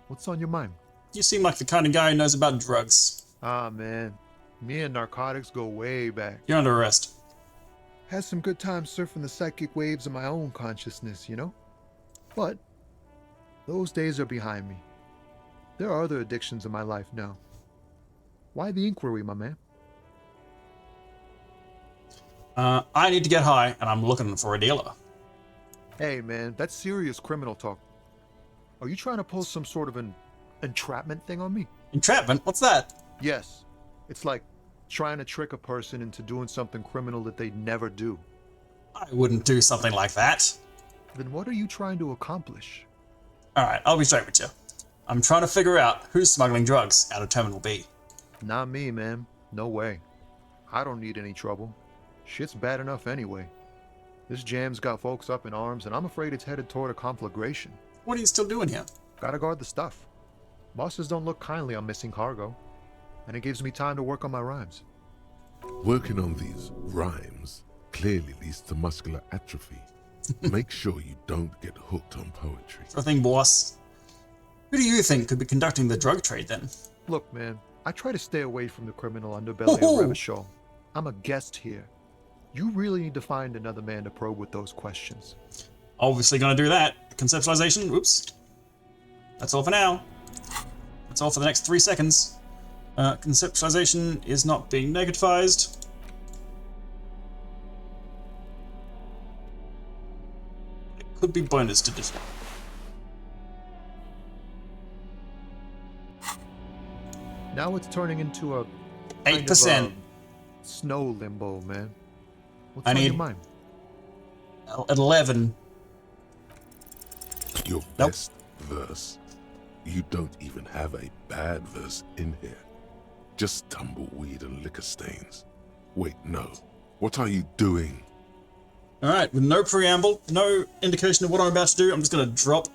What's on your mind? You seem like the kind of guy who knows about drugs. Ah, man. Me and narcotics go way back. You're under arrest. Had some good times surfing the psychic waves of my own consciousness, you know? But those days are behind me. There are other addictions in my life now. Why the inquiry, my man? I need to get high, and I'm looking for a dealer. Hey, man, that's serious criminal talk. Are you trying to pull some sort of an entrapment thing on me? Entrapment? What's that? Yes. It's like trying to trick a person into doing something criminal that they'd never do. I wouldn't do something like that. Then what are you trying to accomplish? Alright, I'll be straight with you. I'm trying to figure out who's smuggling drugs out of Terminal B. Not me, man. No way. I don't need any trouble. Shit's bad enough anyway. This jam's got folks up in arms, and I'm afraid it's headed toward a conflagration. What are you still doing here? Gotta guard the stuff. Bosses don't look kindly on missing cargo, and it gives me time to work on my rhymes. Working on these rhymes clearly leads to muscular atrophy. Make sure you don't get hooked on poetry. Sure thing, boss. Who do you think could be conducting the drug trade then? Look, man, I try to stay away from the criminal underbelly of Revachol. I'm a guest here. You really need to find another man to probe with those questions. Obviously gonna do that. Conceptualization, oops. That's all for now. That's all for the next 3 seconds. Conceptualization is not being negativized. It could be bonus to digital. Now it's turning into a 8%. Snow limbo, man. What's I on need your mind? 11. Your best verse. You don't even have a bad verse in here. Just tumbleweed and liquor stains. Wait, no. What are you doing? Alright, with no preamble, no indication of what I'm about to do, I'm just gonna drop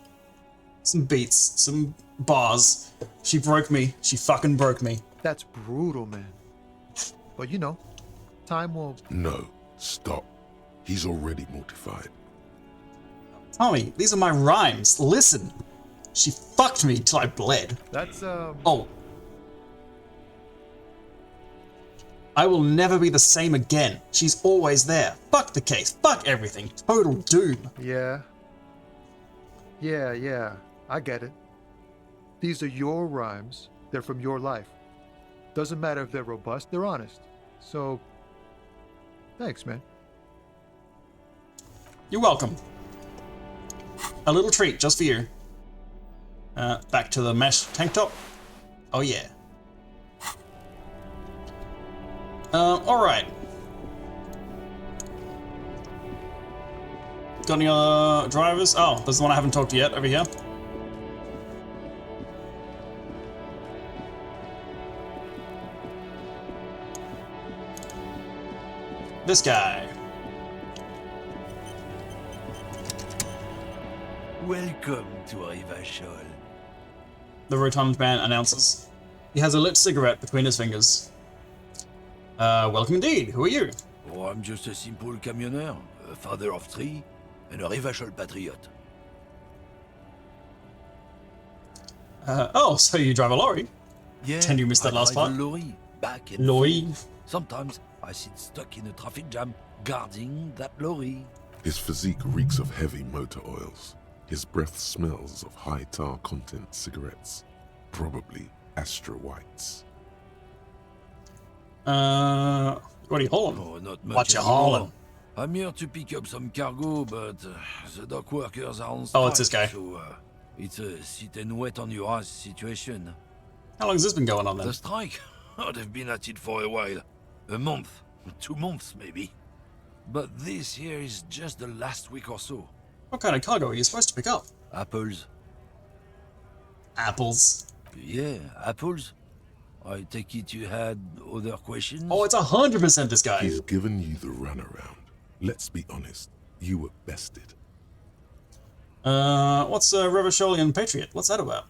some beats, some bars. She broke me. She fucking broke me. That's brutal, man. But you know, time will... No, stop. He's already mortified. Tommy, these are my rhymes. Listen. She fucked me till I bled. That's, Oh. I will never be the same again. She's always there. Fuck the case. Fuck everything. Total doom. Yeah. Yeah. I get it. These are your rhymes. They're from your life. Doesn't matter if they're robust, they're honest. So, thanks, man. You're welcome. A little treat just for you. Back to the mesh tank top. Oh yeah. Alright. Got any other drivers? Oh, there's the one I haven't talked to yet over here. This guy. Welcome to Revachol. The rotund man announces. He has a lit cigarette between his fingers. Welcome indeed. Who are you? Oh, I'm just a simple camionneur, a father of 3, and a Revachol patriot. Oh, so you drive a lorry? Yeah, Pretend you missed that last part. I drive a lorry, back and Lorry? forth. Sometimes I sit stuck in a traffic jam, guarding that lorry. His physique reeks of heavy motor oils. His breath smells of high tar content cigarettes. Probably Astra Whites. What are you hauling? Oh, not much What you anymore. hauling? I'm here to pick up some cargo, but the dock workers are on strike. Oh, it's this guy. So it's a sit and wait on your ass situation. How long has this been going on then? The strike? Oh, they've been at it for a while. A month, 2 months maybe. But this here is just the last week or so. What kind of cargo are you supposed to pick up? Apples. Apples? Yeah, apples. I take it you had other questions? Oh, it's 100% this guy. He's given you the runaround. Let's be honest. You were bested. What's Revacholian Patriot? What's that about?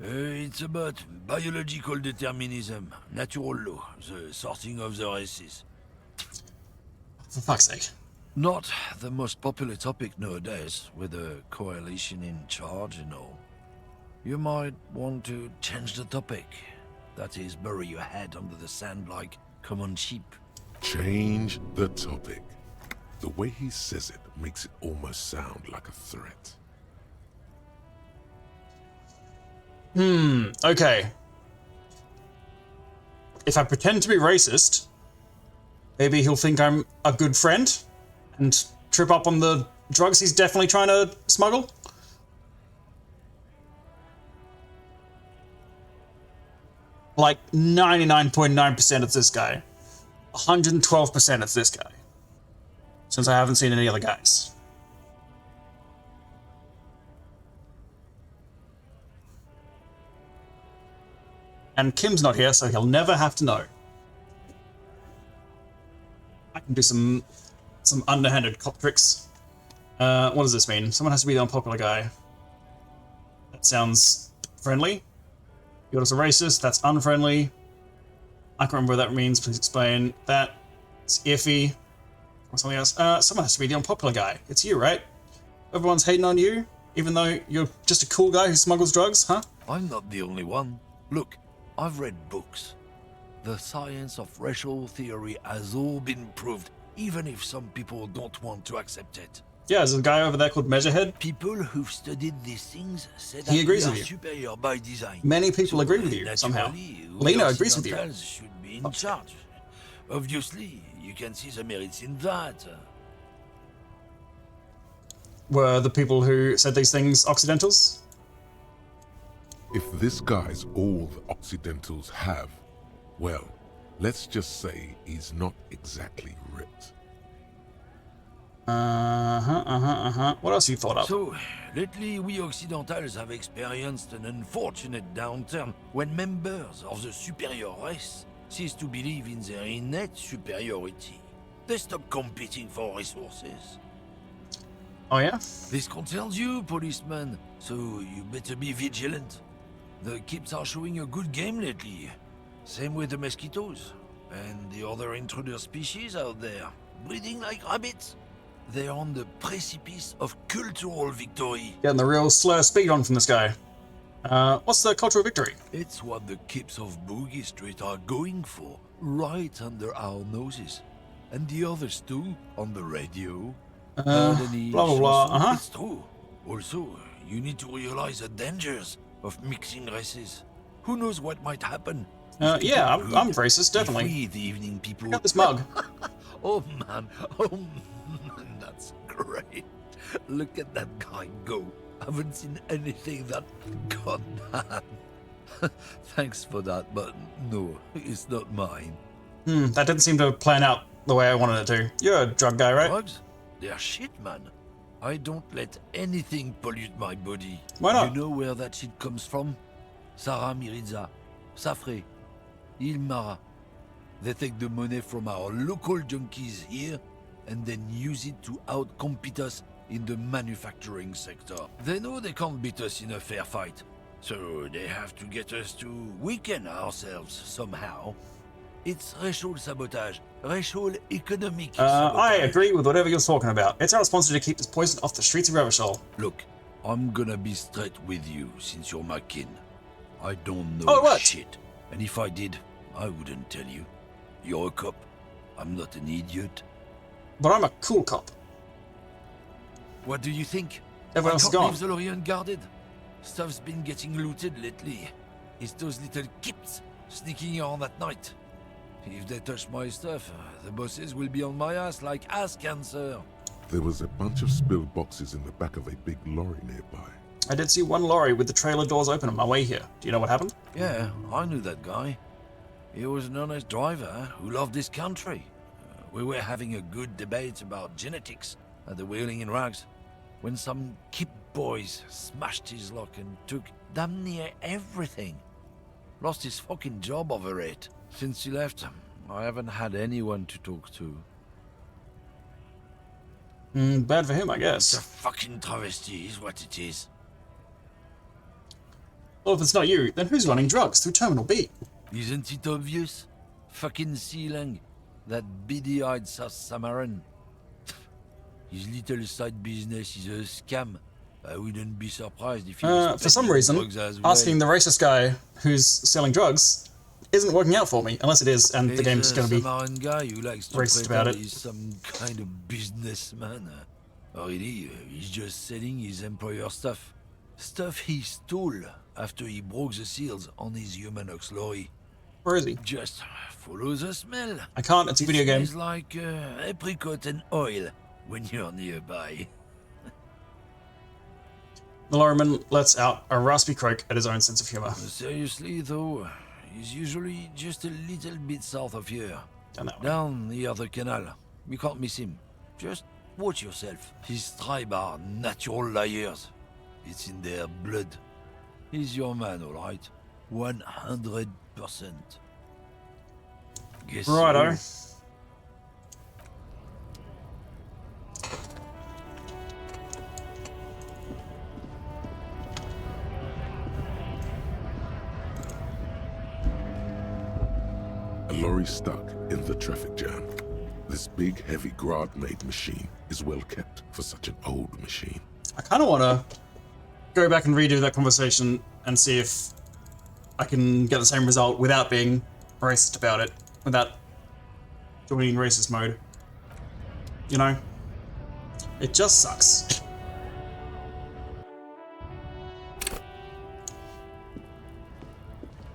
It's about biological determinism, natural law, the sorting of the races. For fuck's sake. Not the most popular topic nowadays, with the coalition in charge and all. You might want to change the topic. That is, bury your head under the sand like common sheep. Change the topic. The way he says it makes it almost sound like a threat. Okay. If I pretend to be racist, maybe he'll think I'm a good friend and trip up on the drugs he's definitely trying to smuggle. Like 99.9% it's this guy. 112% it's this guy. Since I haven't seen any other guys. And Kim's not here, so he'll never have to know. I can do some underhanded cop tricks. What does this mean? Someone has to be the unpopular guy. That sounds friendly. You're just a racist. That's unfriendly. I can't remember what that means. Please explain. That's iffy. Or something else. Someone has to be the unpopular guy. It's you, right? Everyone's hating on you, even though you're just a cool guy who smuggles drugs, huh? I'm not the only one. Look, I've read books. The science of racial theory has all been proved, even if some people don't want to accept it. Yeah, there's a guy over there called Measurehead. People who've studied these things say that He agrees we with are you. superior by design. Many people agree with you, somehow. Naturally, Lena agrees with you. Occidentals should be in charge. Obviously, you can see the merits in that. Were the people who said these things Occidentals? If this guy's all the Occidentals have, well, let's just say he's not exactly ripped. What else you thought of? So, lately we Occidentals have experienced an unfortunate downturn when members of the superior race cease to believe in their innate superiority. They stop competing for resources. Oh yeah? This concerns you, policeman, so you better be vigilant. The Kips are showing a good game lately. Same with the mosquitoes. And the other intruder species out there, breeding like rabbits. They're on the precipice of cultural victory. Getting the real slur speed on from this guy. What's the cultural victory? It's what the Kips of Boogie Street are going for, right under our noses. And the others too, on the radio. Blah, blah, blah, It's true. Also, you need to realize the dangers of mixing races. Who knows what might happen? Yeah, I'm racist, definitely. We, the evening people. Check out this mug. Oh man, that's great. Look at that guy go. Haven't seen anything that goddamn. Thanks for that, but no, it's not mine. That didn't seem to plan out the way I wanted it to. You're a drug guy, right? Drugs? They're shit, man. I don't let anything pollute my body. Why not? You know where that shit comes from? Sarah Mirizza, Safre, Ilmara. They take the money from our local junkies here and then use it to outcompete us in the manufacturing sector. They know they can't beat us in a fair fight, so they have to get us to weaken ourselves somehow. It's racial sabotage, racial economic sabotage. I agree with whatever you're talking about. It's our responsibility to keep this poison off the streets of Revachol. Look, I'm gonna be straight with you since you're my kin. I don't know shit, and if I did, I wouldn't tell you. You're a cop. I'm not an idiot. But I'm a cool cop. What do you think? Everyone else is gone. Leave the lorry unguarded. Stuff's been getting looted lately. It's those little kips sneaking around at night. If they touch my stuff, the bosses will be on my ass like ass cancer. There was a bunch of spilled boxes in the back of a big lorry nearby. I did see one lorry with the trailer doors open on my way here. Do you know what happened? Yeah, I knew that guy. He was an honest driver who loved this country. We were having a good debate about genetics at the Wheeling in Rags when some Kip boys smashed his luck and took damn near everything. Lost his fucking job over it. Since he left, I haven't had anyone to talk to. Bad for him, I guess. It's a fucking travesty is what it is. Well, if it's not you, then who's running drugs through Terminal B? Isn't it obvious? Fucking Sealang, that beady-eyed South Samaran. His little side business is a scam. I wouldn't be surprised if he was for some reason, drugs as well. asking the racist guy who's selling drugs isn't working out for me, unless it is, and the game's going to be Samaran guy who likes to racist about it. He's some kind of businessman. Really, he's just selling his employer stuff. Stuff he stole after he broke the seals on his Humanox lorry. Where is he? Just follow the smell. I can't, it's a video game. It's like apricot and oil when you're nearby. The lorryman lets out a raspy croak at his own sense of humor. Seriously though, is usually just a little bit south of here. Down that way. Down the other canal. You can't miss him. Just watch yourself. His tribe are natural liars. It's in their blood. He's your man, all right? 100%. Guess Righto. so. A lorry stuck in the traffic jam. This big, heavy Grad-made machine is well kept for such an old machine. I kind of want to go back and redo that conversation and see if I can get the same result without being racist about it, without joining racist mode. You know? It just sucks.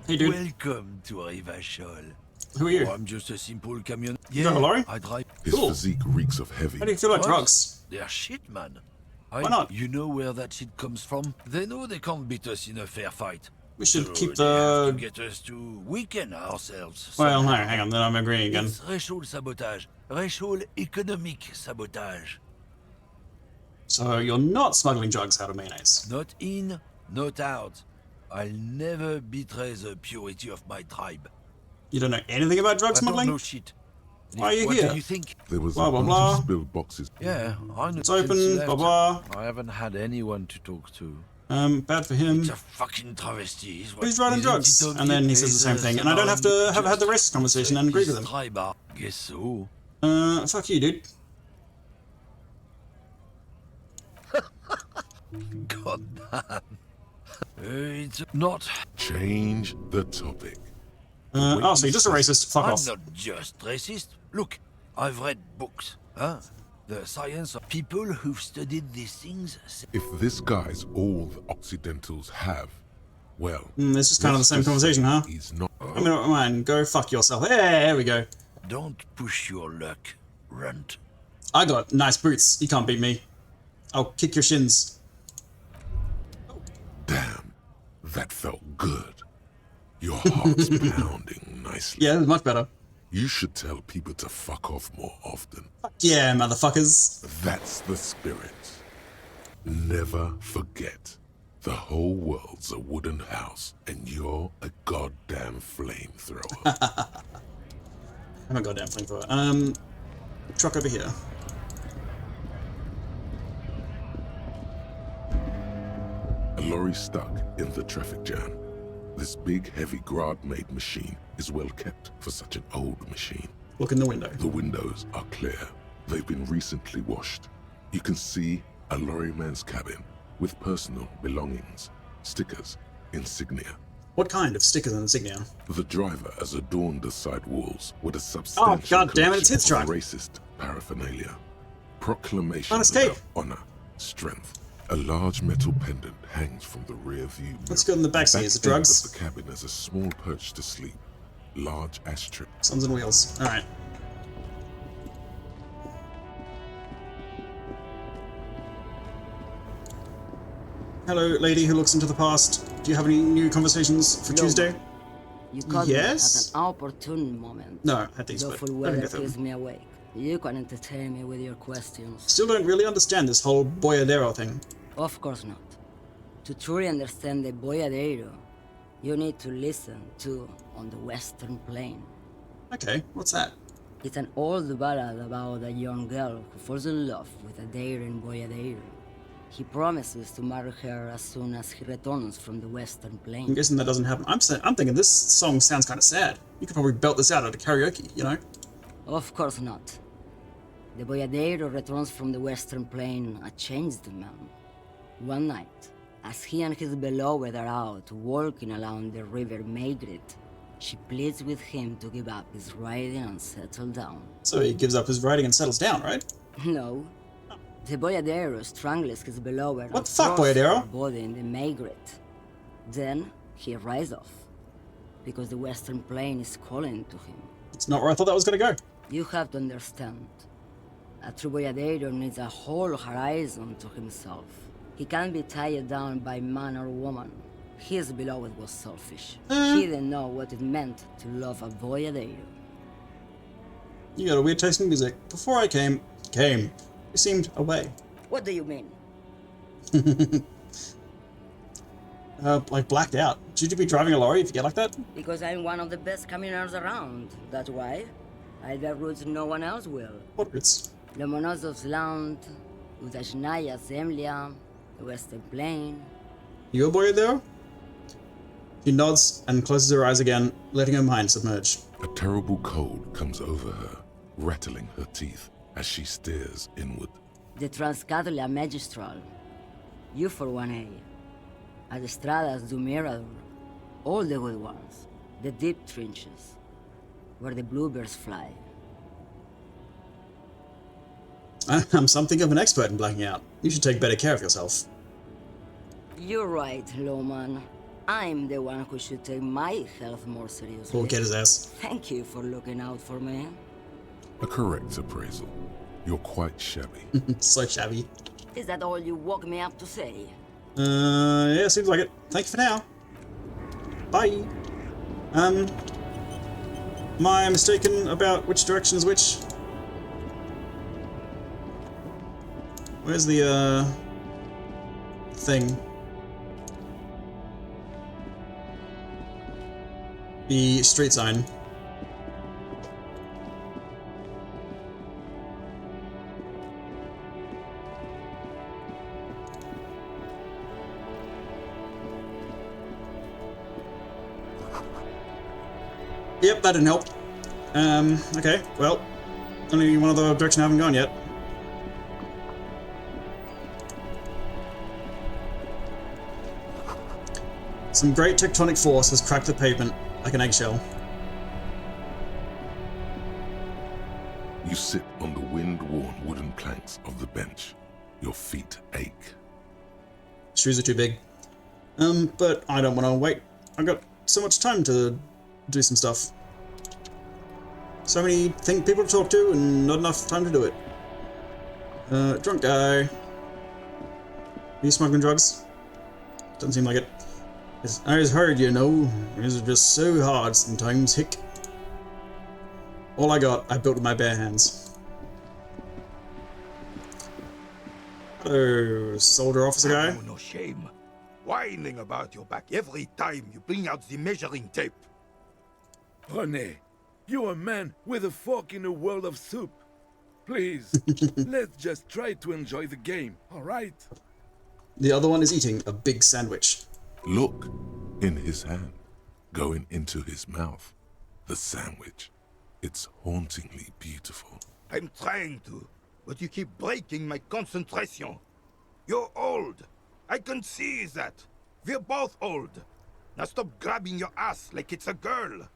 Hey, dude. Welcome to Rivachol. Who are you? Oh, I'm just a simple camion. You drive a lorry? I drive. His physique reeks of heavy. How do you feel about What? drugs? They're shit, man. Why not? You know where that shit comes from? They know they can't beat us in a fair fight. We should So keep they have the... to get us to weaken ourselves. Well, no, somehow. hang on, then I'm agreeing again. It's racial sabotage. Racial economic sabotage. So you're not smuggling drugs out of mayonnaise? Not in, not out. I'll never betray the purity of my tribe. You don't know anything about drug I smuggling? don't know shit. Why are you what here? do you think? There was Blah, a blah, bunch blah. of spilled boxes. Yeah, I know. It's open, Since blah, left, blah. I haven't had anyone to talk to. Bad for him. It's a fucking travesty. Is what Who's riding drugs? And then he says the same thing. And I don't have to have had the racist conversation and agree with him. Guess so. Fuck you, dude. God damn. It's not. Change the topic. Oh, so you're just a racist. Fuck I'm off. not just racist. Look, I've read books. Huh? The science of people who've studied these things. If this guy's all the Occidentals have, well... This is kind of the same conversation, huh? He's not... I mean, man, go fuck yourself. Hey, there we go. Don't push your luck, runt. I got nice boots. You can't beat me. I'll kick your shins. Damn, that felt good. Your heart's pounding nicely. Yeah, it was much better. You should tell people to fuck off more often. Fuck yeah, motherfuckers. That's the spirit. Never forget. The whole world's a wooden house, and you're a goddamn flamethrower. I'm a goddamn flamethrower. Truck over here. A lorry stuck in the traffic jam. This big, heavy Grad-made machine is well kept for such an old machine. Look in the window. The windows are clear. They've been recently washed. You can see a lorryman's cabin with personal belongings, stickers, insignia. What kind of stickers and insignia? The driver has adorned the side walls with a substantial God damn it, it's his collection of truck. racist paraphernalia. Proclamations Honest cake. about honor, strength. A large metal pendant hangs from the rear view mirror. Let's go in the backseat. Is it drugs? Of the cabin has a small perch to sleep. Large ashtray. Sons and wheels. Alright. Hello, lady who looks into the past. Do you have any new conversations for Tuesday? You caught Yes? me at an opportune moment. No, I think so. Lawful Let me weather get them. keeps me awake. You can entertain me with your questions. Still don't really understand this whole boyadero thing. Of course not. To truly understand the boyadero, you need to listen to On the Western Plain. Okay, what's that? It's an old ballad about a young girl who falls in love with a daring boyadero. He promises to marry her as soon as he returns from the Western Plain. I'm guessing that doesn't happen. I'm thinking this song sounds kind of sad. You could probably belt this out at a karaoke, you know? Of course not. The boyadero returns from the Western Plain a changed man. One night, as he and his beloved are out walking along the river Maigret, she pleads with him to give up his riding and settle down. So he gives up his riding and settles down, right? No. The boyadero strangles his beloved What and the fuck, throws boyadero? her body in the Maigret. Then he rides off, because the Western Plain is calling to him. It's not where I thought that was gonna go. You have to understand. A true boyadero needs a whole horizon to himself. He can't be tied down by man or woman. His beloved was selfish. She didn't know what it meant to love a boyadero. You got a weird taste in music. Before I came, you seemed away. What do you mean? Like blacked out. Should you be driving a lorry if you get like that? Because I'm one of the best communers around. That's why. I bear roots no one else will. What roots? Lomonosov's land, Udashnaya Zemlya, the Western Plain. You a boy there? She nods and closes her eyes again, letting her mind submerge. A terrible cold comes over her, rattling her teeth as she stares inward. The Transcatolia Magistral. You for 1A. Adestradas du Mirador. All the good ones. The deep trenches. Where the bluebirds fly. I'm something of an expert in blacking out. You should take better care of yourself. You're right, Lowman. I'm the one who should take my health more seriously. We'll get his ass. Thank you for looking out for me. A correct appraisal. You're quite shabby. So shabby. Is that all you woke me up to say? Yeah, seems like it. Thank you for now. Bye. Am I mistaken about which direction is which? Where's the, thing? The street sign. Yep, that didn't help. Okay, well, only one other direction I haven't gone yet. Some great tectonic force has cracked the pavement like an eggshell. You sit on the wind-worn wooden planks of the bench. Your feet ache. Shoes are too big. But I don't want to wait. I've got so much time to do some stuff. So many people to talk to and not enough time to do it. Drunk guy. Are you smuggling drugs? Doesn't seem like it. I just heard, you know, it's just so hard sometimes, hick. All I got, I built with my bare hands. Hello, soldier officer guy. Oh, no shame. Whining about your back every time you bring out the measuring tape. René, you're a man with a fork in a world of soup. Please, let's just try to enjoy the game, alright? The other one is eating a big sandwich. Look, in his hand, going into his mouth. The sandwich. It's hauntingly beautiful. I'm trying to, but you keep breaking my concentration. You're old. I can see that. We're both old. Now stop grabbing your ass like it's a girl.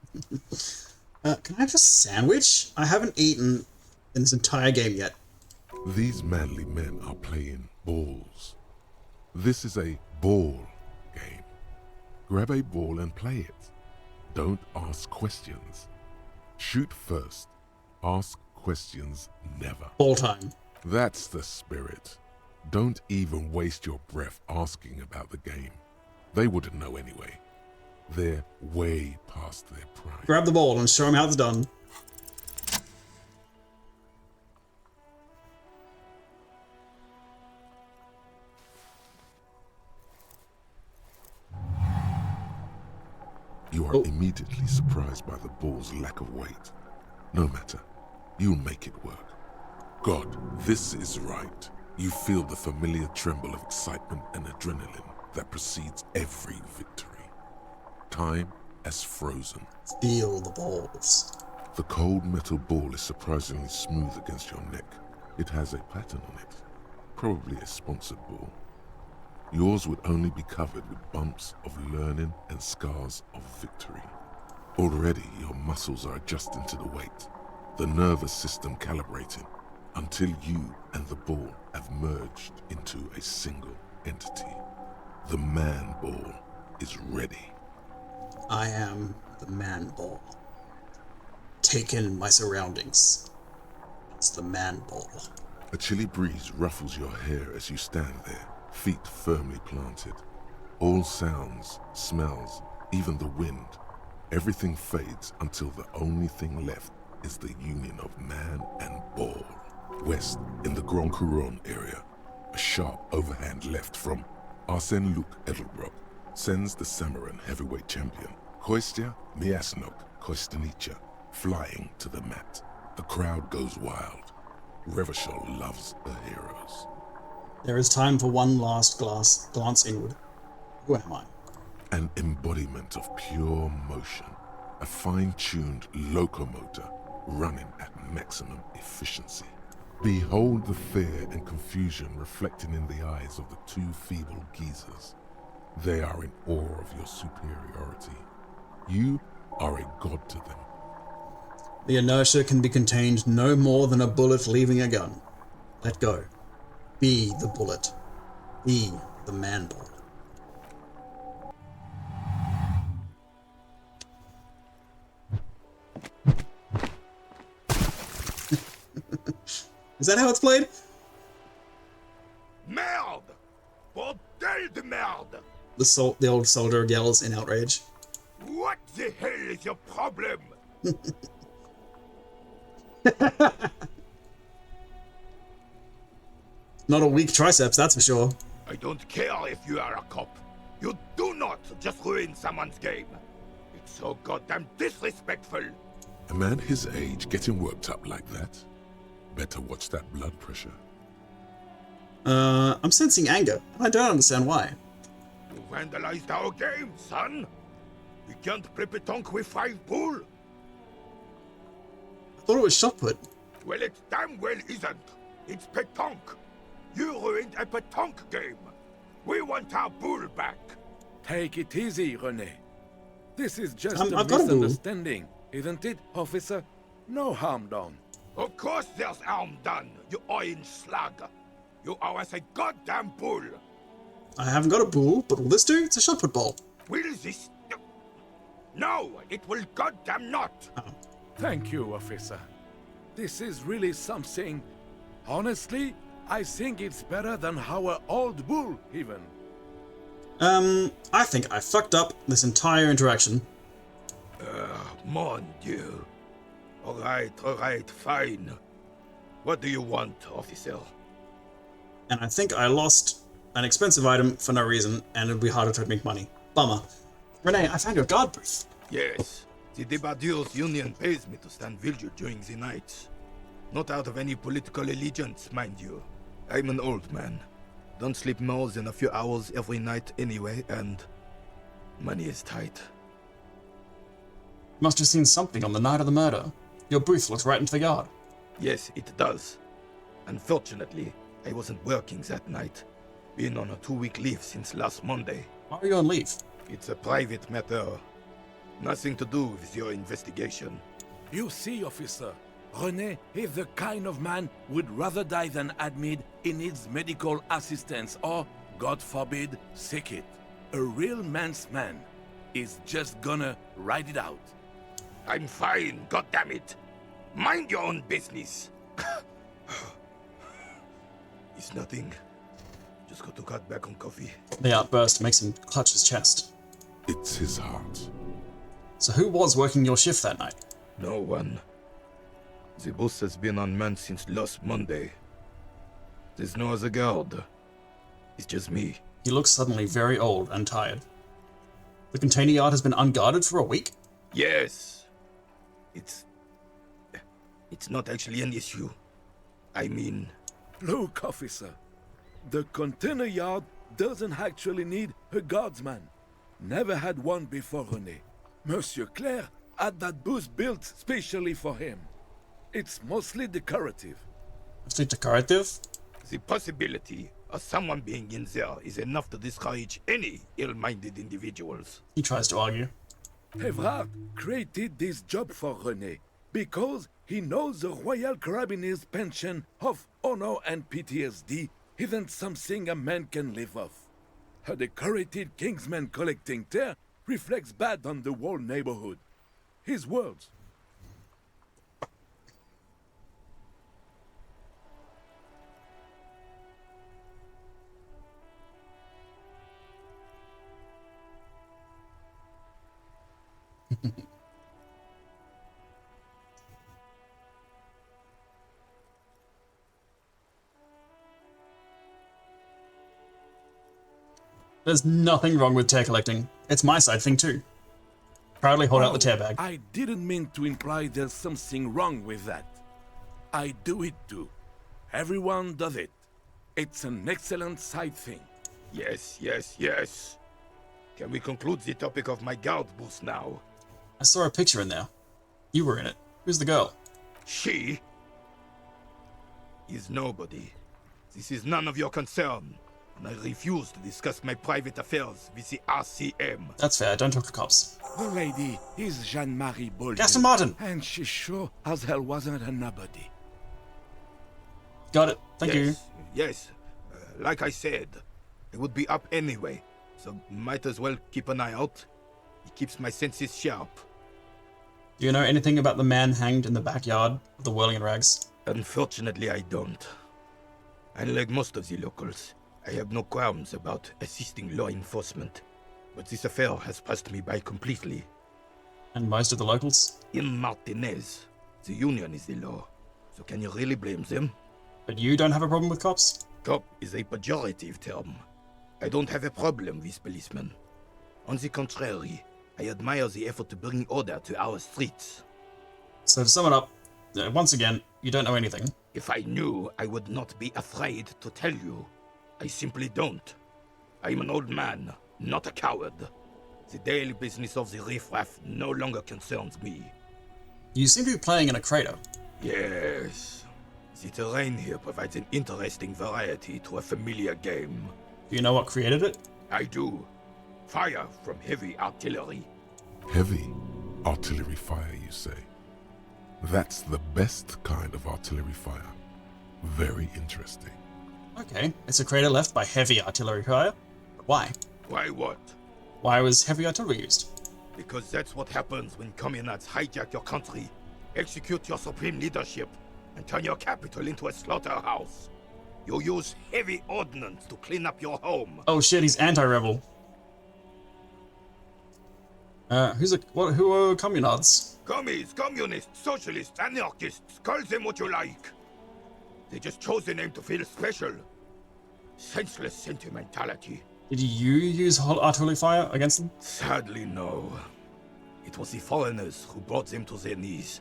Can I have a sandwich? I haven't eaten in this entire game yet. These manly men are playing balls. This is a ball game. Grab a ball and play it. Don't ask questions. Shoot first. Ask questions never. Ball time. That's the spirit. Don't even waste your breath asking about the game. They wouldn't know anyway. They're way past their prime. Grab the ball and show them how it's done. You are immediately surprised by the ball's lack of weight. No matter, you'll make it work. God, this is right. You feel the familiar tremble of excitement and adrenaline that precedes every victory. Time has frozen. Feel the balls. The cold metal ball is surprisingly smooth against your neck. It has a pattern on it, probably a sponsored ball. Yours would only be covered with bumps of learning and scars of victory. Already your muscles are adjusting to the weight, the nervous system calibrating, until you and the ball have merged into a single entity. The man ball is ready. I am the man ball. Take in my surroundings. It's the man ball. A chilly breeze ruffles your hair as you stand there, feet firmly planted. All sounds, smells, even the wind, everything fades until the only thing left is the union of man and ball. West, in the Grand Couronne area, a sharp overhand left from Arsène Luc Edelbrock sends the Samaran heavyweight champion, Kostya Miasnok Kostanicha, flying to the mat. The crowd goes wild. Revachol loves her heroes. There is time for one last glance inward. Who am I? An embodiment of pure motion, a fine-tuned locomotor running at maximum efficiency. Behold the fear and confusion reflecting in the eyes of the two feeble geezers. They are in awe of your superiority. You are a god to them. The inertia can be contained no more than a bullet leaving a gun. Let go. Be the bullet. Be the man ball. Is that how it's played? Merde! Bordel de merde! The old soldier yells in outrage. What the hell is your problem? Not a weak triceps, that's for sure. I don't care if you are a cop. You do not just ruin someone's game. It's so goddamn disrespectful. A man his age getting worked up like that? Better watch that blood pressure. I'm sensing anger. I don't understand why. You vandalized our game, son. We can't play petanque with 5 pool. I thought it was shot put. Well, it damn well isn't. It's petanque. You ruined a petanque game. We want our bull back. Take it easy, René. This is just I've a got a bull. misunderstanding, isn't it, officer? No harm done. Of course there's harm done, you orange slug. You owe us a goddamn bull. I haven't got a bull, but will this do? It's a shot put ball. Will this... No, it will goddamn not. Thank you, officer. This is really something. Honestly, I think it's better than our old bull, even. I think I fucked up this entire interaction. Mon Dieu. Alright, fine. What do you want, officer? And I think I lost an expensive item for no reason, and it'll be harder to make money. Bummer. Renee, I found your guard booth. Yes, the Debardeurs Union pays me to stand vigil during the nights. Not out of any political allegiance, mind you. I'm an old man. Don't sleep more than a few hours every night anyway, and money is tight. You must have seen something on the night of the murder. Your booth looks right into the yard. Yes, it does. Unfortunately, I wasn't working that night. Been on a 2-week leave since last Monday. Why are you on leave? It's a private matter. Nothing to do with your investigation. You see, officer, René is the kind of man would rather die than admit he needs medical assistance or, God forbid, sick it. A real man's man is just gonna ride it out. I'm fine, goddammit. Mind your own business. It's nothing. Just got to cut back on coffee. The outburst makes him clutch his chest. It's his heart. So who was working your shift that night? No one. The boss has been unmanned since last Monday. There's no other guard. It's just me. He looks suddenly very old and tired. The container yard has been unguarded for a week? Yes. It's not actually an issue. I mean... Look, officer. The container yard doesn't actually need a guardsman. Never had one before, René. Monsieur Claire had that booth built specially for him. It's mostly decorative. Mostly decorative? The possibility of someone being in there is enough to discourage any ill-minded individuals. He tries to argue. Evrard created this job for René because he knows the Royal Carabiniers' pension of honor and PTSD isn't something a man can live off. A decorated Kingsman collecting tear reflects bad on the whole neighborhood. His words. There's nothing wrong with tear collecting. It's my side thing too. Proudly hold out the tear bag. I didn't mean to imply there's something wrong with that. I do it too. Everyone does it. It's an excellent side thing. Yes, yes, yes. Can we conclude the topic of my guard booth now? I saw a picture in there. You were in it. Who's the girl? She is nobody. This is none of your concern, and I refuse to discuss my private affairs with the RCM. That's fair, don't talk to cops. The lady is Jeanne-Marie Bolden. Gaston Martin! And she sure as hell wasn't a nobody. Got it, thank you. Yes, like I said, it would be up anyway, so might as well keep an eye out. It keeps my senses sharp. Do you know anything about the man hanged in the backyard of the Whirling in Rags? Unfortunately, I don't. Unlike most of the locals, I have no qualms about assisting law enforcement, but this affair has passed me by completely. And most of the locals? In Martinez, the union is the law, so can you really blame them? But you don't have a problem with cops? Cop is a pejorative term. I don't have a problem with policemen. On the contrary, I admire the effort to bring order to our streets. So to sum it up, once again, you don't know anything. If I knew, I would not be afraid to tell you. I simply don't. I am an old man, not a coward. The daily business of the riffraff no longer concerns me. You seem to be playing in a crater. Yes. The terrain here provides an interesting variety to a familiar game. Do you know what created it? I do. Fire from heavy artillery. Heavy artillery fire, you say? That's the best kind of artillery fire. Very interesting. Okay, it's a crater left by heavy artillery fire. But why? Why what? Why was heavy artillery used? Because that's what happens when communards hijack your country, execute your supreme leadership, and turn your capital into a slaughterhouse. You use heavy ordnance to clean up your home. Oh shit, he's anti-rebel. Who are communards? Commies, communists, socialists, anarchists, call them what you like. They just chose the name to feel special. Senseless sentimentality. Did you use artillery fire against them? Sadly, no. It was the foreigners who brought them to their knees.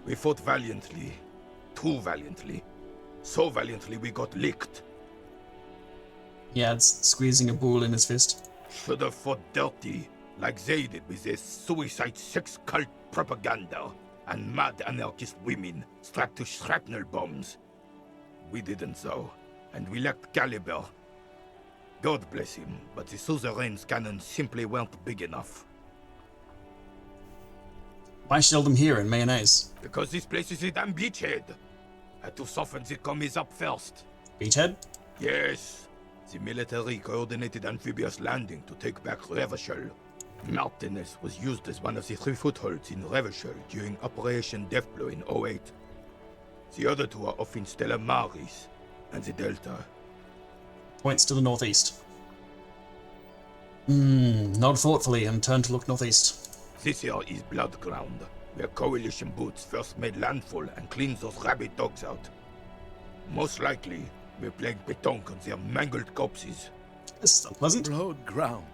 We fought valiantly. Too valiantly. So valiantly we got licked. He adds, squeezing a bull in his fist. Should have fought dirty, like they did with their suicide sex cult propaganda and mad anarchist women strapped to shrapnel bombs. We didn't though, and we lacked caliber. God bless him, but the suzerain's cannons simply weren't big enough. Why shield them here in mayonnaise? Because this place is a damn beachhead. Had to soften the commies up first. Beachhead? Yes. The military coordinated amphibious landing to take back Revachol. Martinez was used as one of the 3 footholds in Revachol during Operation Deathblow in 08. The other 2 are off in Stella Maris and the Delta. Points to the northeast. Nod thoughtfully and turn to look northeast. This here is Blood Ground, where coalition boots first made landfall and cleaned those rabid dogs out. Most likely, we're playing pétanque on their mangled corpses. This is unpleasant. Blood ground.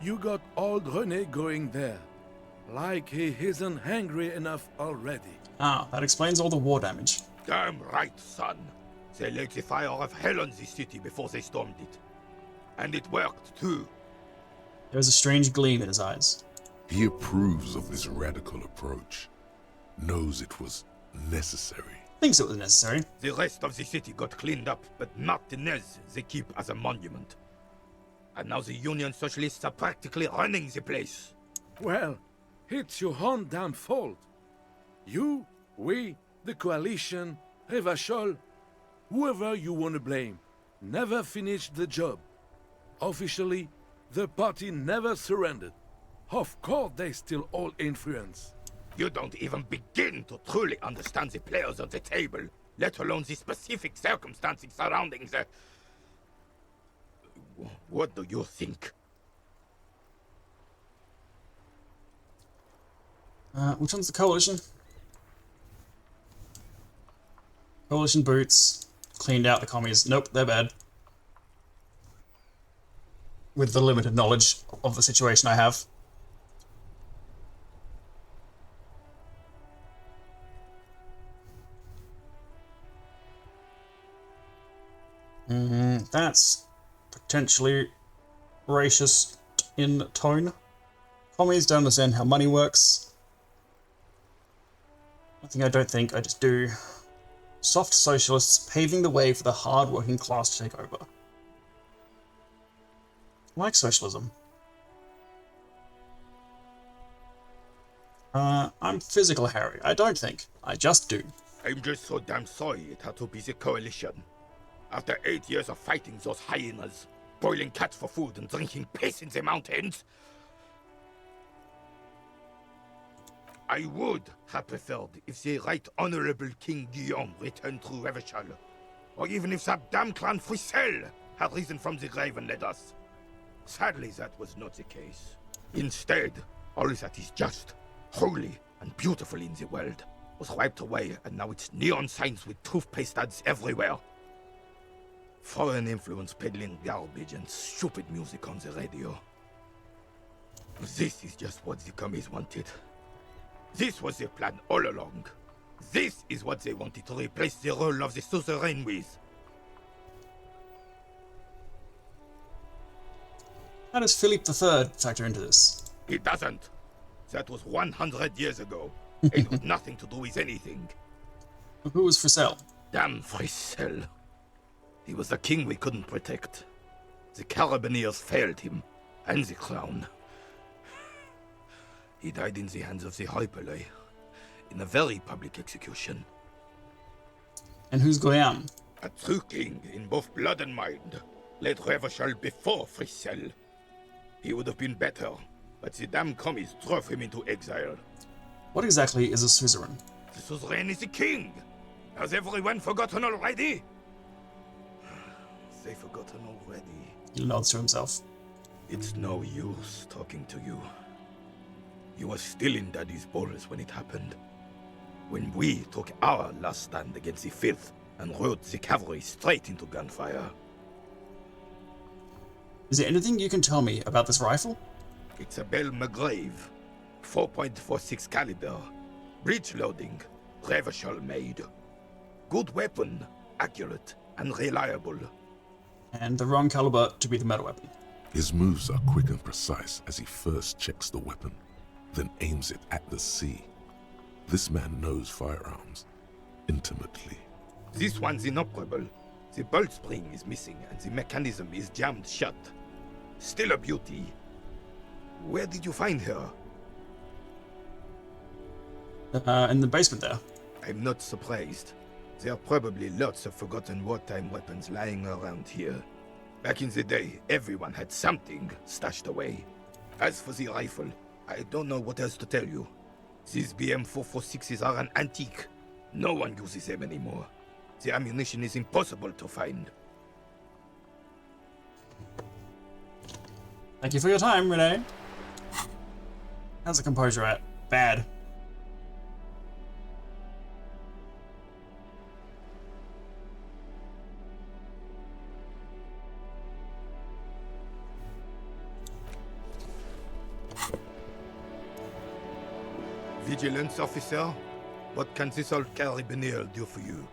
You got old René going there. Like he isn't hungry enough already. Ah, that explains all the war damage. Damn right, son. They laid the fire of hell on the city before they stormed it. And it worked, too. There was a strange gleam in his eyes. He approves of this radical approach. Knows it was necessary. Thinks it was necessary. The rest of the city got cleaned up, but Martinez they keep as a monument. And now the Union Socialists are practically running the place. Well, it's your own damn fault. You, we, the coalition, Revachol, whoever you want to blame, never finished the job. Officially, the party never surrendered. Of course they still all influence. You don't even begin to truly understand the players at the table, let alone the specific circumstances surrounding the... What do you think? Which one's the Coalition? Coalition boots. Cleaned out the commies. Nope, they're bad. With the limited knowledge of the situation I have. That's potentially racist in tone. Commies don't understand how money works. I don't think, I just do. Soft socialists paving the way for the hard working class to take over. I like socialism. I'm physical, Harry. I don't think. I just do. I'm just so damn sorry it had to be the Coalition. After 8 years of fighting those hyenas, boiling cats for food and drinking piss in the mountains, I would have preferred if the Right Honorable King Guillaume returned through Revachol, or even if that damn clan Frissel had risen from the grave and led us. Sadly, that was not the case. Instead, all that is just, holy, and beautiful in the world was wiped away, and now it's neon signs with toothpaste ads everywhere. Foreign influence peddling garbage and stupid music on the radio. This is just what the commies wanted. This was their plan all along. This is what they wanted to replace the role of the suzerain with. How does Philip III factor into this? It doesn't. That was 100 years ago. It had nothing to do with anything. Who was Frissel? Damn Frissel. He was the king we couldn't protect. The Carabineers failed him, and the crown. He died in the hands of the Hyperlay, in a very public execution. And who's Guillaume? A true king in both blood and mind, led Revachol before Frissel. He would have been better, but the damn commies drove him into exile. What exactly is a suzerain? The suzerain is the king! Has everyone forgotten already? They've forgotten already. He nods to himself. It's no use talking to you. You were still in Daddy's balls when it happened. When we took our last stand against the filth and rode the cavalry straight into gunfire. Is there anything you can tell me about this rifle? It's a Bell McGrave. 4.46 caliber. Breech loading. Revachol made. Good weapon. Accurate and reliable. And the wrong caliber to be the meta weapon. His moves are quick and precise as he first checks the weapon, then aims it at the sea. This man knows firearms intimately. This one's inoperable. The bolt spring is missing and the mechanism is jammed shut. Still a beauty. Where did you find her? In the basement there. I'm not surprised. There are probably lots of forgotten wartime weapons lying around here. Back in the day, everyone had something stashed away. As for the rifle, I don't know what else to tell you. These BM-446s are an antique. No one uses them anymore. The ammunition is impossible to find. Thank you for your time, Renee. How's the composure at? Bad. Vigilance officer, what can this old Carabineer do for you?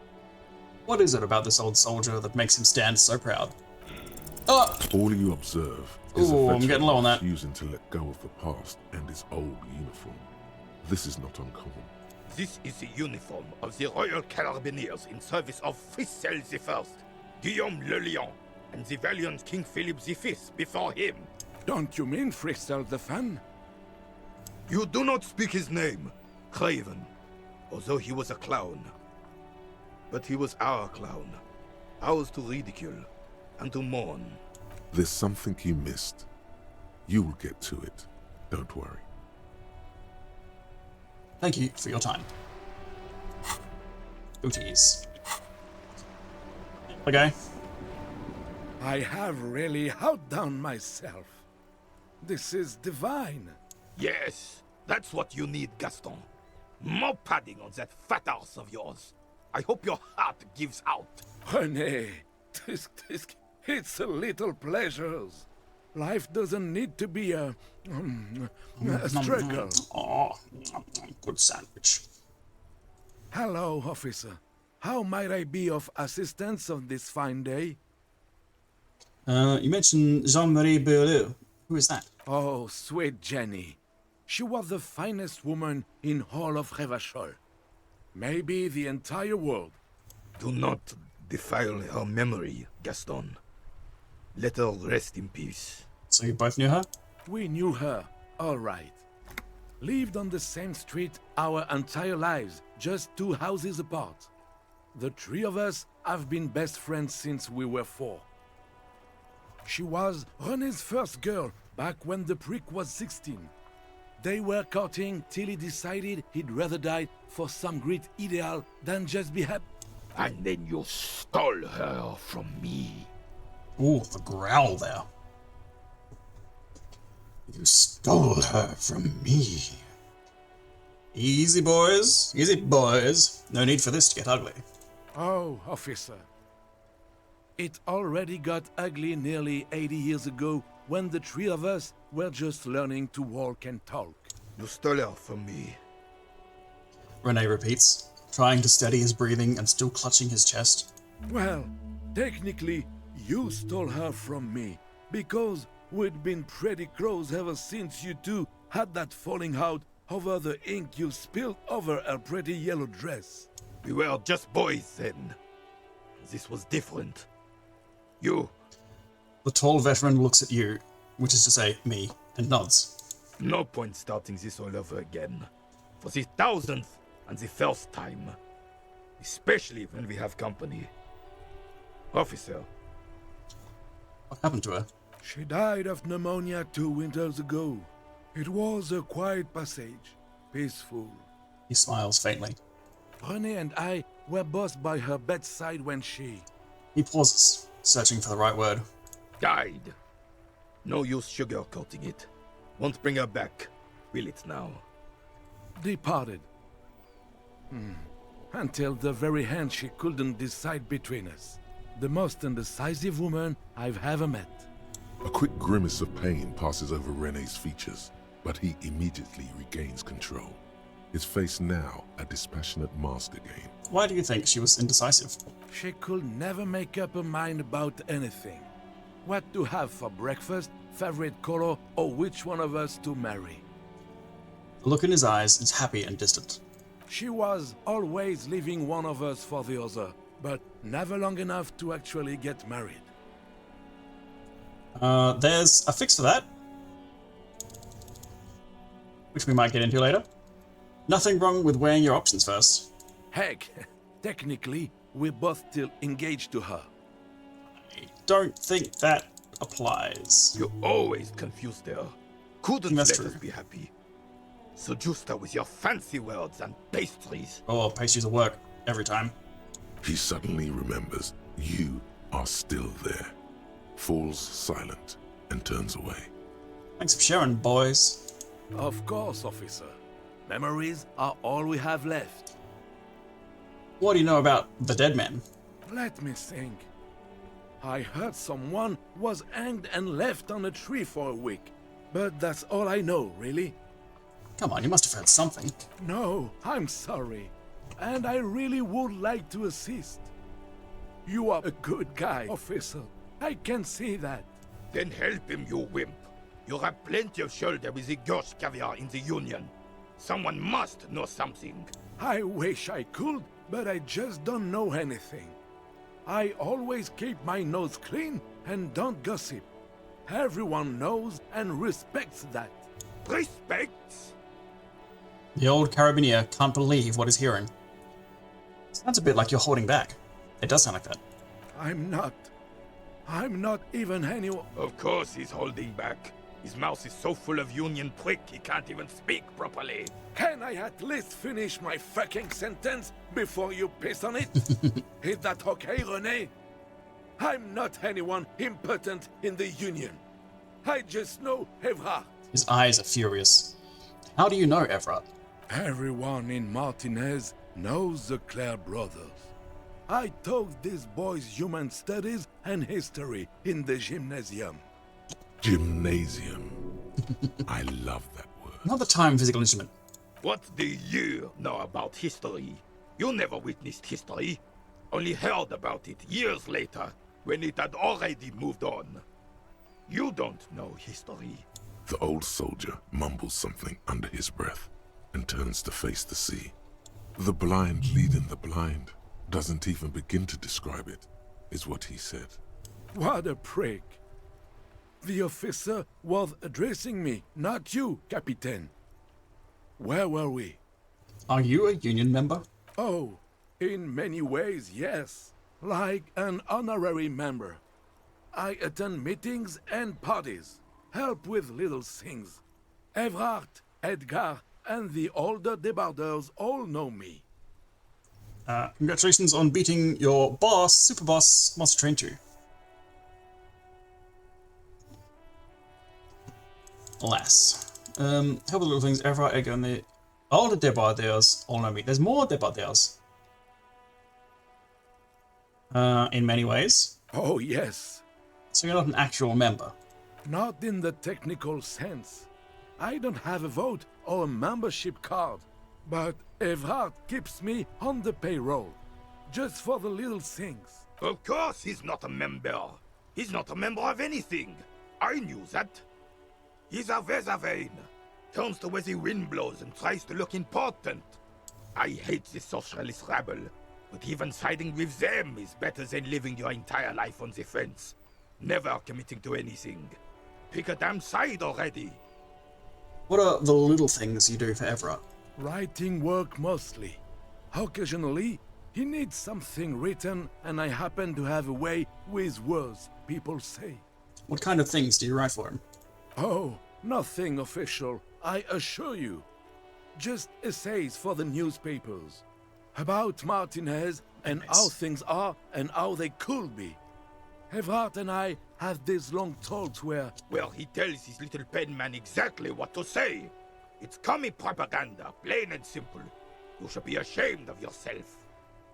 What is it about this old soldier that makes him stand so proud? All you observe is Ooh, a I'm getting low on that. refusing to let go of the past and his old uniform. This is not uncommon. This is the uniform of the Royal Carabineers in service of Frissel I, Guillaume le Lion, and the valiant King Philip V before him. Don't you mean Frissel the Fan? You do not speak his name, Craven, although he was a clown. But he was our clown, ours to ridicule and to mourn. There's something you missed. You will get to it. Don't worry. Thank you for your time. Booties. Okay. I have really outdone myself. This is divine. Yes, That's what you need, Gaston. More padding on that fat arse of yours. I hope your heart gives out. René, it's a little pleasures. Life doesn't need to be a struggle. Oh, good sandwich. Hello, officer. How might I be of assistance on this fine day? You mentioned Jean-Marie Beaulieu. Who is that? Oh, sweet Jenny. She was the finest woman in all of Revachol. Maybe the entire world. Do not defile her memory, Gaston. Let her rest in peace. So you both knew her? We knew her, all right. Lived on the same street our entire lives, just 2 houses apart. The 3 of us have been best friends since we were 4. She was René's first girl back when the prick was 16. They were courting till he decided he'd rather die for some great ideal than just be happy. And then you stole her from me. Ooh, the growl there. You stole her from me. Easy, boys. Easy, boys. No need for this to get ugly. Oh, officer. It already got ugly nearly 80 years ago when the 3 of us were just learning to walk and talk. You stole her from me. René repeats, trying to steady his breathing and still clutching his chest. Well, technically, you stole her from me, because we'd been pretty close ever since you two had that falling out over the ink you spilled over her pretty yellow dress. We were just boys then. This was different. You. The tall veteran looks at you, which is to say, me, and nods. No point starting this all over again. For the 1000th and the first time. Especially when we have company. Officer. What happened to her? She died of pneumonia 2 winters ago. It was a quiet passage, peaceful. He smiles faintly. René and I were both by her bedside when she... He pauses, searching for the right word. Died. No use sugarcoating it. Won't bring her back. Will it now? Departed. Until the very end she couldn't decide between us. The most indecisive woman I've ever met. A quick grimace of pain passes over René's features, but he immediately regains control. His face now a dispassionate mask again. Why do you think she was indecisive? She could never make up her mind about anything. What to have for breakfast, favorite color, or which one of us to marry. The look in his eyes is happy and distant. She was always leaving one of us for the other, but never long enough to actually get married. There's a fix for that, which we might get into later. Nothing wrong with weighing your options first. Heck, technically, we're both still engaged to her. I don't think that applies. You always confused her. Couldn't let true. us be happy. So justa with your fancy words and pastries. Oh, well, pastries will work every time. He suddenly remembers you are still there, falls silent, and turns away. Thanks for sharing, boys. Of course, officer. Memories are all we have left. What do you know about the dead man? Let me think. I heard someone was hanged and left on a tree for a week. But that's all I know, really. Come on, you must have heard something. No, I'm sorry. And I really would like to assist. You are a good guy, officer. I can see that. Then help him, you wimp. You have plenty of shoulder with the Ghost caviar in the Union. Someone must know something. I wish I could, but I just don't know anything. I always keep my nose clean and don't gossip. Everyone knows and respects that. Respects? The old carabinier can't believe what he's hearing. Sounds a bit like you're holding back. It does sound like that. I'm not even anyone. Of course he's holding back. His mouth is so full of Union prick he can't even speak properly. Can I at least finish my fucking sentence before you piss on it? Is that okay, René? I'm not anyone important in the Union. I just know Evrard. His eyes are furious. How do you know, Everard? Everyone in Martinez knows the Clare brothers. I taught these boys human studies and history in the gymnasium. Gymnasium. I love that word. Not the time physical instrument. What do you know about history? You never witnessed history. Only heard about it years later, when it had already moved on. You don't know history. The old soldier mumbles something under his breath and turns to face the sea. The blind leading the blind doesn't even begin to describe it, is what he said. What a prick. The officer was addressing me, not you, Captain. Where were we? Are you a union member? Oh, in many ways, yes. Like an honorary member. I attend meetings and parties, help with little things. Everard, Edgar, and the older debarders all know me. Congratulations on beating your boss, Super Boss, Monster Train 2. Alas. Help the little things, Everard, Edgar, and the older debarders all know me. There's more debarders. In many ways. Oh, yes. So you're not an actual member? Not in the technical sense. I don't have a vote or a membership card, but Everard keeps me on the payroll, just for the little things. Of course he's not a member. He's not a member of anything. I knew that. He's a Vezavane. Turns the way the wind blows and tries to look important. I hate the socialist rabble, but even siding with them is better than living your entire life on the fence. Never committing to anything. Pick a damn side already. What are the little things you do for Everard? Writing work mostly. Occasionally, he needs something written, and I happen to have a way with words, people say. What kind of things do you write for him? Oh, nothing official, I assure you. Just essays for the newspapers. About Martinez and how things are and how they could be. Everard and I have these long talks where... Well, he tells his little pen man exactly what to say. It's commie propaganda, plain and simple. You should be ashamed of yourself.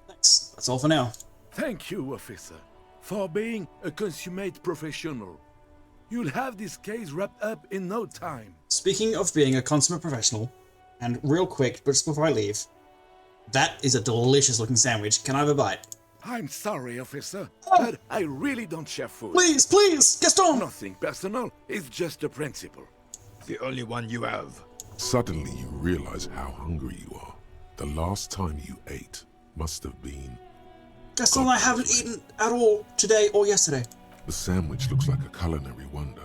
Thanks. That's all for now. Thank you, officer, for being a consummate professional. You'll have this case wrapped up in no time. Speaking of being a consummate professional, and real quick, but just before I leave, that is a delicious looking sandwich. Can I have a bite? I'm sorry, officer, but I really don't share food. Please, please, Gaston! Nothing personal, it's just a principle. The only one you have. Suddenly you realize how hungry you are. The last time you ate must have been... Gaston, I haven't eaten at all today or yesterday. The sandwich looks like a culinary wonder.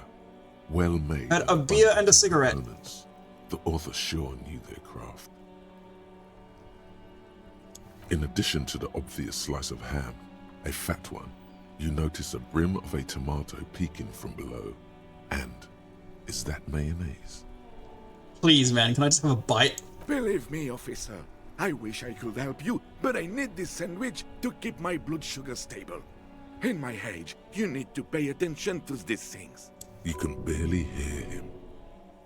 Well made. Had a beer and a cigarette. Components. The author sure knew their craft. In addition to the obvious slice of ham, a fat one, you notice a brim of a tomato peeking from below. And is that mayonnaise? Please, man, can I just have a bite? Believe me, officer, I wish I could help you, but I need this sandwich to keep my blood sugar stable. In my age, you need to pay attention to these things. You can barely hear him.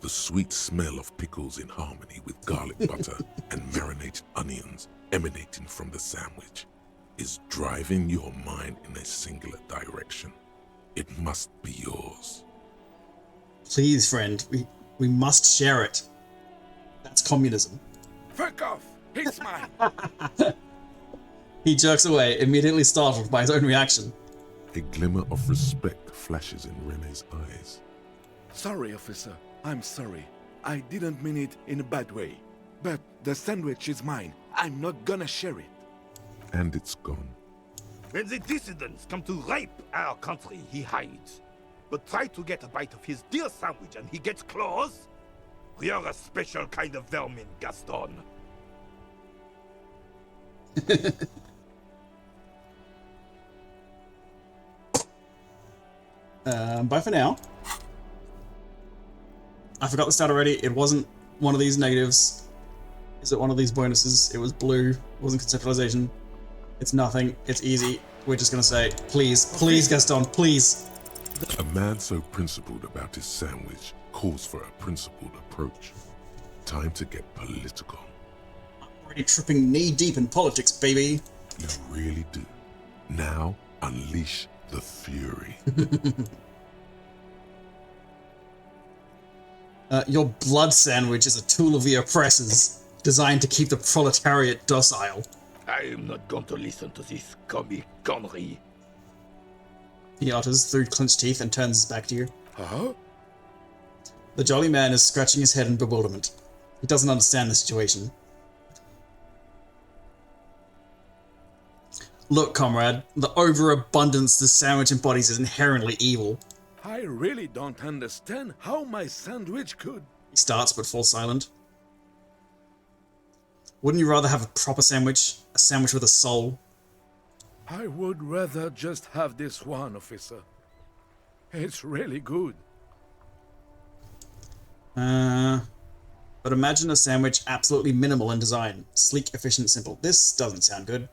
The sweet smell of pickles in harmony with garlic butter and marinated onions emanating from the sandwich is driving your mind in a singular direction. It must be yours. Please, friend, we must share it. That's communism. Fuck off! It's mine! He jerks away, immediately startled by his own reaction. A glimmer of respect flashes in Rene's eyes. Sorry, officer. I'm sorry. I didn't mean it in a bad way. But the sandwich is mine. I'm not gonna share it. And it's gone. When the dissidents come to rape our country, he hides. But try to get a bite of his dear sandwich and he gets claws? You're a special kind of vermin, Gaston. Bye for now. I forgot the stat already. It wasn't one of these negatives. Is it one of these bonuses? It was blue. It wasn't conceptualization. It's nothing. It's easy. We're just gonna say, please, please, Gaston, please. A man so principled about his sandwich calls for a principled approach. Time to get political. Already tripping knee-deep in politics, baby. You really do. Now, unleash the fury. Your blood sandwich is a tool of the oppressors, designed to keep the proletariat docile. I am not going to listen to this comic connery. He utters through clenched teeth and turns his back to you. Huh? The jolly man is scratching his head in bewilderment. He doesn't understand the situation. Look, comrade, the overabundance this sandwich embodies is inherently evil. I really don't understand how my sandwich could... He starts but falls silent. Wouldn't you rather have a proper sandwich? A sandwich with a soul? I would rather just have this one, officer. It's really good. But imagine a sandwich absolutely minimal in design. Sleek, efficient, simple. This doesn't sound good.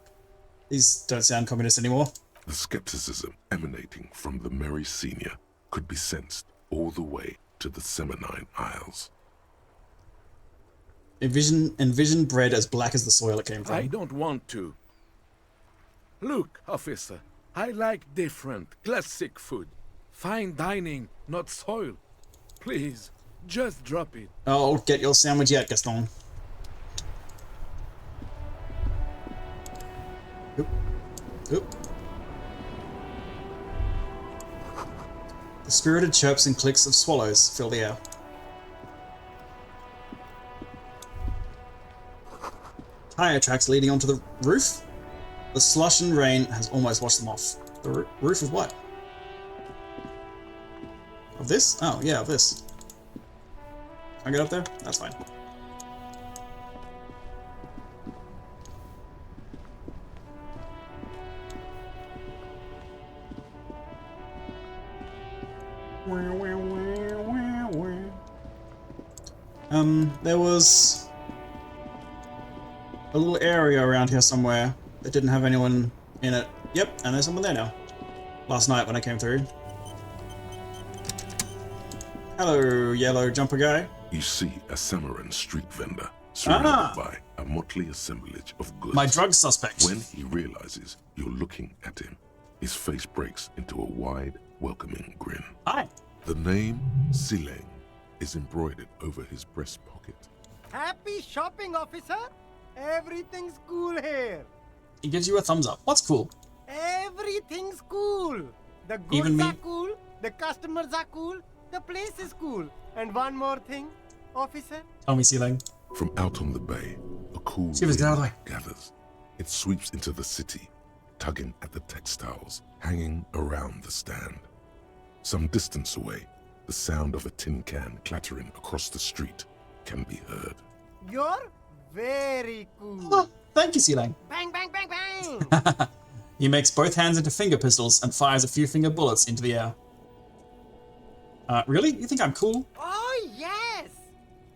These don't sound communist anymore. The skepticism emanating from the Merry Senior could be sensed all the way to the Seminine Isles. Envision bread as black as the soil it came from. I don't want to. Look, officer, I like different, classic food. Fine dining, not soil. Please, just drop it. Oh, get your sandwich yet, Gaston. Oop. Oop. The spirited chirps and clicks of swallows fill the air. Tire tracks leading onto the roof? The slush and rain has almost washed them off. The roof of what? Of this? Oh, yeah, of this. Can I get up there? That's fine. There was a little area around here somewhere that didn't have anyone in it. Yep, and there's someone there now. Last night when I came through. Hello, yellow jumper guy. You see a Samaran street vendor surrounded by a motley assemblage of goods. My drug suspect. When he realizes you're looking at him, his face breaks into a wide, welcoming grin. Hi. The name Sileng is embroidered over his breast pocket. Happy shopping, officer! Everything's cool here. He gives you a thumbs up. What's cool? Everything's cool. The goods Even me? are cool, the customers are cool, the place is cool. And one more thing, officer. Tell me, Sealing. From out on the bay, a cool Shivers, get out of the way. gathers. It sweeps into the city, tugging at the textiles hanging around the stand. Some distance away, the sound of a tin can clattering across the street can be heard. You're very cool. Oh, thank you, Sealing. Bang, bang, bang, bang! He makes both hands into finger pistols and fires a few finger bullets into the air. Really? You think I'm cool? Oh, yes!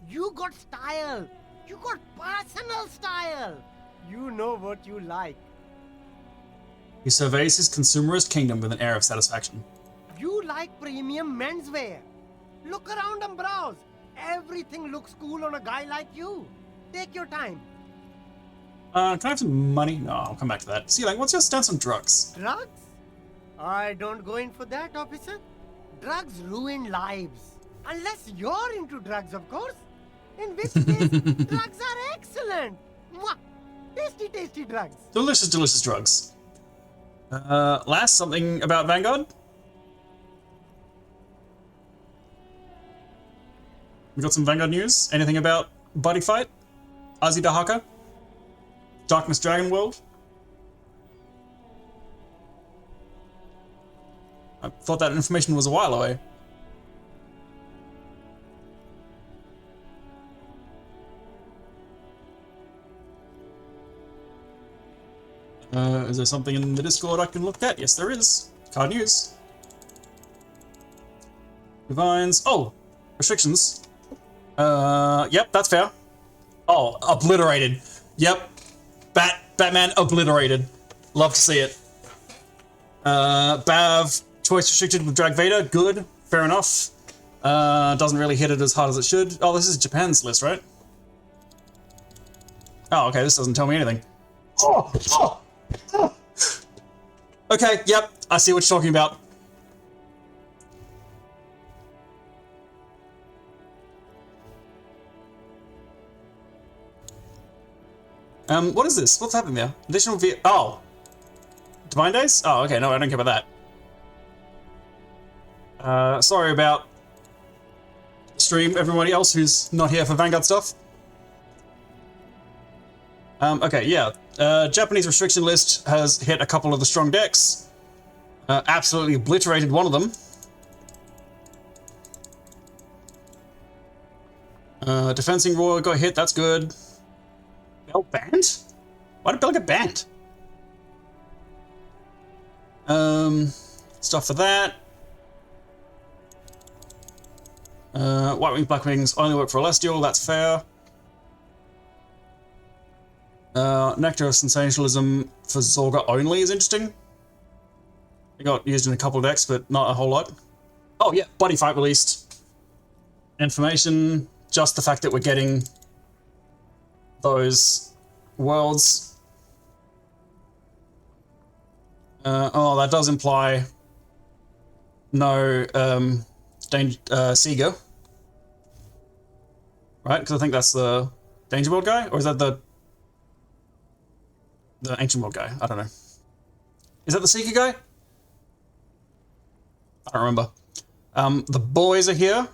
You got style. You got personal style. You know what you like. He surveys his consumerist kingdom with an air of satisfaction. You like premium menswear. Look around and browse. Everything looks cool on a guy like you. Take your time. Can I have some money? No, I'll come back to that. Sealing, what's your stance on drugs? Drugs? I don't go in for that, officer. Drugs ruin lives. Unless you're into drugs, of course. In which case, drugs are excellent. Mwah! Tasty, tasty drugs. Delicious, delicious drugs. Last, something about Vanguard? We got some Vanguard news? Anything about Buddy Fight? Azi Dahaka? Darkness Dragon World? I thought that information was a while away. Is there something in the Discord I can look at? Yes, there is. Card news. Divines. Oh, restrictions. Yep, that's fair. Oh, obliterated. Yep. Batman obliterated. Love to see it. Bav, choice restricted with Drag Vader. Good. Fair enough. Doesn't really hit it as hard as it should. Oh, this is Japan's list, right? Oh, okay, this doesn't tell me anything. Oh. Okay, yep, I see what you're talking about. What is this? What's happening there? Additional oh. Divine Days? Oh, okay, no, I don't care about that. Sorry about the stream, everybody else who's not here for Vanguard stuff. Okay, yeah. Japanese restriction list has hit a couple of the strong decks. Absolutely obliterated one of them. Defensing Roar got hit, that's good. Bell banned? Why did Bell get banned? Stuff for that. White Wings, Black Wings only work for Celestial, that's fair. Nectar of Sensationalism for Zorga only is interesting. It got used in a couple of decks, but not a whole lot. Oh yeah, Body Fight released. Information, just the fact that we're getting those worlds. Oh, that does imply no Seeger. Right, because I think that's the Danger World guy, or is that the Ancient World guy? I don't know. Is that the Seeker guy? I don't remember. The boys are here.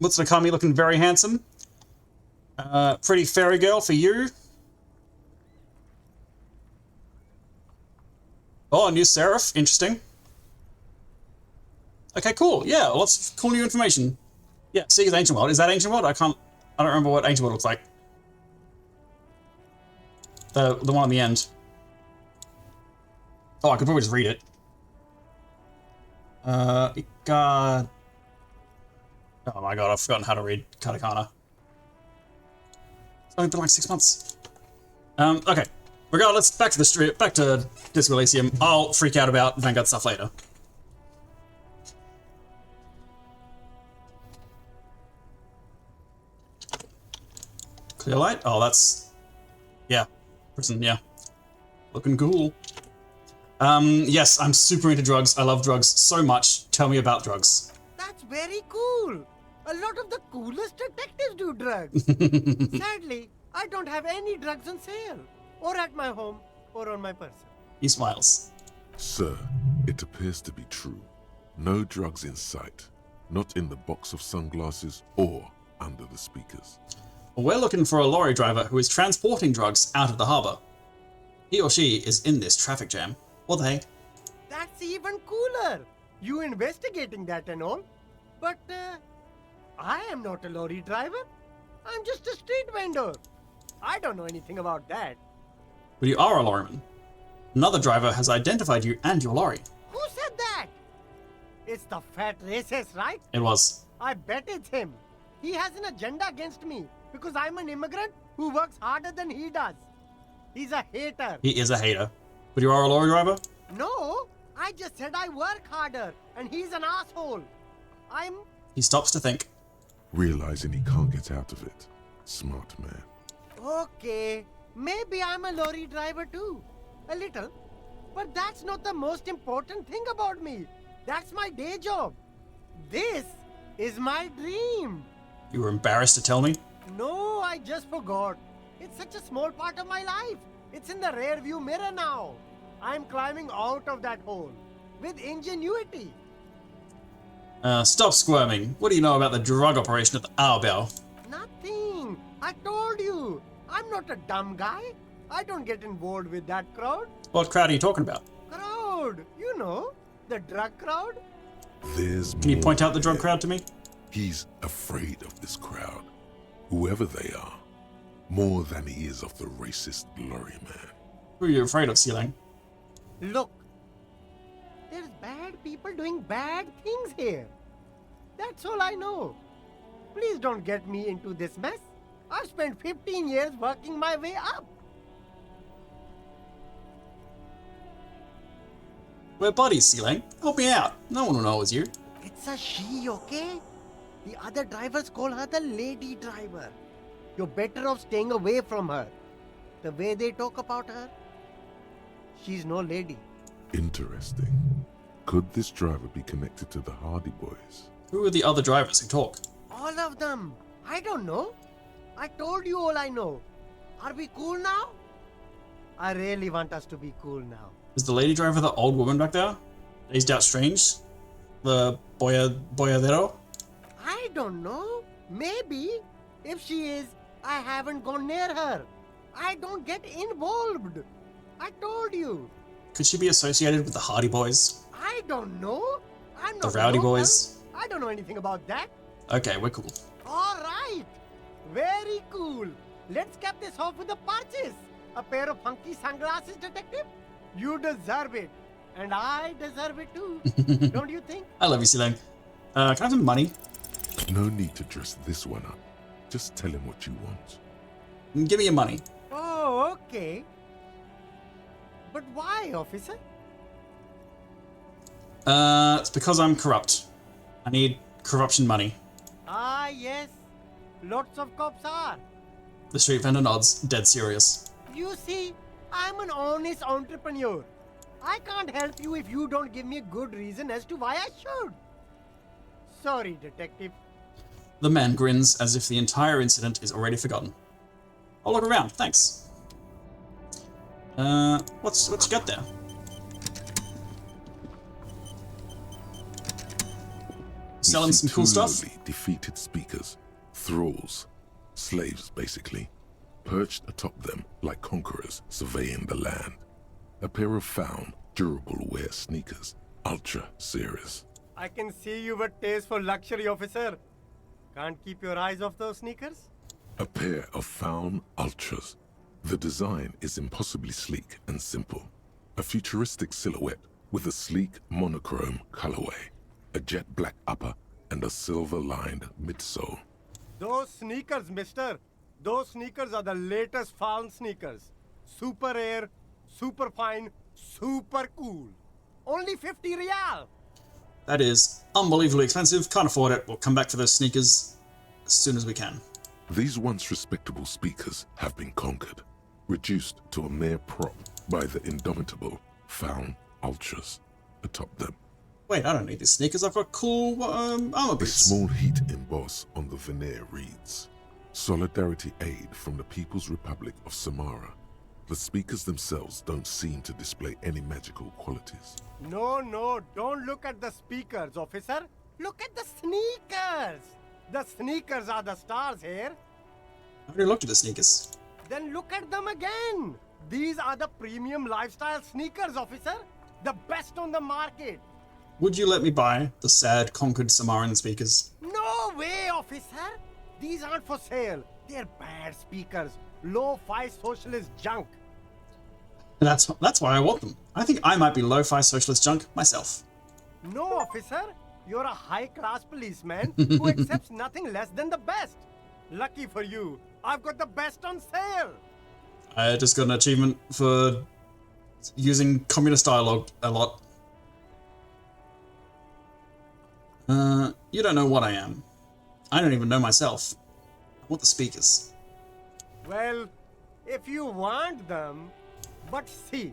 Mutsunakami looking very handsome. Pretty fairy girl for you. Oh, a new Seraph. Interesting. Okay, cool. Yeah, lots of cool new information. Yeah, Seeker's Ancient World. Is that Ancient World? I don't remember what Ancient World looks like. The one on the end. Oh, I could probably just read it. God. Oh my god, I've forgotten how to read katakana. It's only been like 6 months. Okay. Regardless, back to the street, back to Disco Elysium. I'll freak out about Vanguard stuff later. Clear light? Oh, that's... Yeah. Prison, yeah. Looking cool. Yes, I'm super into drugs. I love drugs so much. Tell me about drugs. That's very cool. A lot of the coolest detectives do drugs. Sadly, I don't have any drugs on sale. Or at my home, or on my person. He smiles. Sir, it appears to be true. No drugs in sight. Not in the box of sunglasses or under the speakers. We're looking for a lorry driver who is transporting drugs out of the harbor. He or she is in this traffic jam. Or they. That's even cooler. You investigating that and all. But, I am not a lorry driver. I'm just a street vendor. I don't know anything about that. But you are a lorryman. Another driver has identified you and your lorry. Who said that? It's the fat racist, right? It was. I bet it's him. He has an agenda against me because I'm an immigrant who works harder than he does. He's a hater. He is a hater. But you are a lorry driver? No, I just said I work harder and he's an asshole. He stops to think. Realizing he can't get out of it. Smart man. Okay, maybe I'm a lorry driver too. A little. But that's not the most important thing about me. That's my day job. This is my dream. You were embarrassed to tell me? No, I just forgot. It's such a small part of my life. It's in the rear view mirror now. I'm climbing out of that hole. With ingenuity. Stop squirming. What do you know about the drug operation at the Arbel? Nothing. I told you. I'm not a dumb guy. I don't get involved with that crowd. What crowd are you talking about? Crowd. You know, the drug crowd. Can you point out the drug crowd to me? He's afraid of this crowd. Whoever they are. More than he is of the racist lorry man. Who are you afraid of, Sealang? Look. There's bad people doing bad things here. That's all I know. Please don't get me into this mess. I've spent 15 years working my way up. We're buddies, Sealang. Help me out. No one will know it was you. It's a she, okay? The other drivers call her the lady driver. You're better off staying away from her. The way they talk about her, she's no lady. Interesting. Could this driver be connected to the Hardy Boys? Who are the other drivers who talk? All of them. I don't know. I told you all I know. Are we cool now? I really want us to be cool now. Is the lady driver the old woman back there? Dazed out strange? The boyadero? I don't know. Maybe. If she is, I haven't gone near her. I don't get involved. I told you. Could she be associated with the Hardy Boys? I don't know. I'm The not Rowdy local. Boys? I don't know anything about that. Okay, we're cool. All right. Very cool. Let's cap this off with a purchase. A pair of funky sunglasses, detective. You deserve it. And I deserve it too. Don't you think? I love you, Silang. Can I have some money? No need to dress this one up. Just tell him what you want. Give me your money. Oh, okay. But why, officer? It's because I'm corrupt. I need corruption money. Ah, yes. Lots of cops are. The street vendor nods, dead serious. You see, I'm an honest entrepreneur. I can't help you if you don't give me a good reason as to why I should. Sorry, detective. The man grins as if the entire incident is already forgotten. I'll look around, thanks. What's you got there? Selling some cool stuff? Two lowly, defeated speakers, thralls, slaves basically, perched atop them like conquerors surveying the land. A pair of found, durable wear sneakers, ultra serious. I can see you've a taste for luxury, officer. Can't keep your eyes off those sneakers? A pair of found ultras. The design is impossibly sleek and simple. A futuristic silhouette with a sleek monochrome colorway, a jet black upper, and a silver-lined midsole. Those sneakers, mister. Those sneakers are the latest found sneakers. Super air, super fine, super cool. Only 50 real. That is unbelievably expensive, can't afford it. We'll come back for those sneakers as soon as we can. These once respectable speakers have been conquered, reduced to a mere prop by the indomitable found ultras atop them. Wait, I don't need these sneakers. I've got cool armor A boots. small heat emboss on the veneer reads, Solidarity Aid from the People's Republic of Samara. The speakers themselves don't seem to display any magical qualities. No, don't look at the speakers, officer. Look at the sneakers. The sneakers are the stars here. I already looked at the sneakers. Then look at them again. These are the premium lifestyle sneakers, officer. The best on the market. Would you let me buy the sad, conquered Samaran speakers? No way, officer. These aren't for sale. They're bad speakers. Low-fi socialist junk. That's why I want them. I think I might be lo-fi socialist junk myself. No, officer. You're a high-class policeman who accepts nothing less than the best. Lucky for you, I've got the best on sale. I just got an achievement for using communist dialogue a lot. You don't know what I am. I don't even know myself. I want the speakers. Well, if you want them, but see,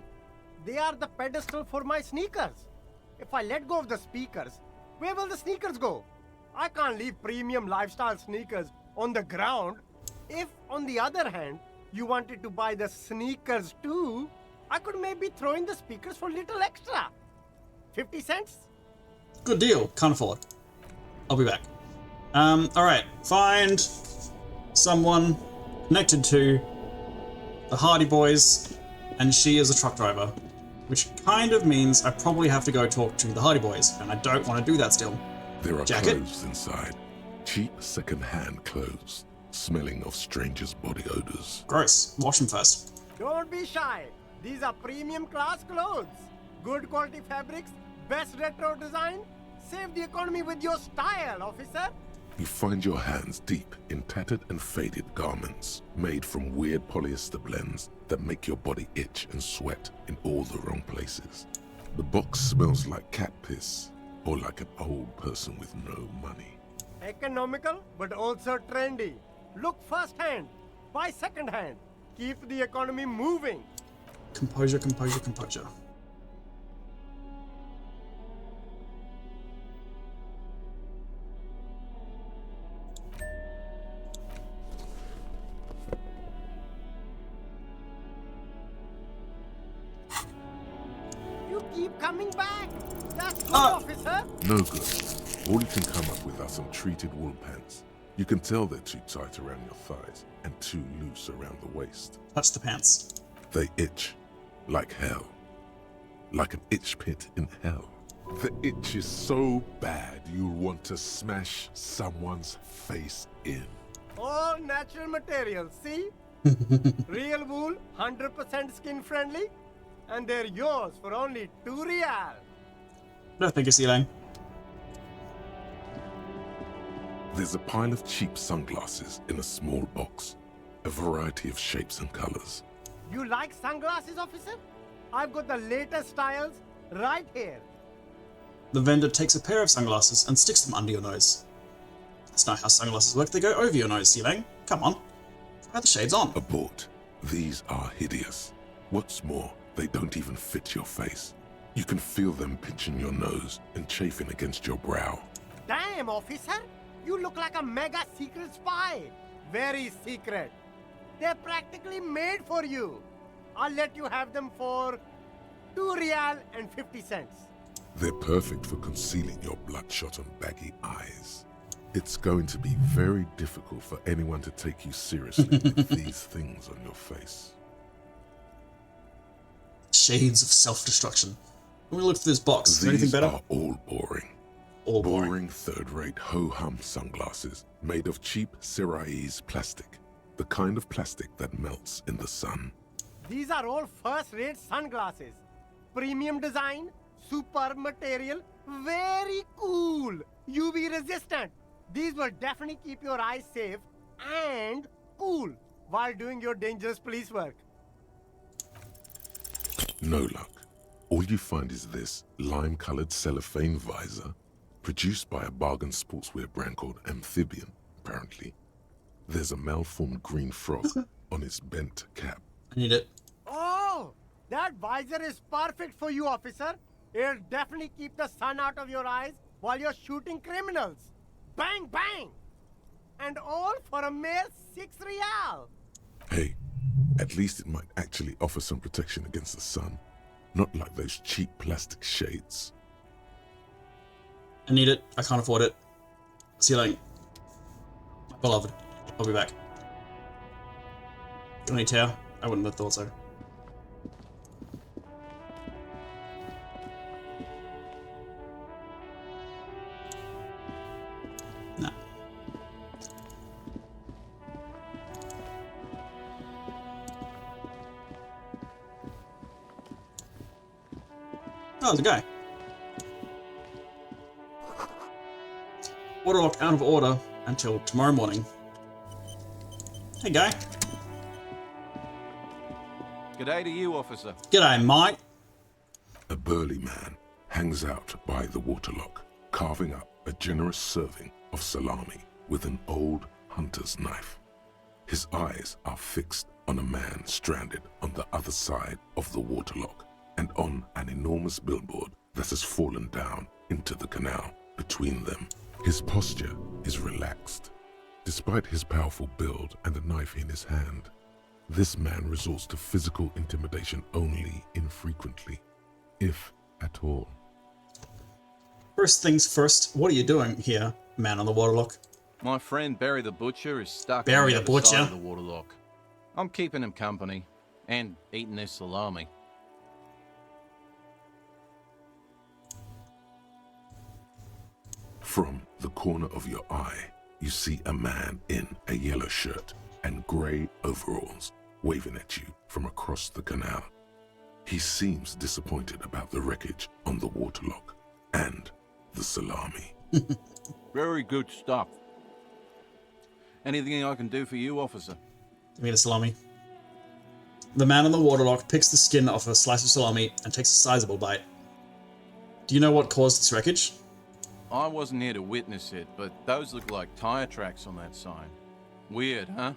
they are the pedestal for my sneakers. If I let go of the speakers, where will the sneakers go? I can't leave premium lifestyle sneakers on the ground. If, on the other hand, you wanted to buy the sneakers too, I could maybe throw in the speakers for little extra. 50 cents? Good deal. Can't afford. I'll be back. Alright. Find someone connected to the Hardy Boys, and she is a truck driver. Which kind of means I probably have to go talk to the Hardy Boys, and I don't want to do that still. There are Jacket? clothes inside. Cheap second-hand clothes, smelling of strangers' body odors. Gross. Wash them first. Don't be shy. These are premium class clothes. Good quality fabrics, best retro design. Save the economy with your style, officer. You find your hands deep in tattered and faded garments made from weird polyester blends that make your body itch and sweat in all the wrong places. The box smells like cat piss or like an old person with no money. Economical, but also trendy. Look first hand, buy second hand. keeps the economy moving. Composure, composure, composure. You keep coming back. That's good, officer. No good. All you can come up with are some treated wool pants. You can tell they're too tight around your thighs and too loose around the waist. Touch the pants. They itch like hell. Like an itch pit in hell. The itch is so bad you'll want to smash someone's face in. All natural materials, see? Real wool, 100% skin friendly, and they're yours for only 2 real. No, thank you, Sealang. There's a pile of cheap sunglasses in a small box. A variety of shapes and colors. You like sunglasses, officer? I've got the latest styles right here. The vendor takes a pair of sunglasses and sticks them under your nose. That's not how sunglasses work, they go over your nose, Sealang. Come on. Try the shades on. Abort. These are hideous. What's more, they don't even fit your face. You can feel them pinching your nose and chafing against your brow. Damn, officer! You look like a mega secret spy. Very secret. They're practically made for you. I'll let you have them for 2 real and 50 cents. They're perfect for concealing your bloodshot and baggy eyes. It's going to be very difficult for anyone to take you seriously with these things on your face. Shades of self-destruction. When we look through this box, is there anything These better? are all boring. All boring third-rate ho-hum sunglasses made of cheap Syrahese plastic. The kind of plastic that melts in the sun. These are all first-rate sunglasses. Premium design, superb material, very cool. UV resistant. These will definitely keep your eyes safe and cool while doing your dangerous police work. No luck. All you find is this lime-colored cellophane visor, produced by a bargain sportswear brand called Amphibian, apparently. There's a malformed green frog on its bent cap. I need it. Oh, that visor is perfect for you, officer. It'll definitely keep the sun out of your eyes while you're shooting criminals. Bang, bang! And all for a mere 6 real. Hey, at least it might actually offer some protection against the sun. Not like those cheap plastic shades. I need it. I can't afford it. See you later. My beloved. I'll be back. Don't need tower? I wouldn't have thought so. Nah. Oh, there's a guy. Waterlock out of order until tomorrow morning. Hey, guy. G'day to you, officer. G'day, mate. A burly man hangs out by the waterlock, carving up a generous serving of salami with an old hunter's knife. His eyes are fixed on a man stranded on the other side of the waterlock and on an enormous billboard that has fallen down into the canal between them. His posture is relaxed. Despite his powerful build and a knife in his hand, this man resorts to physical intimidation only infrequently, if at all. First things first, what are you doing here, man on the waterlock? My friend Barry the Butcher is stuck Barry on the the other side Butcher? of the waterlock. I'm keeping him company and eating this salami. From the corner of your eye, you see a man in a yellow shirt and grey overalls waving at you from across the canal. He seems disappointed about the wreckage on the waterlock and the salami. Very good stuff. Anything I can do for you, officer? Give me the salami. The man on the waterlock picks the skin off a slice of salami and takes a sizable bite. Do you know what caused this wreckage? I wasn't here to witness it, but those look like tire tracks on that sign. Weird, huh?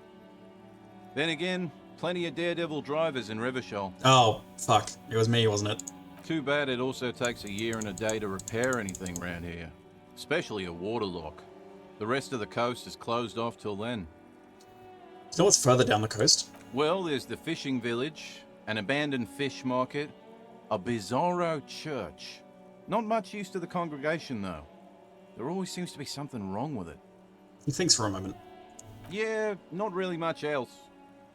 Then again, plenty of daredevil drivers in Revachol. Oh, fuck. It was me, wasn't it? Too bad it also takes a year and a day to repair anything around here. Especially a waterlock. The rest of the coast is closed off till then. Do you know what's further down the coast? Well, there's the fishing village, an abandoned fish market, a bizarro church. Not much use to the congregation, though. There always seems to be something wrong with it. He thinks for a moment. Yeah, not really much else.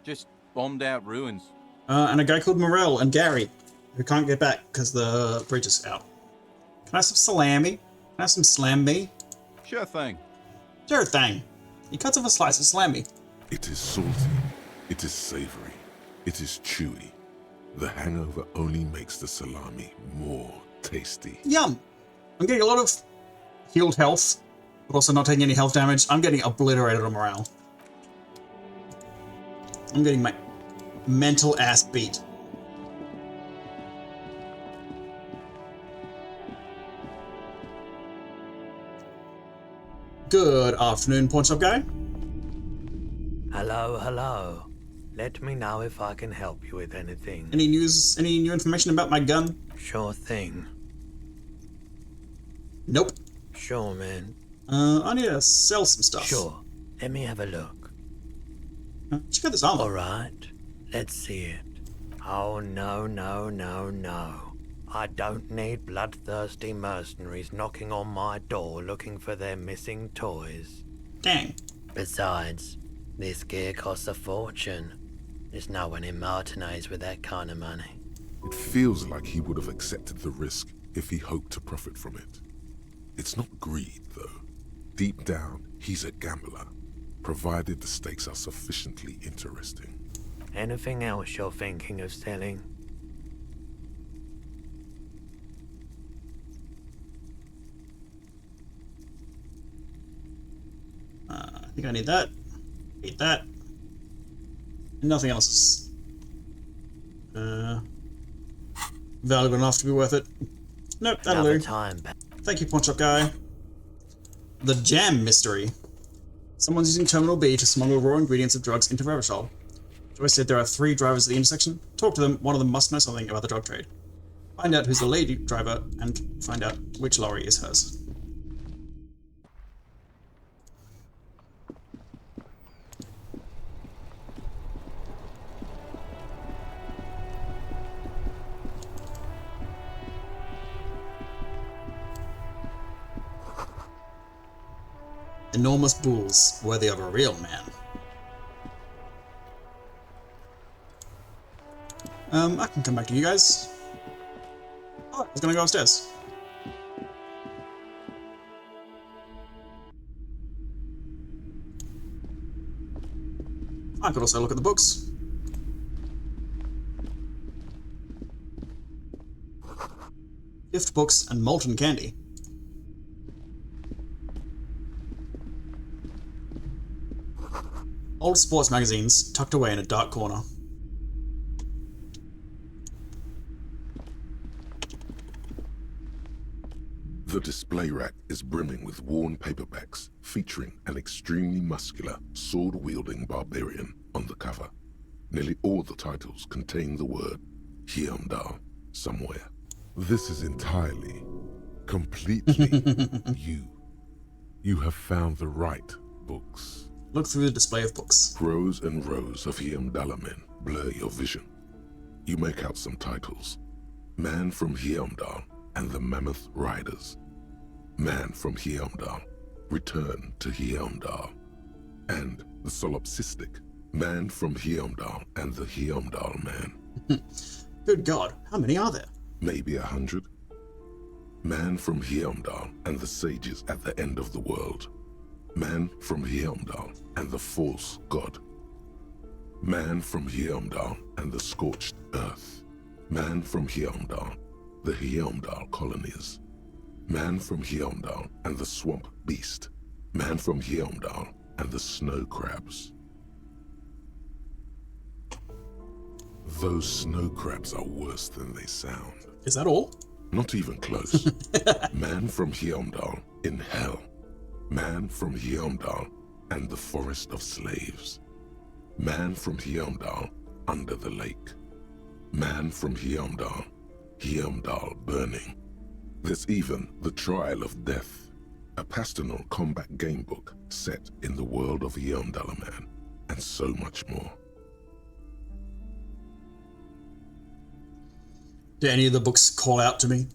Just bombed out ruins. And a guy called Morel and Gary, who can't get back because the bridge is out. Can I have some salami? Can I have some slammy? Sure thing. Sure thing. He cuts off a slice of salami. It is salty. It is savory. It is chewy. The hangover only makes the salami more tasty. Yum! I'm getting a lot of healed health, but also not taking any health damage. I'm getting obliterated on morale. I'm getting my mental ass beat. Good afternoon, pawn shop guy. Hello, hello. Let me know if I can help you with anything. Any news, any new information about my gun? Sure thing. Nope. Sure, man. I need to sell some stuff. Sure. Let me have a look. Check out this armor. Alright. Let's see it. Oh, no, no, no, no. I don't need bloodthirsty mercenaries knocking on my door looking for their missing toys. Dang. Besides, this gear costs a fortune. There's no one in Martinez with that kind of money. It feels like he would have accepted the risk if he hoped to profit from it. It's not greed, though. Deep down, he's a gambler, provided the stakes are sufficiently interesting. Anything else you're thinking of selling? I think I need that. Need that. Nothing else is valuable enough to be worth it. Nope, that'll do. Thank you, pawn shop guy. The jam mystery. Someone's using Terminal B to smuggle raw ingredients of drugs into Revachol. Joyce said there are 3 drivers at the intersection. Talk to them, one of them must know something about the drug trade. Find out who's the lady driver, and find out which lorry is hers. Enormous bulls, worthy of a real man. I can come back to you guys. Oh, I was gonna go upstairs. I could also look at the books. Gift books and molten candy. Old sports magazines tucked away in a dark corner. The display rack is brimming with worn paperbacks featuring an extremely muscular, sword-wielding barbarian on the cover. Nearly all the titles contain the word Hyundai somewhere. This is entirely, completely you. You have found the right books. Look through the display of books. Rows and rows of Hyundai men blur your vision. You make out some titles. Man from Hyundai and the Mammoth Riders. Man from Hyundai, Return to Hyundai. And the Solipsistic, Man from Hyundai and the Hyundai Man. Good God, how many are there? Maybe 100. Man from Hyundai and the Sages at the End of the World. Man from Hyundai and the False God. Man from Hyundai and the Scorched Earth. Man from Hyundai, the Hyundai Colonies. Man from Hyundai and the Swamp Beast. Man from Hyundai and the Snow Crabs. Those snow crabs are worse than they sound. Is that all? Not even close. Man from Hyundai in hell. Man from Hyundai and the Forest of Slaves. Man from Hyundai under the lake. Man from Heimdall, Heimdall burning. There's even The Trial of Death, a pastoral combat game book set in the world of Heimdall, and so much more. Do any of the books call out to me?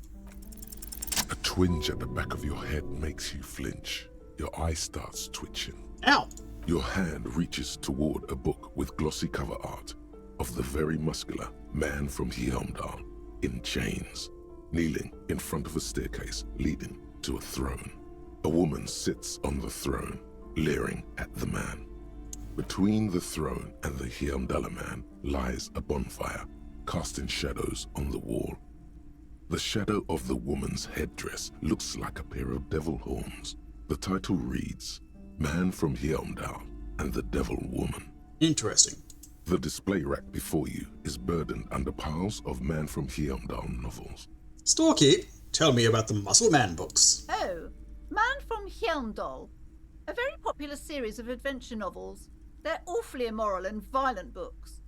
A twinge at the back of your head makes you flinch. Your eye starts twitching. Ow! Your hand reaches toward a book with glossy cover art of the very muscular man from Heimdall in chains, kneeling in front of a staircase leading to a throne. A woman sits on the throne, leering at the man. Between the throne and the Heimdall man lies a bonfire, casting shadows on the wall. The shadow of the woman's headdress looks like a pair of devil horns. The title reads, Man from Heimdall and the Devil Woman. Interesting. The display rack before you is burdened under piles of Man from Heimdall novels. Storky, tell me about the Muscle Man books. Oh, Man from Heimdall. A very popular series of adventure novels. They're awfully immoral and violent books.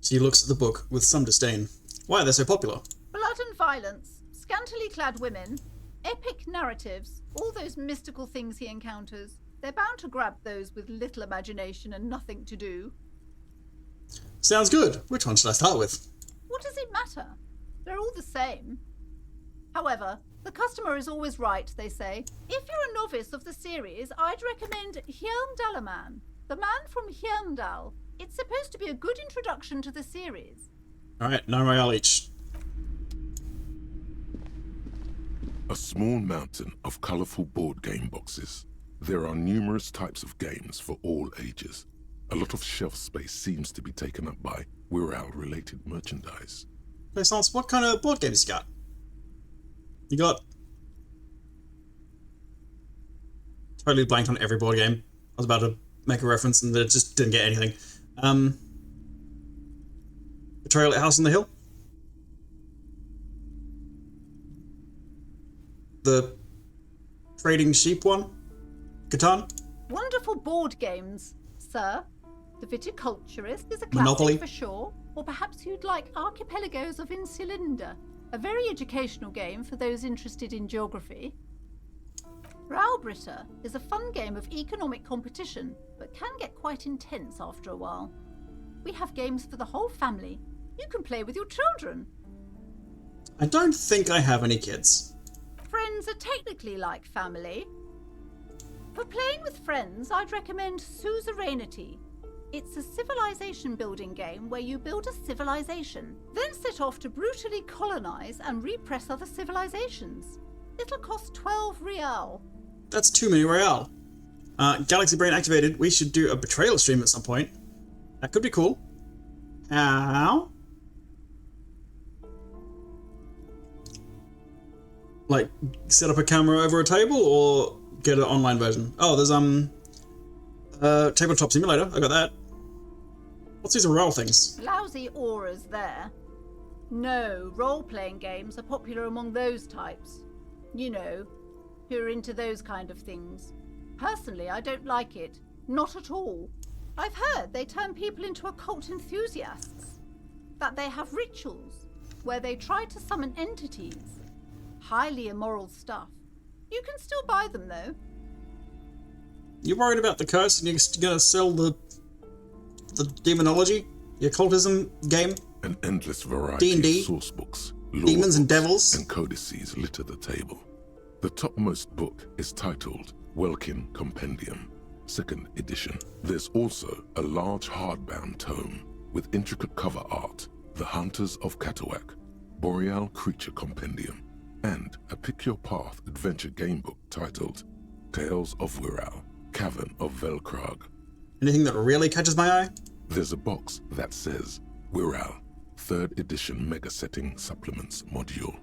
She looks at the book with some disdain. Why are they so popular? Blood and violence, scantily clad women, epic narratives, all those mystical things he encounters. They're bound to grab those with little imagination and nothing to do. Sounds good. Which one should I start with? What does it matter? They're all the same. However, the customer is always right, they say. If you're a novice of the series, I'd recommend Heimdall, the man from Heimdall. It's supposed to be a good introduction to the series. Alright, 9 royale each. A small mountain of colorful board game boxes. There are numerous types of games for all ages. A lot of shelf space seems to be taken up by Wirral-related merchandise. Plaisance, what kind of board games you got? You got... Totally blanked on every board game. I was about to make a reference and it just didn't get anything. Betrayal at House on the Hill? The Trading Sheep one? Catan? Wonderful board games, sir. The Viticulturist is a classic Monopoly? for sure. Or perhaps you'd like Archipelagos of Insulinda, a very educational game for those interested in geography. Raubritter is a fun game of economic competition, but can get quite intense after a while. We have games for the whole family. You can play with your children. I don't think I have any kids. Friends are technically like family. For playing with friends, I'd recommend Suzerainty. It's a civilization building game where you build a civilization, then set off to brutally colonize and repress other civilizations. It'll cost 12 real. That's too many royale. Galaxy Brain activated. We should do a betrayal stream at some point. That could be cool. How? Like, set up a camera over a table or get an online version? Oh, there's Tabletop Simulator. I got that. What's these royale things? Lousy auras there. No, role-playing games are popular among those types. You know, who are into those kind of things. Personally, I don't like it. Not at all. I've heard they turn people into occult enthusiasts. That they have rituals where they try to summon entities. Highly immoral stuff. You can still buy them, though. You worried about the curse and you're gonna sell the demonology? The occultism game? An endless variety D&D? of source books, Demons and books, devils? and codices litter the table. The topmost book is titled Welkin Compendium, 2nd edition. There's also a large hardbound tome with intricate cover art, The Hunters of Katawak, Boreal Creature Compendium, and a Pick Your Path adventure game book titled Tales of Wirral, Cavern of Velkrag. Anything that really catches my eye? There's a box that says Wirral, 3rd edition Mega Setting Supplements Module.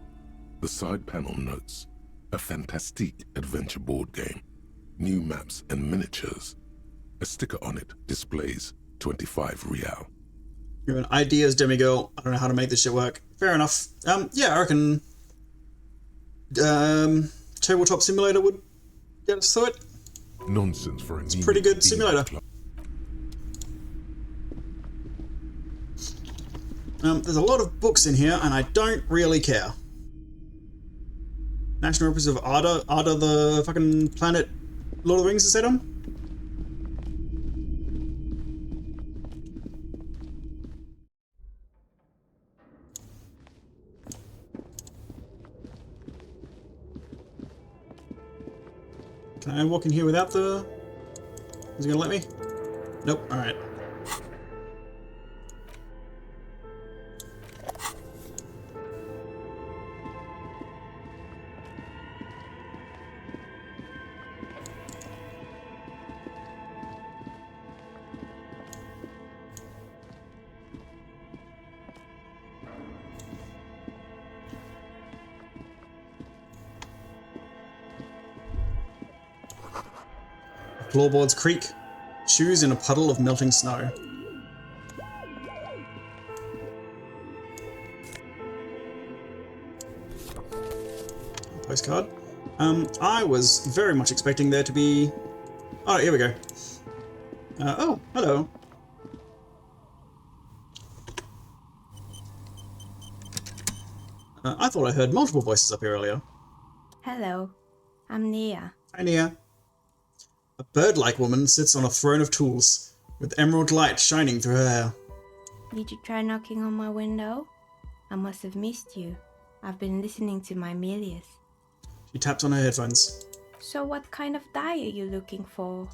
The side panel notes, a fantastique adventure board game, new maps and miniatures. A sticker on it displays 25 real. You're an ideas demigirl. I don't know how to make this shit work. Fair enough. Yeah, I reckon Tabletop Simulator would get us through it. Nonsense for a It's a pretty good simulator. There's a lot of books in here, and I don't really care. National Representative of Arda the fucking planet Lord of the Rings is set on? Can I walk in here without the... Is it gonna let me? Nope, alright. Floorboards creak. Shoes in a puddle of melting snow. Postcard. I was very much expecting there to be... Oh, here we go. Oh, hello. I thought I heard multiple voices up here earlier. Hello, I'm Nia. Hi, Nia. A bird-like woman sits on a throne of tools, with emerald light shining through her hair. Did you try knocking on my window? I must have missed you. I've been listening to my Milius. She taps on her headphones. So what kind of die are you looking for?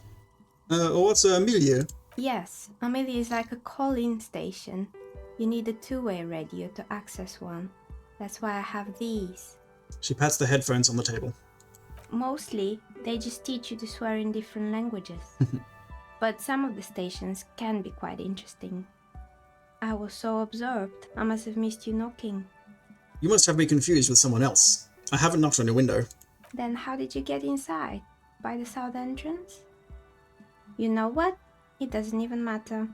What's a milieu? Yes, a milieu is like a call-in station. You need a two-way radio to access one. That's why I have these. She pats the headphones on the table. Mostly, they just teach you to swear in different languages. But some of the stations can be quite interesting. I was so absorbed, I must have missed you knocking. You must have me confused with someone else. I haven't knocked on your window. Then how did you get inside? By the south entrance? You know what? It doesn't even matter.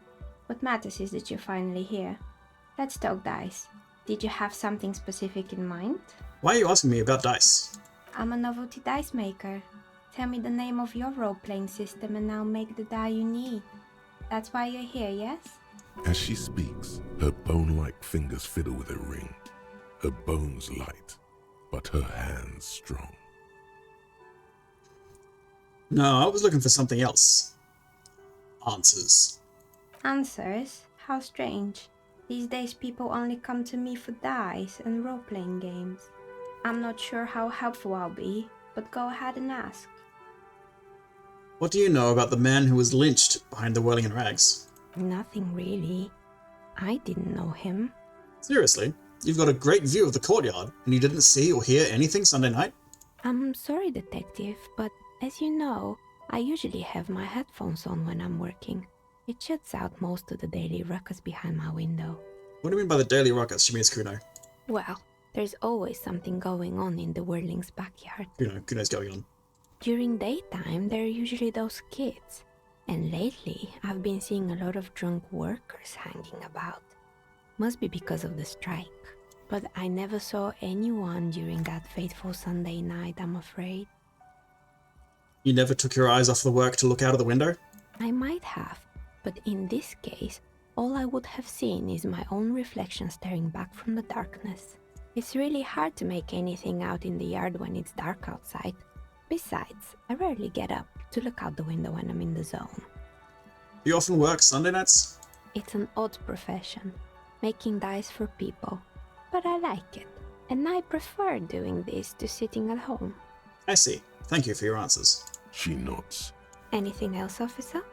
What matters is that you're finally here. Let's talk dice. Did you have something specific in mind? Why are you asking me about dice? I'm a novelty dice maker. Tell me the name of your role-playing system and I'll make the die you need. That's why you're here, yes? As she speaks, her bone-like fingers fiddle with a ring. Her bones light, but her hands strong. No, I was looking for something else. Answers. Answers? How strange. These days people only come to me for dice and role-playing games. I'm not sure how helpful I'll be, but go ahead and ask. What do you know about the man who was lynched behind the whirling in rags? Nothing really. I didn't know him. Seriously? You've got a great view of the courtyard, and you didn't see or hear anything Sunday night? I'm sorry, detective, but as you know, I usually have my headphones on when I'm working. It shuts out most of the daily ruckus behind my window. What do you mean by the daily ruckus? She means Kuno. Well, there's always something going on in the Whirling's backyard. Kuno's going on. During daytime, there are usually those kids. And lately, I've been seeing a lot of drunk workers hanging about. Must be because of the strike. But I never saw anyone during that fateful Sunday night, I'm afraid. You never took your eyes off the work to look out of the window? I might have, but in this case, all I would have seen is my own reflection staring back from the darkness. It's really hard to make anything out in the yard when it's dark outside. Besides, I rarely get up to look out the window when I'm in the zone. Do you often work Sunday nights? It's an odd profession, making dice for people. But I like it, and I prefer doing this to sitting at home. I see. Thank you for your answers. She nods. Anything else, officer?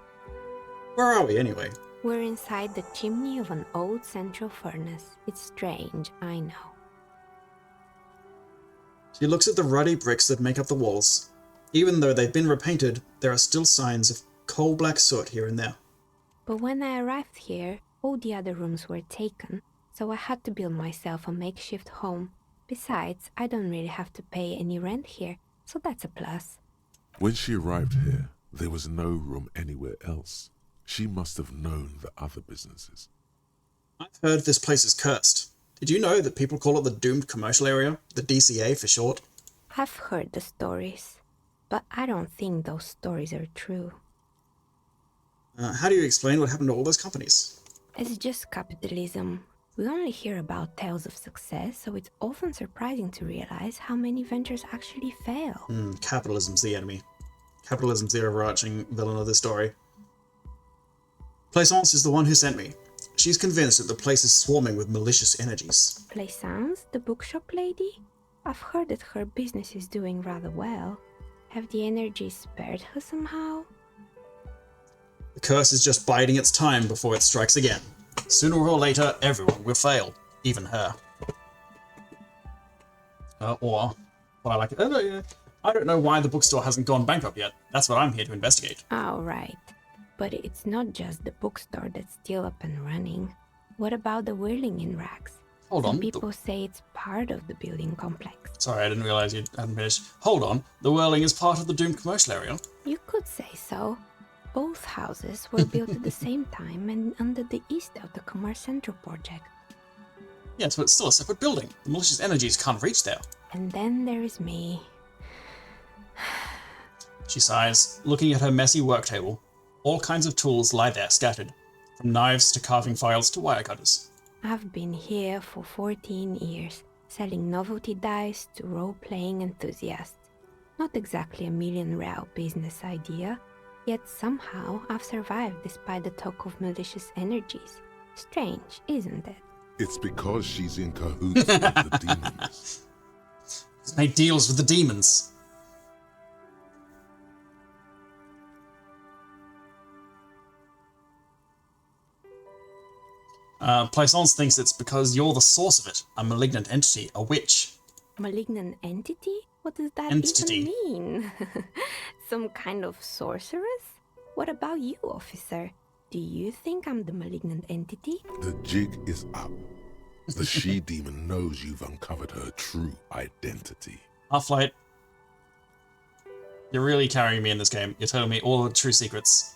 Where are we, anyway? We're inside the chimney of an old central furnace. It's strange, I know. She looks at the ruddy bricks that make up the walls. Even though they've been repainted, there are still signs of coal-black soot here and there. But when I arrived here, all the other rooms were taken, so I had to build myself a makeshift home. Besides, I don't really have to pay any rent here, so that's a plus. When she arrived here, there was no room anywhere else. She must have known the other businesses. I've heard this place is cursed. Did you know that people call it the Doomed Commercial Area? The DCA for short? I've heard the stories, but I don't think those stories are true. How do you explain what happened to all those companies? It's just capitalism. We only hear about tales of success, so it's often surprising to realize how many ventures actually fail. Capitalism's the enemy. Capitalism's the overarching villain of this story. Plaisance is the one who sent me. She's convinced that the place is swarming with malicious energies. Plaisance, the bookshop lady? I've heard that her business is doing rather well. Have the energies spared her somehow? The curse is just biding its time before it strikes again. Sooner or later, everyone will fail, even her. Or, well, I like it. I don't know why the bookstore hasn't gone bankrupt yet. That's what I'm here to investigate. Oh, right. But it's not just the bookstore that's still up and running. What about the whirling in rags? Hold Some on. people say it's part of the building complex. Sorry, I didn't realize you hadn't finished. Hold on. The Whirling is part of the doomed commercial area. You could say so. Both houses were built at the same time and under the East of the Commerce Central project. Yes, but it's still a separate building. The malicious energies can't reach there. And then there is me. She sighs, looking at her messy work table. All kinds of tools lie there scattered, from knives to carving files to wire cutters. I've been here for 14 years, selling novelty dice to role-playing enthusiasts. Not exactly a million-real business idea, yet somehow I've survived despite the talk of malicious energies. Strange, isn't it? It's because she's in cahoots with the demons. She's made deals with the demons. Plaisance thinks it's because you're the source of it, a malignant entity, a witch. Malignant entity? What does that Entity. even mean? Some kind of sorceress? What about you, officer? Do you think I'm the malignant entity? The jig is up. The she-demon knows you've uncovered her true identity. Half-Light. You're really carrying me in this game. You're telling me all the true secrets.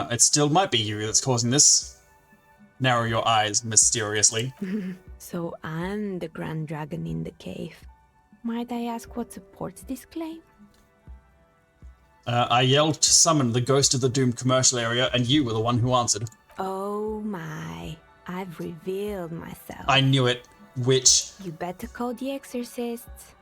It still might be you that's causing this. Narrow your eyes mysteriously. So I'm the Grand Dragon in the cave. Might I ask what supports this claim? I yelled to summon the ghost of the doomed commercial area, and you were the one who answered. Oh my, I've revealed myself. I knew it, witch. You better call the exorcists.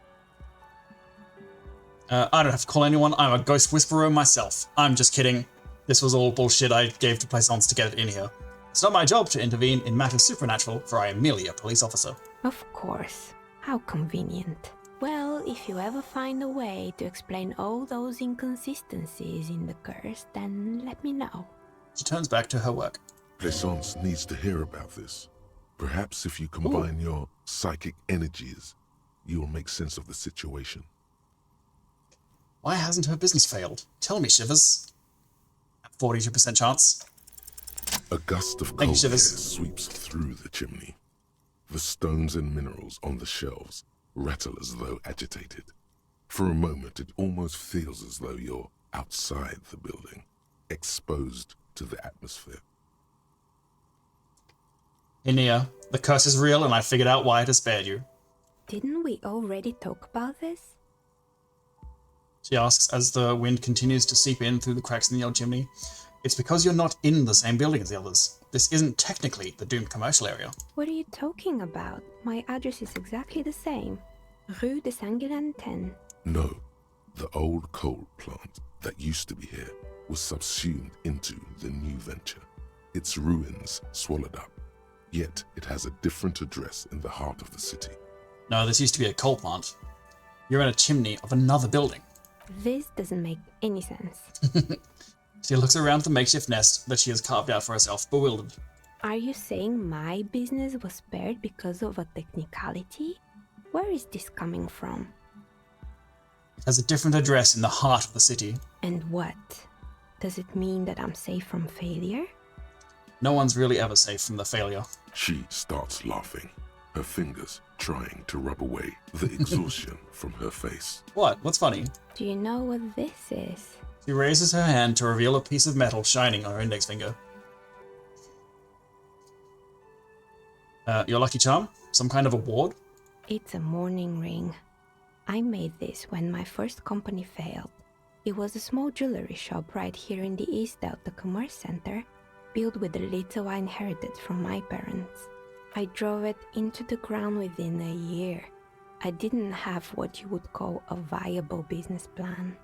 I don't have to call anyone, I'm a ghost whisperer myself. I'm just kidding. This was all bullshit I gave to Plaisance to get it in here. It's not my job to intervene in matters supernatural, for I am merely a police officer. Of course. How convenient. Well, if you ever find a way to explain all those inconsistencies in the curse, then let me know. She turns back to her work. Plaisance needs to hear about this. Perhaps if you combine your psychic energies, you will make sense of the situation. Why hasn't her business failed? Tell me, Shivers. 42% chance. A gust of cold air sweeps through the chimney. The stones and minerals on the shelves rattle as though agitated. For a moment, it almost feels as though you're outside the building, exposed to the atmosphere. Inia, the curse is real and I figured out why it has spared you. Didn't we already talk about this? She asks as the wind continues to seep in through the cracks in the old chimney. It's because you're not in the same building as the others. This isn't technically the doomed commercial area. What are you talking about? My address is exactly the same. Rue de Saint-Guilain 10. No, the old coal plant that used to be here was subsumed into the new venture. Its ruins swallowed up. Yet it has a different address in the heart of the city. No, this used to be a coal plant. You're in a chimney of another building. This doesn't make any sense. She looks around the makeshift nest that she has carved out for herself, bewildered. Are you saying my business was spared because of a technicality? Where is this coming from? It has a different address in the heart of the city. And what? Does it mean that I'm safe from failure? No one's really ever safe from the failure. She starts laughing, her fingers trying to rub away the exhaustion from her face. What? What's funny? Do you know what this is? She raises her hand to reveal a piece of metal shining on her index finger. Your lucky charm? Some kind of award? It's a mourning ring. I made this when my first company failed. It was a small jewelry shop right here in the East out the Commerce Center. built with the little I inherited from my parents. I drove it into the ground within a year. I didn't have what you would call a viable business plan.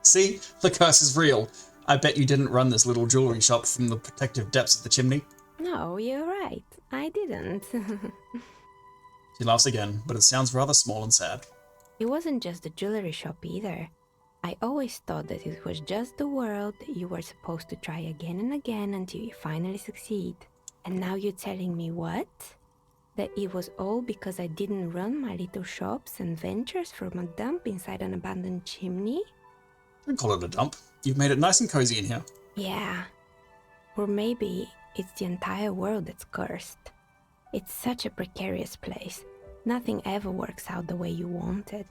See? The curse is real. I bet you didn't run this little jewelry shop from the protective depths of the chimney. No, you're right. I didn't. She laughs again, but it sounds rather small and sad. It wasn't just the jewelry shop either. I always thought that it was just the world that you were supposed to try again and again until you finally succeed. And now you're telling me what? That it was all because I didn't run my little shops and ventures from a dump inside an abandoned chimney? Don't call it a dump. You've made it nice and cozy in here. Yeah. Or maybe it's the entire world that's cursed. It's such a precarious place. Nothing ever works out the way you want it.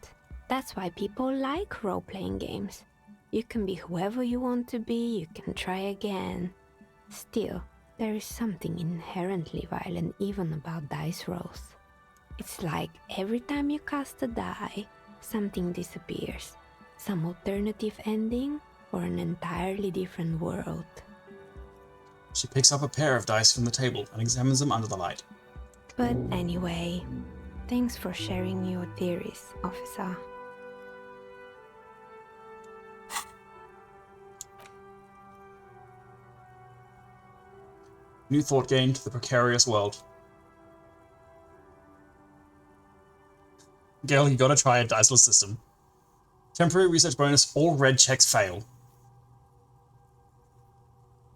That's why people like role-playing games. You can be whoever you want to be, you can try again. Still, there is something inherently violent even about dice rolls. It's like every time you cast a die, something disappears. Some alternative ending, or an entirely different world. She picks up a pair of dice from the table and examines them under the light. But anyway, thanks for sharing your theories, officer. New thought gained, the precarious world. Gail, you gotta try a diceless system. Temporary research bonus, all red checks fail.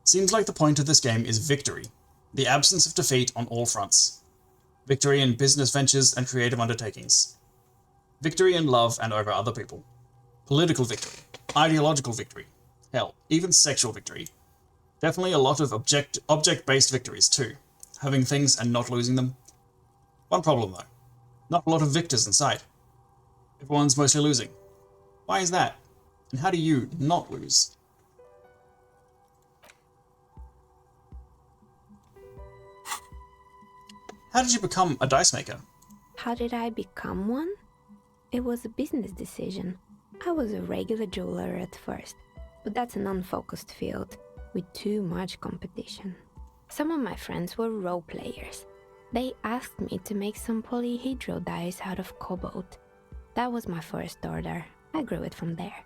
Seems like the point of this game is victory. The absence of defeat on all fronts. Victory in business ventures and creative undertakings. Victory in love and over other people. Political victory. Ideological victory. Hell, even sexual victory. Definitely a lot of object-based victories too. Having things and not losing them. One problem though. Not a lot of victors in sight. Everyone's mostly losing. Why is that? And how do you not lose? How did you become a dice maker? How did I become one? It was a business decision. I was a regular jeweler at first, but that's an unfocused field with too much competition. Some of my friends were role players. They asked me to make some polyhedral dice out of cobalt. That was my first order. I grew it from there.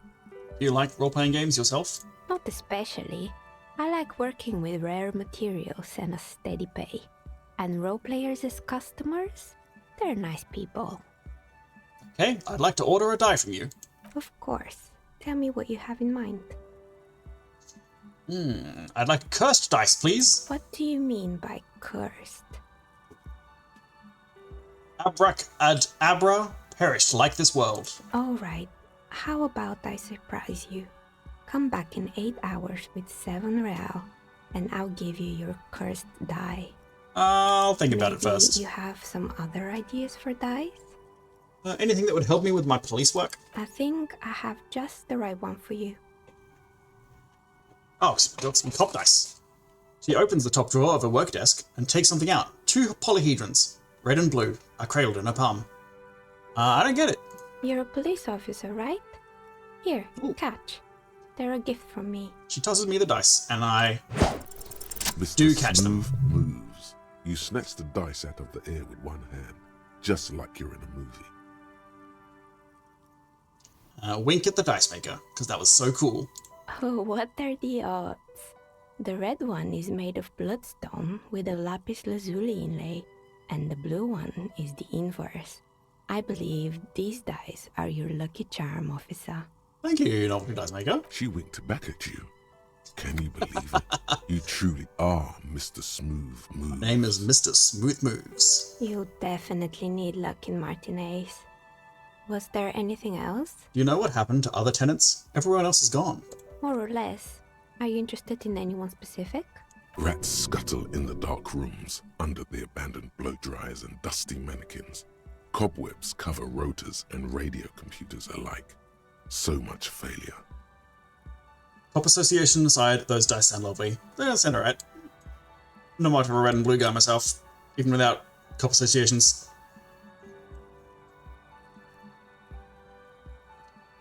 Do you like role-playing games yourself? Not especially. I like working with rare materials and a steady pay. And role players as customers? They're nice people. Okay, I'd like to order a die from you. Of course. Tell me what you have in mind. I'd like cursed dice, please. What do you mean by cursed? Abracadabra perished like this world. Alright, how about I surprise you? Come back in 8 hours with 7 real, and I'll give you your cursed die. I'll think about it first. You have some other ideas for dice? Anything that would help me with my police work? I think I have just the right one for you. Oh, got some cop dice. She opens the top drawer of her work desk and takes something out. 2 polyhedrons, red and blue, are cradled in her palm. I don't get it. You're a police officer, right? Here, catch. They're a gift from me. She tosses me the dice, and I Mr. do catch them. Smooth moves. You snatch the dice out of the air with one hand, just like you're in a movie. Wink at the dice maker, because that was so cool. Oh, what are the odds? The red one is made of bloodstone with a lapis lazuli inlay, and the blue one is the inverse. I believe these dice are your lucky charm, officer. Thank you, novelty dice maker. She winked back at you. Can you believe it? You truly are Mr. Smooth Moves. My name is Mr. Smooth Moves. You definitely need luck in Martinez. Was there anything else? Do you know what happened to other tenants? Everyone else is gone. More or less. Are you interested in anyone specific? Rats scuttle in the dark rooms, under the abandoned blow dryers and dusty mannequins. Cobwebs cover rotors and radio computers alike. So much failure. Cop Association aside, those dice sound lovely. They don't sound alright. Not much of a red and blue guy myself, even without Cop Associations.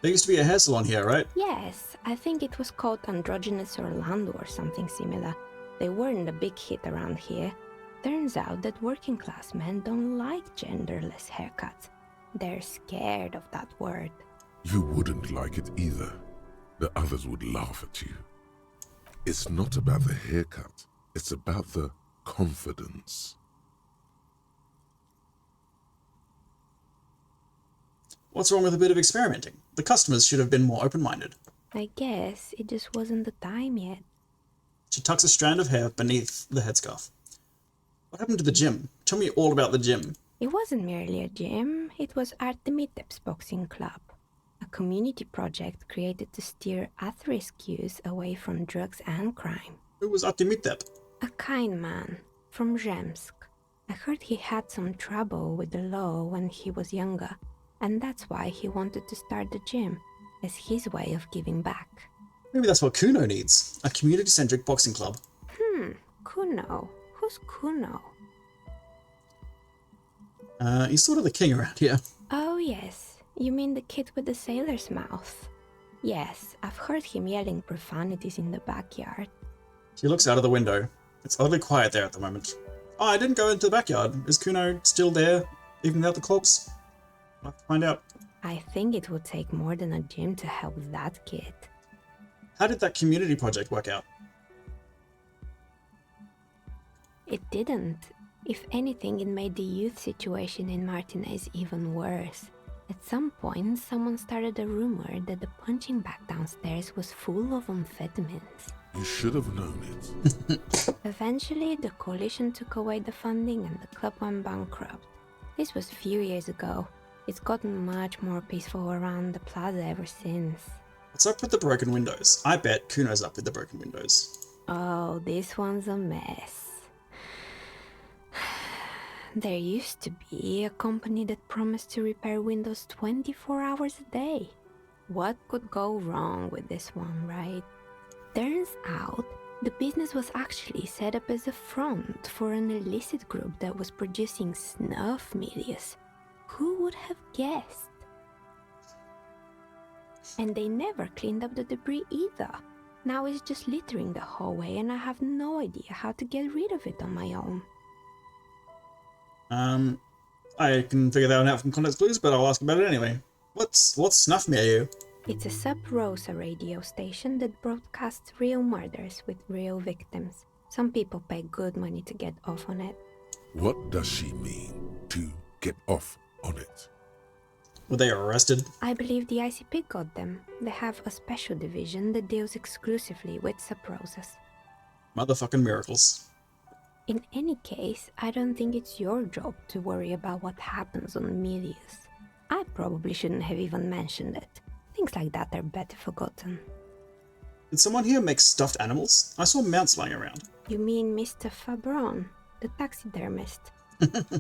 There used to be a hair salon here, right? Yes, I think it was called Androgynous Orlando or something similar. They weren't a big hit around here. Turns out that working class men don't like genderless haircuts. They're scared of that word. You wouldn't like it either. The others would laugh at you. It's not about the haircut. It's about the confidence. What's wrong with a bit of experimenting? The customers should have been more open-minded. I guess it just wasn't the time yet. She tucks a strand of hair beneath the headscarf. What happened to the gym? Tell me all about the gym. It wasn't merely a gym, it was Artemitep's boxing club. A community project created to steer at-risk youth away from drugs and crime. Who was Artemitep? A kind man from Zemsk. I heard he had some trouble with the law when he was younger, and that's why he wanted to start the gym, as his way of giving back. Maybe that's what Kuno needs. A community-centric boxing club. Kuno. Who's Kuno? He's sort of the king around here. Oh yes, you mean the kid with the sailor's mouth. Yes, I've heard him yelling profanities in the backyard. She looks out of the window. It's oddly quiet there at the moment. Oh, I didn't go into the backyard. Is Kuno still there, even without the corpse? I'll have to find out. I think it would take more than a gym to help that kid. How did that community project work out? It didn't. If anything, it made the youth situation in Martinez even worse. At some point, someone started a rumor that the punching bag downstairs was full of amphetamines. You should have known it. Eventually, the coalition took away the funding and the club went bankrupt. This was a few years ago. It's gotten much more peaceful around the plaza ever since. What's up with the broken windows? I bet Kuno's up with the broken windows. Oh, this one's a mess. There used to be a company that promised to repair windows 24 hours a day. What could go wrong with this one, right? Turns out, the business was actually set up as a front for an illicit group that was producing snuff medias. Who would have guessed? And they never cleaned up the debris either. Now it's just littering the hallway and I have no idea how to get rid of it on my own. I can figure that one out from context clues, but I'll ask about it anyway. What's Snuff Milieu? It's a Sub Rosa radio station that broadcasts real murders with real victims. Some people pay good money to get off on it. What does she mean, to get off on it? Were they arrested? I believe the ICP got them. They have a special division that deals exclusively with Sub Rosas. Motherfucking miracles. In any case, I don't think it's your job to worry about what happens on Milius. I probably shouldn't have even mentioned it. Things like that are better forgotten. Did someone here make stuffed animals? I saw mounts lying around. You mean Mr. Fabron, the taxidermist?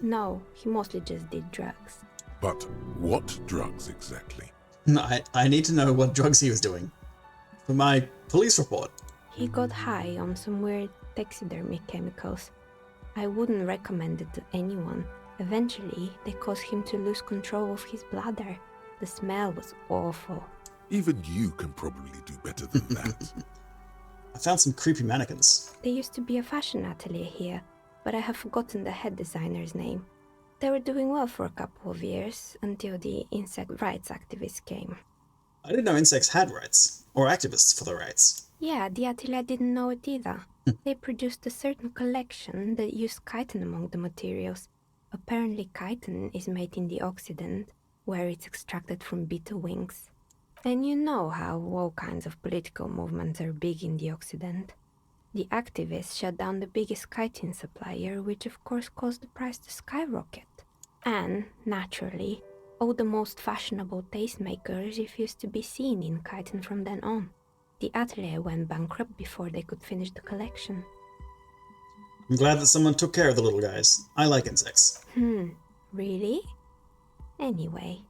No, he mostly just did drugs. But what drugs exactly? I need to know what drugs he was doing. For my police report. He got high on some weird taxidermy chemicals. I wouldn't recommend it to anyone. Eventually, they caused him to lose control of his bladder. The smell was awful. Even you can probably do better than that. I found some creepy mannequins. There used to be a fashion atelier here, but I have forgotten the head designer's name. They were doing well for a couple of years, until the insect rights activists came. I didn't know insects had rights, or activists for the rights. Yeah, the atelier didn't know it either. They produced a certain collection that used chitin among the materials. Apparently chitin is made in the Occident, where it's extracted from beetle wings. And you know how all kinds of political movements are big in the Occident. The activists shut down the biggest chitin supplier, which of course caused the price to skyrocket. And, naturally, all the most fashionable tastemakers refused to be seen in chitin from then on. The atelier went bankrupt before they could finish the collection. I'm glad that someone took care of the little guys. I like insects. Really? Anyway.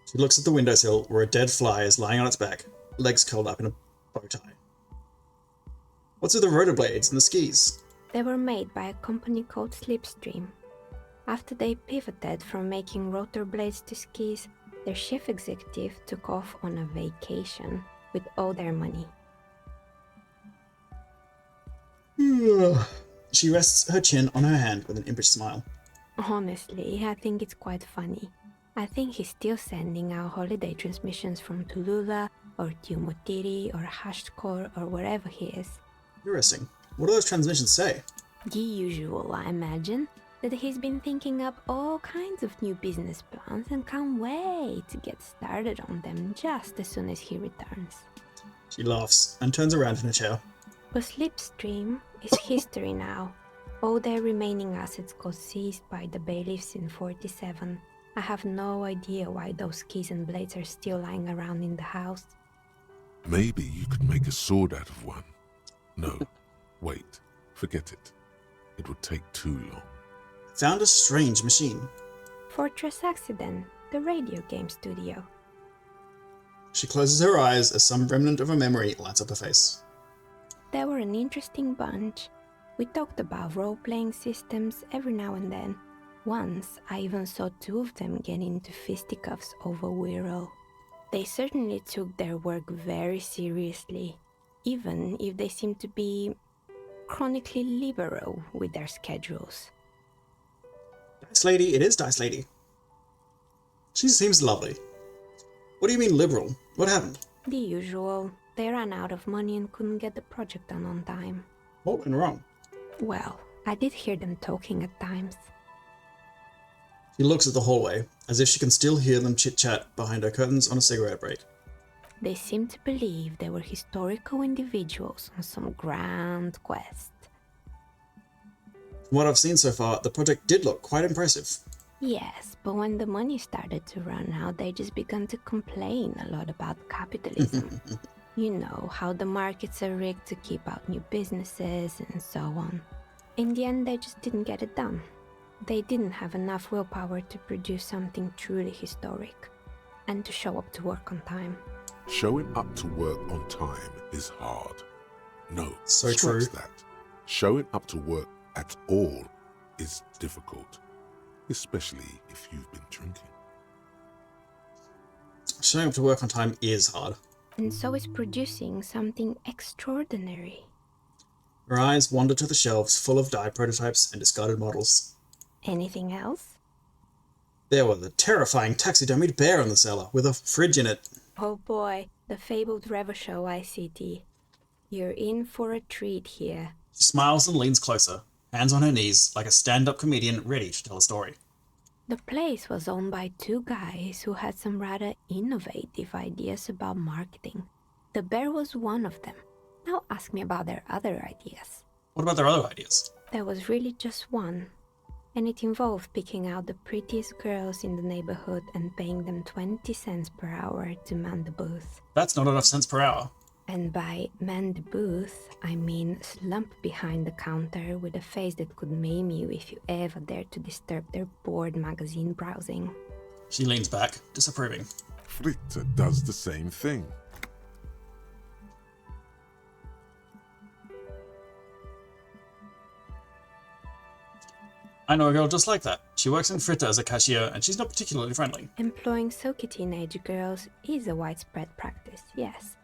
She looks at the windowsill where a dead fly is lying on its back, legs curled up in a bow tie. What's with the rotor blades and the skis? They were made by a company called Slipstream. After they pivoted from making rotor blades to skis, their chief executive took off on a vacation. with all their money. She rests her chin on her hand with an impish smile. Honestly, I think it's quite funny. I think he's still sending out holiday transmissions from Tulula or Tiumotiri or Hashtkor or wherever he is. Interesting. What do those transmissions say? The usual, I imagine, that he's been thinking up all kinds of new business plans and can't wait to get started on them just as soon as he returns. She laughs and turns around in her chair. But Slipstream is history now. All their remaining assets got seized by the bailiffs in 47. I have no idea why those keys and blades are still lying around in the house. Maybe you could make a sword out of one. No, wait, forget it. It would take too long. Found a strange machine. Fortress Accident, the radio game studio. She closes her eyes as some remnant of a memory lights up her face. They were an interesting bunch. We talked about role-playing systems every now and then. Once, I even saw two of them get into fisticuffs over Wirral. They certainly took their work very seriously, even if they seemed to be chronically liberal with their schedules. Dice Lady, it is Dice Lady. She seems lovely. What do you mean liberal? What happened? The usual. They ran out of money and couldn't get the project done on time. What went wrong? Well, I did hear them talking at times. She looks at the hallway, as if she can still hear them chit-chat behind her curtains on a cigarette break. They seemed to believe they were historical individuals on some grand quest. From what I've seen so far, the project did look quite impressive. Yes, but when the money started to run out, they just began to complain a lot about capitalism. You know, how the markets are rigged to keep out new businesses and so on. In the end, they just didn't get it done. They didn't have enough willpower to produce something truly historic, and to show up to work on time. Showing up to work on time is hard. No, so scratch true. that. Showing up to work at all is difficult, especially if you've been drinking. Showing up to work on time is hard. And so is producing something extraordinary. Her eyes wander to the shelves full of die prototypes and discarded models. Anything else? There was a terrifying taxidermied bear in the cellar, with a fridge in it. Oh boy, the fabled Revachol ICT. You're in for a treat here. She smiles and leans closer, hands on her knees, like a stand-up comedian ready to tell a story. The place was owned by two guys who had some rather innovative ideas about marketing. The bear was one of them. Now ask me about their other ideas. What about their other ideas? There was really just one. And it involved picking out the prettiest girls in the neighborhood and paying them 20 cents per hour to man the booth. That's not enough cents per hour. And by man the booth, I mean slump behind the counter with a face that could maim you if you ever dared to disturb their bored magazine browsing. She leans back, disapproving. Fritter does the same thing. I know a girl just like that. She works in Fritter as a cashier, and she's not particularly friendly. Employing silky teenage girls is a widespread practice, yes.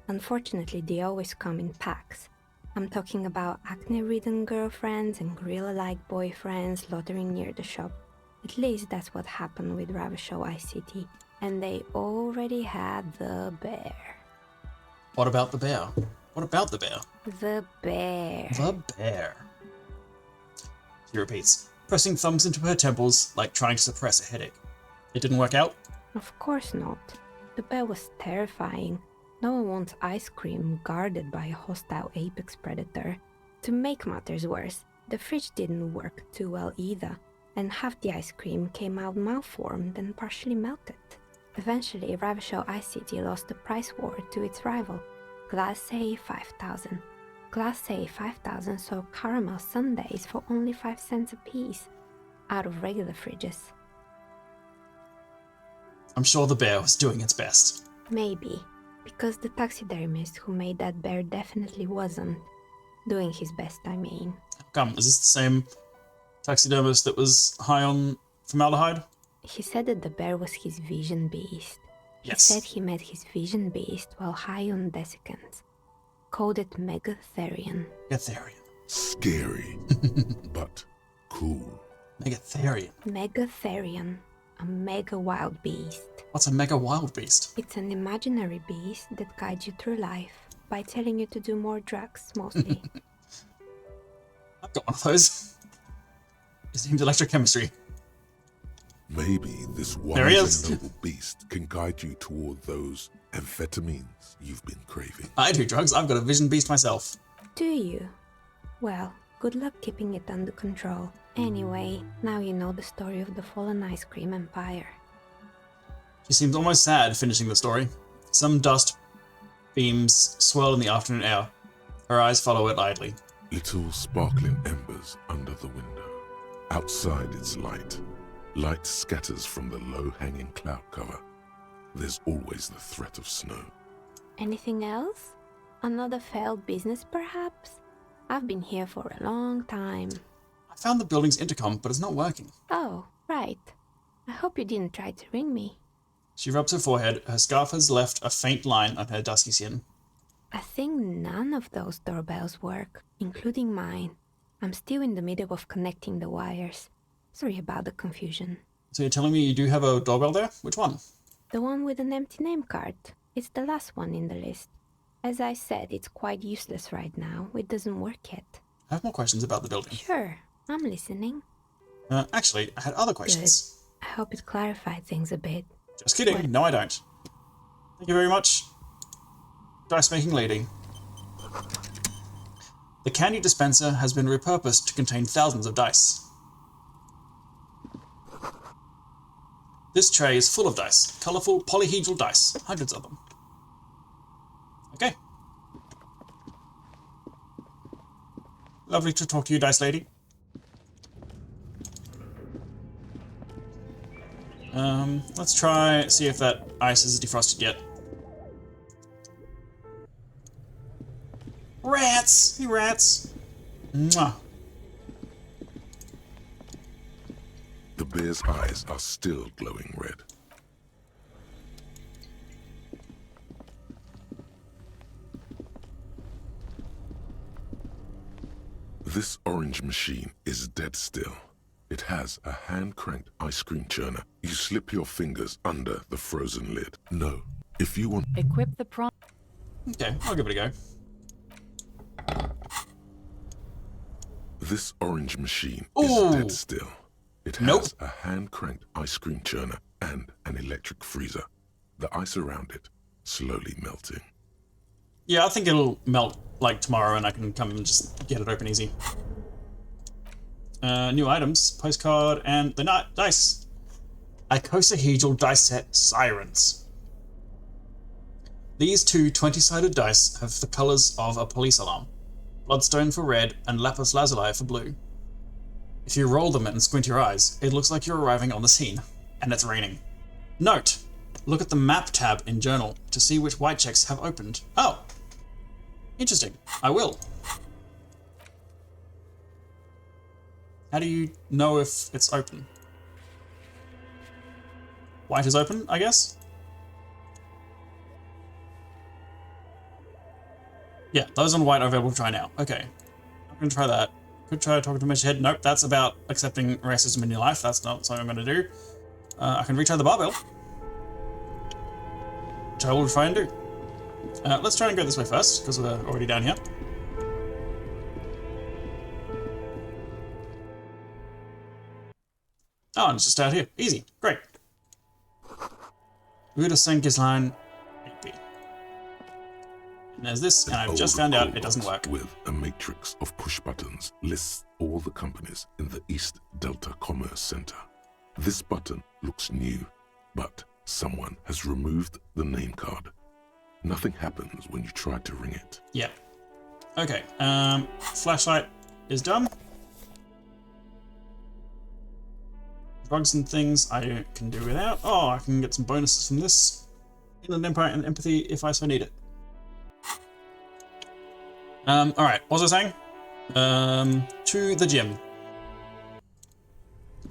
Unfortunately, they always come in packs. I'm talking about acne-ridden girlfriends and gorilla-like boyfriends loitering near the shop. At least that's what happened with Ravachol ICT. And they already had the bear. What about the bear? What about the bear? The bear. The bear. She repeats, pressing thumbs into her temples like trying to suppress a headache. It didn't work out? Of course not. The bear was terrifying. No one wants ice cream guarded by a hostile apex predator. To make matters worse, the fridge didn't work too well either, and half the ice cream came out malformed and partially melted. Eventually, Ravachol ICT lost the price war to its rival, Class A 5000. Class A 5000 sold caramel sundaes for only 5 cents a piece, out of regular fridges. I'm sure the bear was doing its best. Maybe, because the taxidermist who made that bear definitely wasn't. Doing his best, I mean. Come, is this the same taxidermist that was high on formaldehyde? He said that the bear was his vision beast. Yes. He said he met his vision beast while high on desiccants. Called it Megatherion. Megatherion. Scary, but cool. Megatherion. Megatherion. A mega wild beast. What's a mega wild beast? It's an imaginary beast that guides you through life by telling you to do more drugs, mostly. I've got one of those. His name's Electrochemistry. Maybe this There he wise is. and noble beast can guide you toward those amphetamines you've been craving. I do drugs. I've got a vision beast myself. Do you? Well, good luck keeping it under control. Anyway, now you know the story of the fallen ice cream empire. She seems almost sad finishing the story. Some dust beams swirl in the afternoon air. Her eyes follow it idly. Little sparkling embers under the window. Outside its light. Light scatters from the low-hanging cloud cover. There's always the threat of snow. Anything else? Another failed business, perhaps? I've been here for a long time. I found the building's intercom, but it's not working. Oh, right. I hope you didn't try to ring me. She rubs her forehead. Her scarf has left a faint line on her dusky skin. I think none of those doorbells work, including mine. I'm still in the middle of connecting the wires. Sorry about the confusion. So you're telling me you do have a doorbell there? Which one? The one with an empty name card. It's the last one in the list. As I said, it's quite useless right now. It doesn't work yet. I have more questions about the building. Sure, I'm listening. Actually, I had other questions. Good. I hope it clarified things a bit. Just kidding. What? No, I don't. Thank you very much. Dice-making lady. The candy dispenser has been repurposed to contain thousands of dice. This tray is full of dice. Colourful polyhedral dice. Hundreds of them. Okay. Lovely to talk to you, dice lady. Let's try see if that ice is defrosted yet. Rats! Hey, rats! Mwah. The bear's eyes are still glowing red. This orange machine is dead still. It has a hand-cranked ice cream churner. You slip your fingers under the frozen lid. No, if you want... Equip the prime... Okay, I'll give it a go. This orange machine Ooh. is dead still. It has Nope. a hand-cranked ice cream churner and an electric freezer. The ice around it slowly melting. Yeah, I think it'll melt like tomorrow and I can come and just get it open easy. New items, postcard, and the dice. Icosahedral dice set Sirens. These two 20-sided dice have the colours of a police alarm. Bloodstone for red and lapis lazuli for blue. If you roll them and squint your eyes, it looks like you're arriving on the scene, and it's raining. Note, look at the map tab in Journal to see which white checks have opened. Oh, interesting. I will. How do you know if it's open? White is open, I guess? Yeah, those on white are available to try now. Okay, I'm gonna try that. Could try talking to Mr. Head. Nope, that's about accepting racism in your life. That's not something I'm gonna do. I can retry the barbell, which I will try and do. Let's try and go this way first, because we're already down here. Oh, and it's just out here. Easy. Great. Ruda Sankisline 8B. And there's this, and I've just found out it doesn't work. With a matrix of push buttons lists all the companies in the East Delta Commerce Center. This button looks new, but someone has removed the name card. Nothing happens when you try to ring it. Yeah. Okay. Flashlight is done. Drugs and things I can do without. Oh, I can get some bonuses from this. Inland Empire and Empathy if I so need it. Alright, what was I saying? To the gym.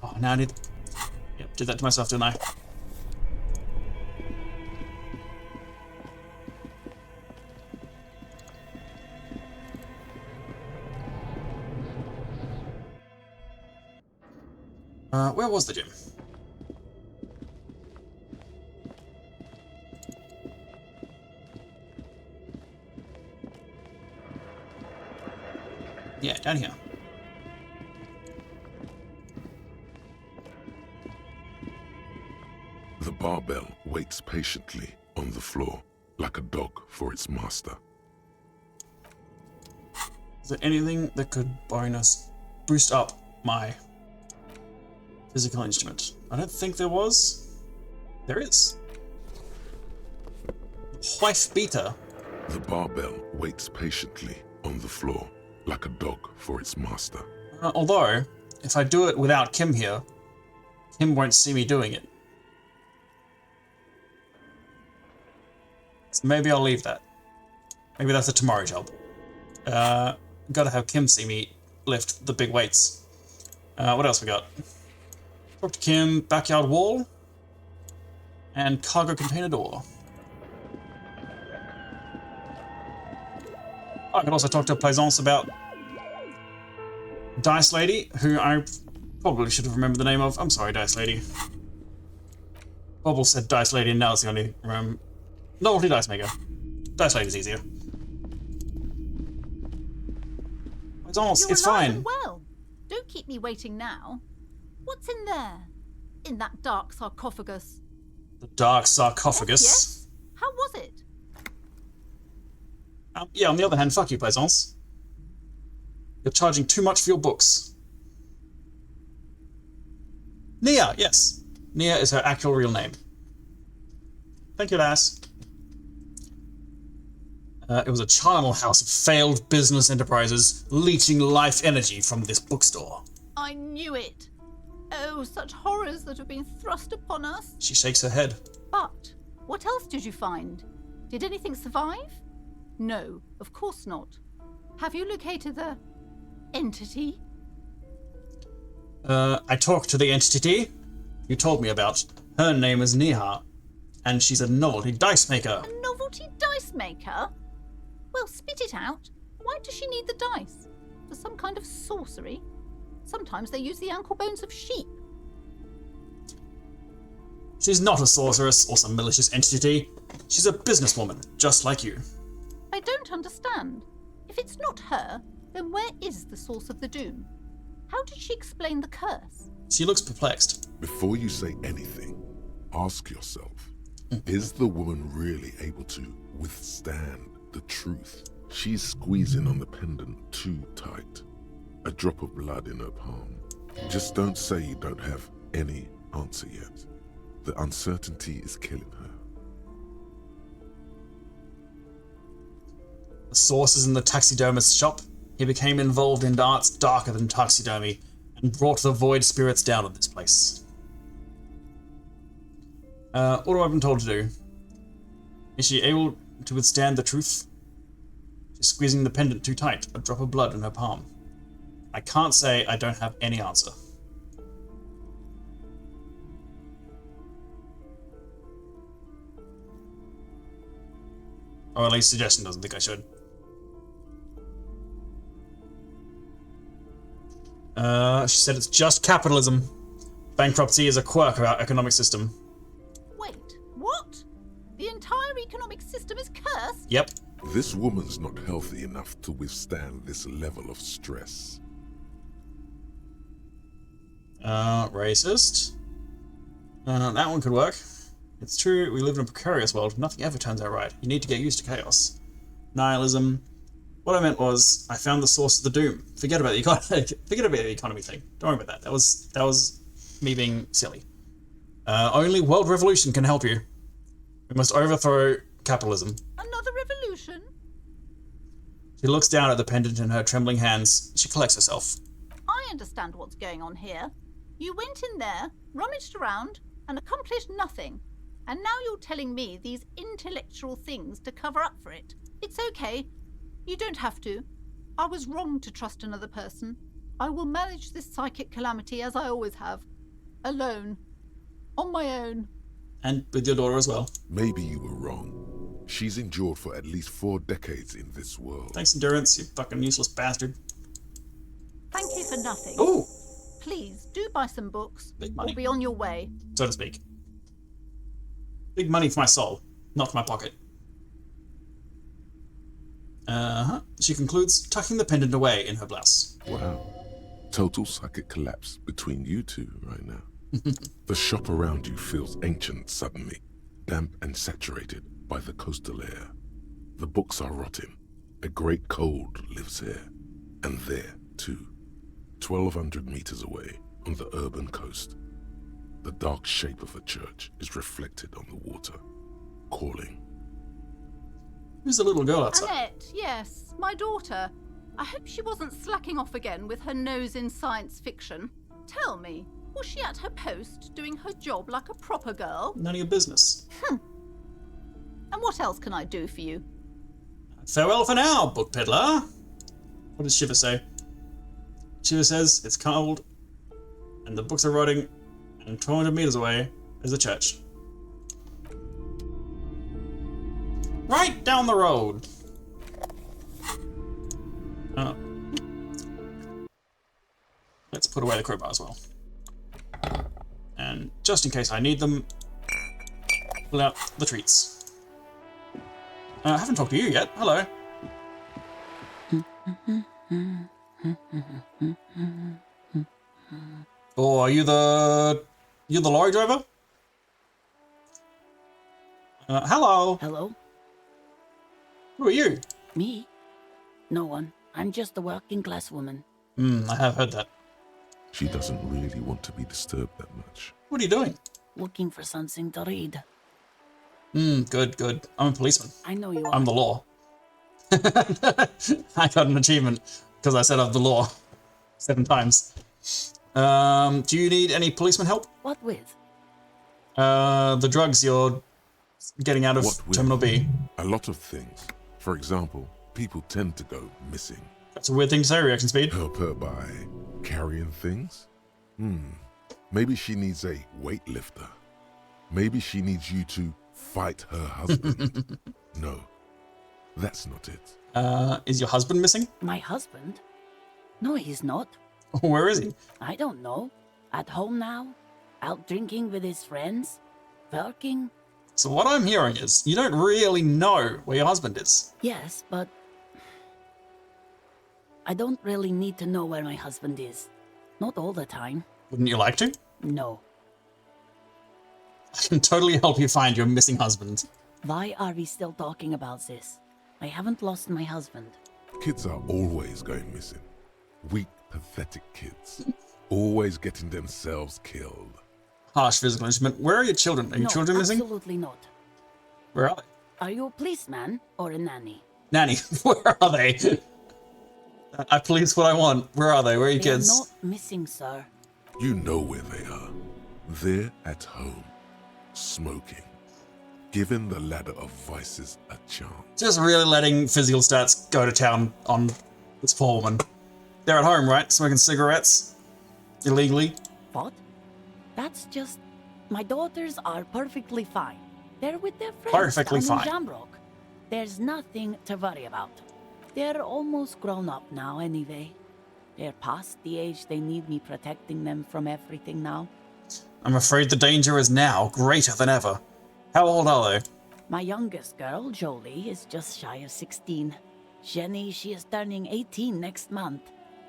Oh, now I need... Yep, did that to myself, didn't I? Where was the gym? Yeah, down here. The barbell waits patiently on the floor, like a dog for its master. Is there anything that could boost up my physical instrument? I don't think there was. There is. Wife beater. The barbell waits patiently on the floor, like a dog for its master. Although, if I do it without Kim here, Kim won't see me doing it. So maybe I'll leave that. Maybe that's a tomorrow job. Gotta have Kim see me lift the big weights. What else we got? Talk to Kim, backyard wall, and cargo container door. I could also talk to Plaisance about Dice Lady, who I probably should have remembered the name of. I'm sorry, Dice Lady. Bobble said Dice Lady, and now it's the only novelty dice maker. Dice Lady's easier. Plaisance, it's fine. Well, don't keep me waiting now. What's in there? In that dark sarcophagus? The dark sarcophagus. Yes. How was it? Yeah, on the other hand, fuck you, Plaisance. You're charging too much for your books. Nia, yes. Nia is her actual real name. Thank you, lass. It was a charnel house of failed business enterprises, leeching life energy from this bookstore. I knew it. Oh, such horrors that have been thrust upon us. She shakes her head. But what else did you find? Did anything survive? No, of course not. Have you located the entity? I talked to the entity you told me about. Her name is Neha, and she's a novelty dice maker. A novelty dice maker? Well, spit it out. Why does she need the dice? For some kind of sorcery? Sometimes they use the ankle bones of sheep. She's not a sorceress or some malicious entity. She's a businesswoman, just like you. I don't understand. If it's not her, then where is the source of the doom? How did she explain the curse? She looks perplexed. Before you say anything, ask yourself, is the woman really able to withstand the truth? She's squeezing on the pendant too tight. A drop of blood in her palm. Just don't say you don't have any answer yet. The uncertainty is killing her. The source is in the taxidermist's shop. He became involved in arts darker than taxidermy and brought the void spirits down at this place. What have I been told to do? Is she able to withstand the truth? She's squeezing the pendant too tight, a drop of blood in her palm. I can't say I don't have any answer. Or at least suggestion doesn't think I should. She said it's just capitalism. Bankruptcy is a quirk of our economic system. Wait, what? The entire economic system is cursed? Yep. This woman's not healthy enough to withstand this level of stress. Racist. That one could work. It's true, we live in a precarious world. Nothing ever turns out right. You need to get used to chaos. Nihilism. What I meant was, I found the source of the doom. Forget about the economy. Forget about the economy thing. Don't worry about that. That was me being silly. Only world revolution can help you. We must overthrow capitalism. Another revolution? She looks down at the pendant in her trembling hands. She collects herself. I understand what's going on here. You went in there, rummaged around, and accomplished nothing. And now you're telling me these intellectual things to cover up for it. It's okay. You don't have to. I was wrong to trust another person. I will manage this psychic calamity as I always have. Alone. On my own. And with your daughter as well. Maybe you were wrong. She's endured for at least 4 decades in this world. Thanks, Endurance, you fucking useless bastard. Thank you for nothing. Ooh! Please, do buy some books. Big Or money, be on your way. so to speak. Big money for my soul, not for my pocket. She concludes, tucking the pendant away in her blouse. Wow. Total psychic collapse between you two right now. The shop around you feels ancient suddenly, damp and saturated by the coastal air. The books are rotting. A great cold lives here, and there, too. 1,200 meters away, on the urban coast, the dark shape of a church is reflected on the water, calling. Who's the little girl outside? Annette, yes, my daughter. I hope she wasn't slacking off again with her nose in science fiction. Tell me, was she at her post, doing her job like a proper girl? None of your business. And what else can I do for you? Farewell for now, book peddler. What does Shiva say? Shiva says it's cold, and the books are rotting, and 200 meters away is the church. Right down the road. Let's put away the crowbar as well. And just in case I need them, pull out the treats. I haven't talked to you yet. Hello. Oh, are you the lorry driver? Hello. Hello? Who are you? Me? No one. I'm just a working class woman. I have heard that. She doesn't really want to be disturbed that much. What are you doing? Looking for something to read. Good. I'm a policeman. I know you are. I'm the law. I got an achievement because I said I'm the law 7 times. Do you need any policeman help? What with? The drugs you're getting out of Terminal B. A lot of things. For example, people tend to go missing. That's a weird thing to say, reaction speed. Help her by carrying things? Maybe she needs a weightlifter. Maybe she needs you to fight her husband. No, that's not it. Is your husband missing? My husband? No, he's not. Where is he? I don't know. At home now? Out drinking with his friends? Working? So what I'm hearing is you don't really know where your husband is. Yes, but I don't really need to know where my husband is. Not all the time. Wouldn't you like to? No. I can totally help you find your missing husband. Why are we still talking about this? I haven't lost my husband. Kids are always going missing. Weak, pathetic kids. Always getting themselves killed. Harsh physical instrument. Where are your children? Are your children missing? Absolutely not. Where are they? Are you a policeman or a nanny? Nanny, where are they? I police what I want. Where are they? Where are your They kids? are not missing, sir. You know where they are. They're at home, smoking, giving the ladder of vices a chance. Just really letting physical stats go to town on this poor woman. They're at home, right? Smoking cigarettes? Illegally? What? That's just... My daughters are perfectly fine. They're with their friends Perfectly down fine. in Shamrock. There's nothing to worry about. They're almost grown up now anyway. They're past the age they need me protecting them from everything now. I'm afraid the danger is now greater than ever. How old are they? My youngest girl, Jolie, is just shy of 16. Jenny, she is turning 18 next month.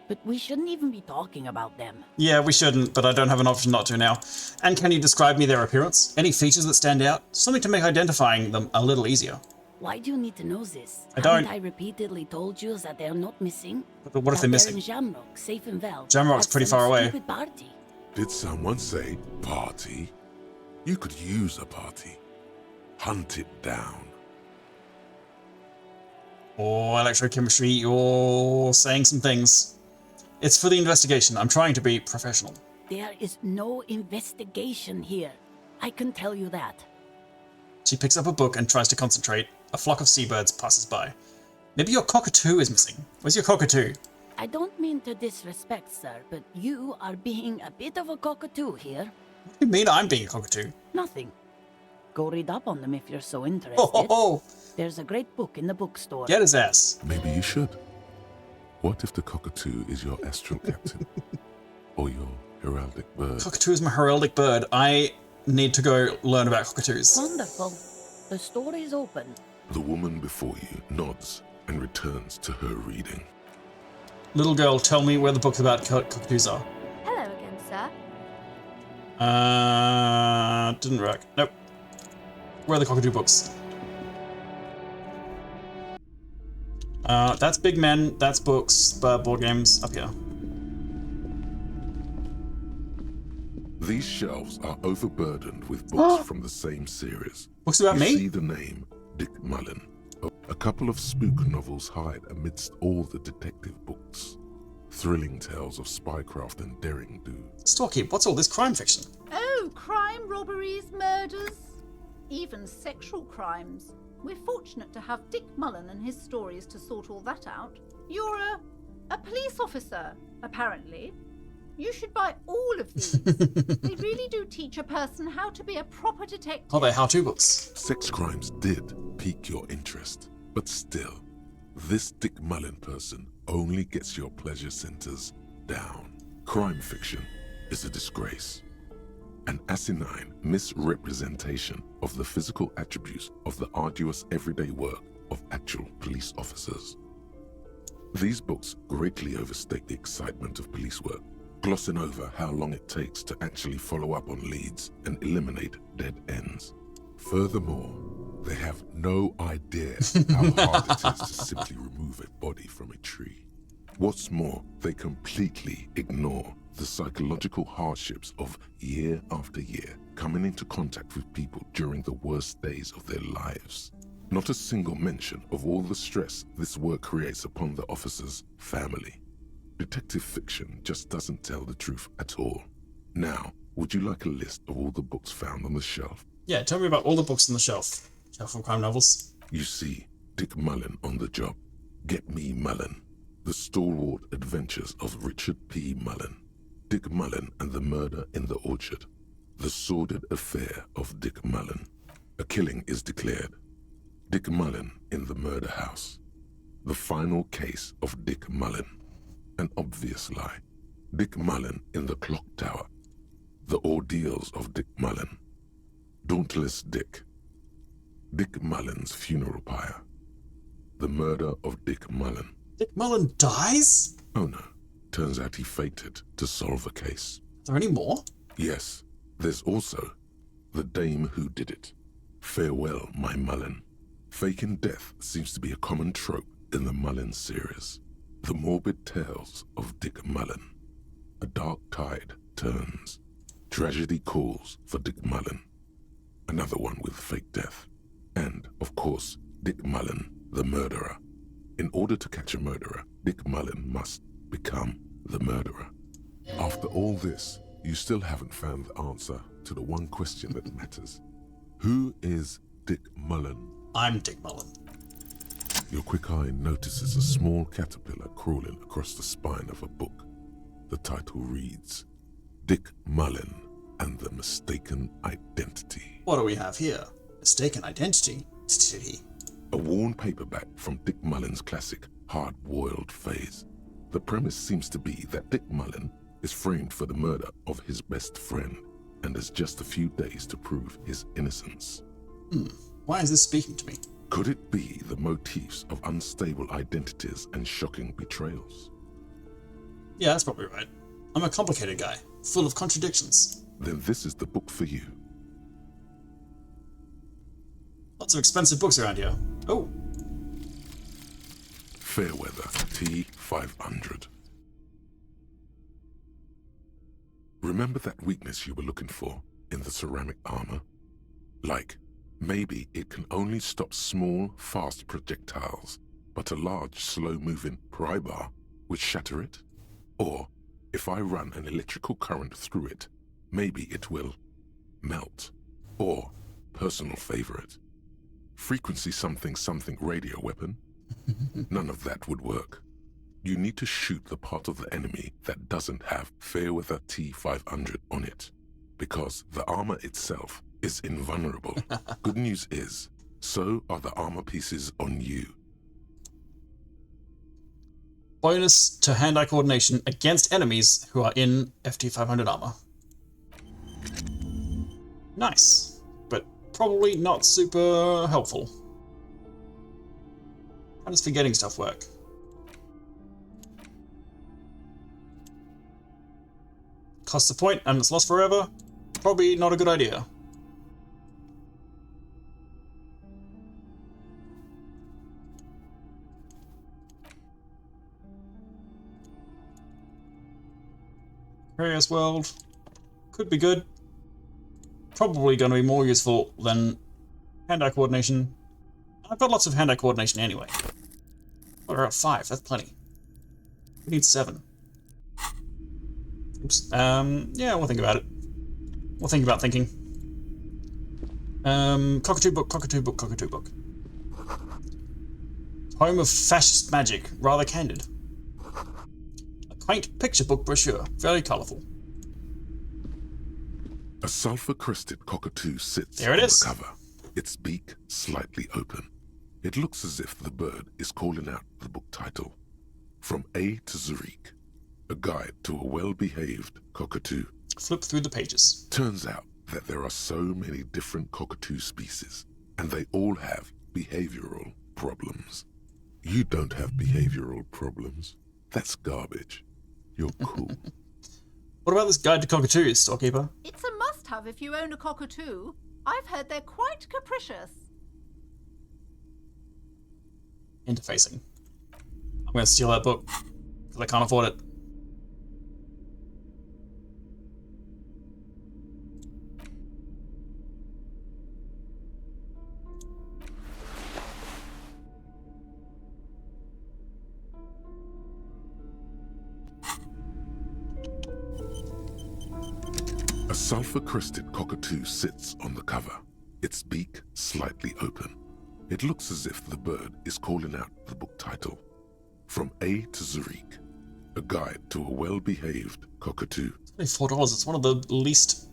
But we shouldn't even be talking about them. Yeah, we shouldn't, but I don't have an option not to now. And can you describe me their appearance? Any features that stand out? Something to make identifying them a little easier. Why do you need to know this? I don't. Haven't I repeatedly told you that they're not missing? But what if they're missing? They're in Shamrock, safe and well. Shamrock's At pretty some far away. stupid party. Did someone say party? You could use a party. Hunt it down. Oh, electrochemistry, you're saying some things. It's for the investigation. I'm trying to be professional. There is no investigation here. I can tell you that. She picks up a book and tries to concentrate. A flock of seabirds passes by. Maybe your cockatoo is missing. Where's your cockatoo? I don't mean to disrespect, sir, but you are being a bit of a cockatoo here. What do you mean I'm being a cockatoo? Nothing. Go read up on them if you're so interested. Oh. There's a great book in the bookstore. Get his ass. Maybe you should. What if the cockatoo is your astral captain? or your heraldic bird? Cockatoo is my heraldic bird. I need to go learn about cockatoos. Wonderful. The store is open. The woman before you nods and returns to her reading. Little girl, tell me where the books about cockatoos are. Hello again, sir. Didn't work. Nope. Where are the cockatoo books? That's Big Men, that's books, board games, up here. These shelves are overburdened with books from the same series. Books about me? You see the name Dick Mullen. A couple of spook novels hide amidst all the detective books. Thrilling tales of spycraft and daring do. Storekeep, what's all this crime fiction? Oh, crime, robberies, murders, even sexual crimes. We're fortunate to have Dick Mullen and his stories to sort all that out. You're a police officer, apparently. You should buy all of these. They really do teach a person how to be a proper detective. Are they how-to books? Sex crimes did pique your interest, but still, this Dick Mullen person only gets your pleasure centers down. Crime fiction is a disgrace. An asinine misrepresentation of the physical attributes of the arduous everyday work of actual police officers. These books greatly overstate the excitement of police work, glossing over how long it takes to actually follow up on leads and eliminate dead ends. Furthermore, they have no idea how hard it is to simply remove a body from a tree. What's more, they completely ignore the psychological hardships of year after year coming into contact with people during the worst days of their lives. Not a single mention of all the stress this work creates upon the officer's family. Detective fiction just doesn't tell the truth at all. Now, would you like a list of all the books found on the shelf? Yeah, tell me about all the books on the shelf. Shelf of crime novels. You see Dick Mullen on the job. Get Me Mullen. The Stalwart Adventures of Richard P. Mullen. Dick Mullen and the Murder in the Orchard. The Sordid Affair of Dick Mullen. A killing is declared. Dick Mullen in the Murder House. The Final Case of Dick Mullen. An Obvious Lie. Dick Mullen in the Clock Tower. The Ordeals of Dick Mullen. Dauntless Dick. Dick Mullen's Funeral Pyre. The Murder of Dick Mullen. Dick Mullen dies? Oh no. Turns out he faked it to solve a case. Are there any more? Yes. There's also The Dame Who Did It. Farewell, My Mullen. Faking death seems to be a common trope in the Mullen series. The Morbid Tales of Dick Mullen. A dark tide turns. Tragedy calls for Dick Mullen. Another one with fake death. And, of course, Dick Mullen, the murderer. In order to catch a murderer, Dick Mullen must become the murderer. After all this, you still haven't found the answer to the one question that matters. Who is Dick Mullen? I'm Dick Mullen. Your quick eye notices a small caterpillar crawling across the spine of a book. The title reads, Dick Mullen and the Mistaken Identity. What do we have here? Mistaken Identity? A worn paperback from Dick Mullen's classic hard-boiled phase. The premise seems to be that Dick Mullen is framed for the murder of his best friend and has just a few days to prove his innocence. Why is this speaking to me? Could it be the motifs of unstable identities and shocking betrayals? Yeah, that's probably right. I'm a complicated guy, full of contradictions. Then this is the book for you. Lots of expensive books around here. Oh. Fairweather T500. Remember that weakness you were looking for in the ceramic armor? Like, maybe it can only stop small, fast projectiles, but a large, slow-moving pry bar would shatter it? Or, if I run an electrical current through it, maybe it will melt. Or, personal favorite, frequency something something radio weapon? None of that would work. You need to shoot the part of the enemy that doesn't have Fairweather T500 on it, because the armor itself is invulnerable. Good news is, so are the armor pieces on you. Bonus to hand-eye coordination against enemies who are in FT 500 armor. Nice, but probably not super helpful. How does forgetting stuff work? Costs a point and it's lost forever? Probably not a good idea. Curious World could be good. Probably going to be more useful than hand-eye coordination. I've got lots of hand-eye coordination anyway. We're at 5, that's plenty. We need 7. Oops. Yeah, we'll think about it. We'll think about thinking. Cockatoo book, cockatoo book, cockatoo book. Home of fascist magic, rather candid. A quaint picture book brochure, very colourful. A sulfur-crested cockatoo sits There it on is. the cover, its beak slightly open. It looks as if the bird is calling out the book title, From A to Zurich, a guide to a well-behaved cockatoo. Flip through the pages. Turns out that there are so many different cockatoo species, and they all have behavioral problems. You don't have behavioral problems. That's garbage. You're cool. What about this guide to cockatoos, storekeeper? It's a must-have if you own a cockatoo. I've heard they're quite capricious. Interfacing. I'm going to steal that book, because I can't afford it. A sulfur-crested cockatoo sits on the cover, its beak slightly open. It looks as if the bird is calling out the book title, From A to Zurich, a guide to a well-behaved cockatoo. It's only $4. It's one of the least...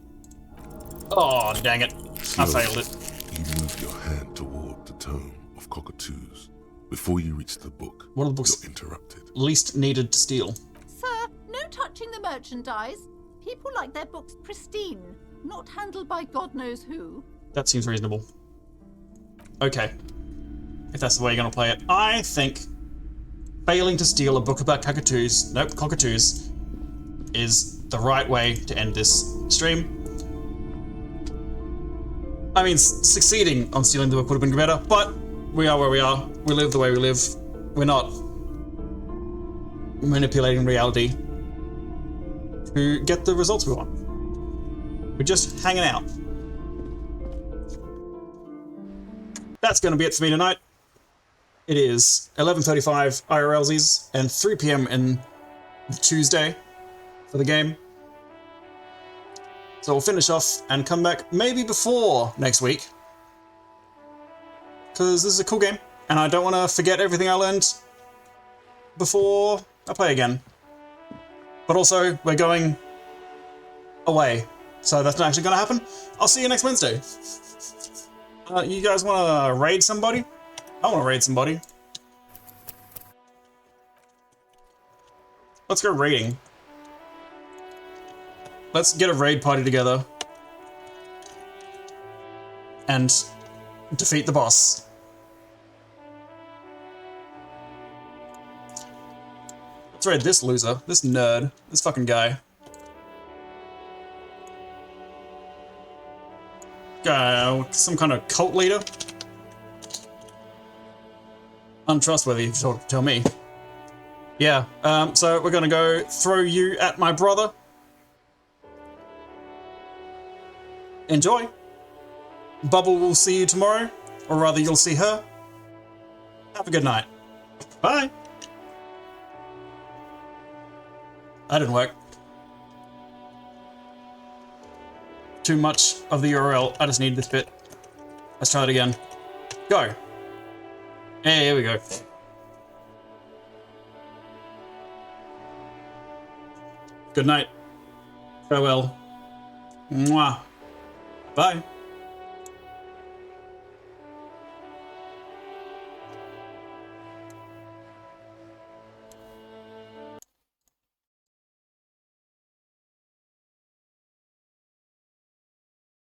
Oh, dang it. I failed it. You move your hand toward the tome of cockatoos. Before you reach the book, One of the books you're interrupted. least needed to steal. Sir, no touching the merchandise. People like their books pristine, not handled by God knows who. That seems reasonable. Okay. If that's the way you're going to play it. I think failing to steal a book about cockatoos, nope, cockatoos, is the right way to end this stream. I mean, succeeding on stealing the book would have been better, but we are where we are. We live the way we live. We're not manipulating reality to get the results we want. We're just hanging out. That's going to be it for me tonight. It is 11:35 IRLsies and 3 PM in Tuesday for the game. So we'll finish off and come back maybe before next week, because this is a cool game and I don't want to forget everything I learned before I play again. But also, we're going away, so that's not actually going to happen. I'll see you next Wednesday. You guys want to raid somebody? I want to raid somebody. Let's go raiding. Let's get a raid party together and defeat the boss. Let's raid this loser, this nerd, this fucking guy. Some kind of cult leader? Untrustworthy, if you tell me. Yeah, so we're gonna go throw you at my brother. Enjoy. Bubble will see you tomorrow, or rather you'll see her. Have a good night. Bye. That didn't work. Too much of the URL. I just need this bit. Let's try it again. Go. Hey, here we go. Good night. Farewell. Mwah. Bye.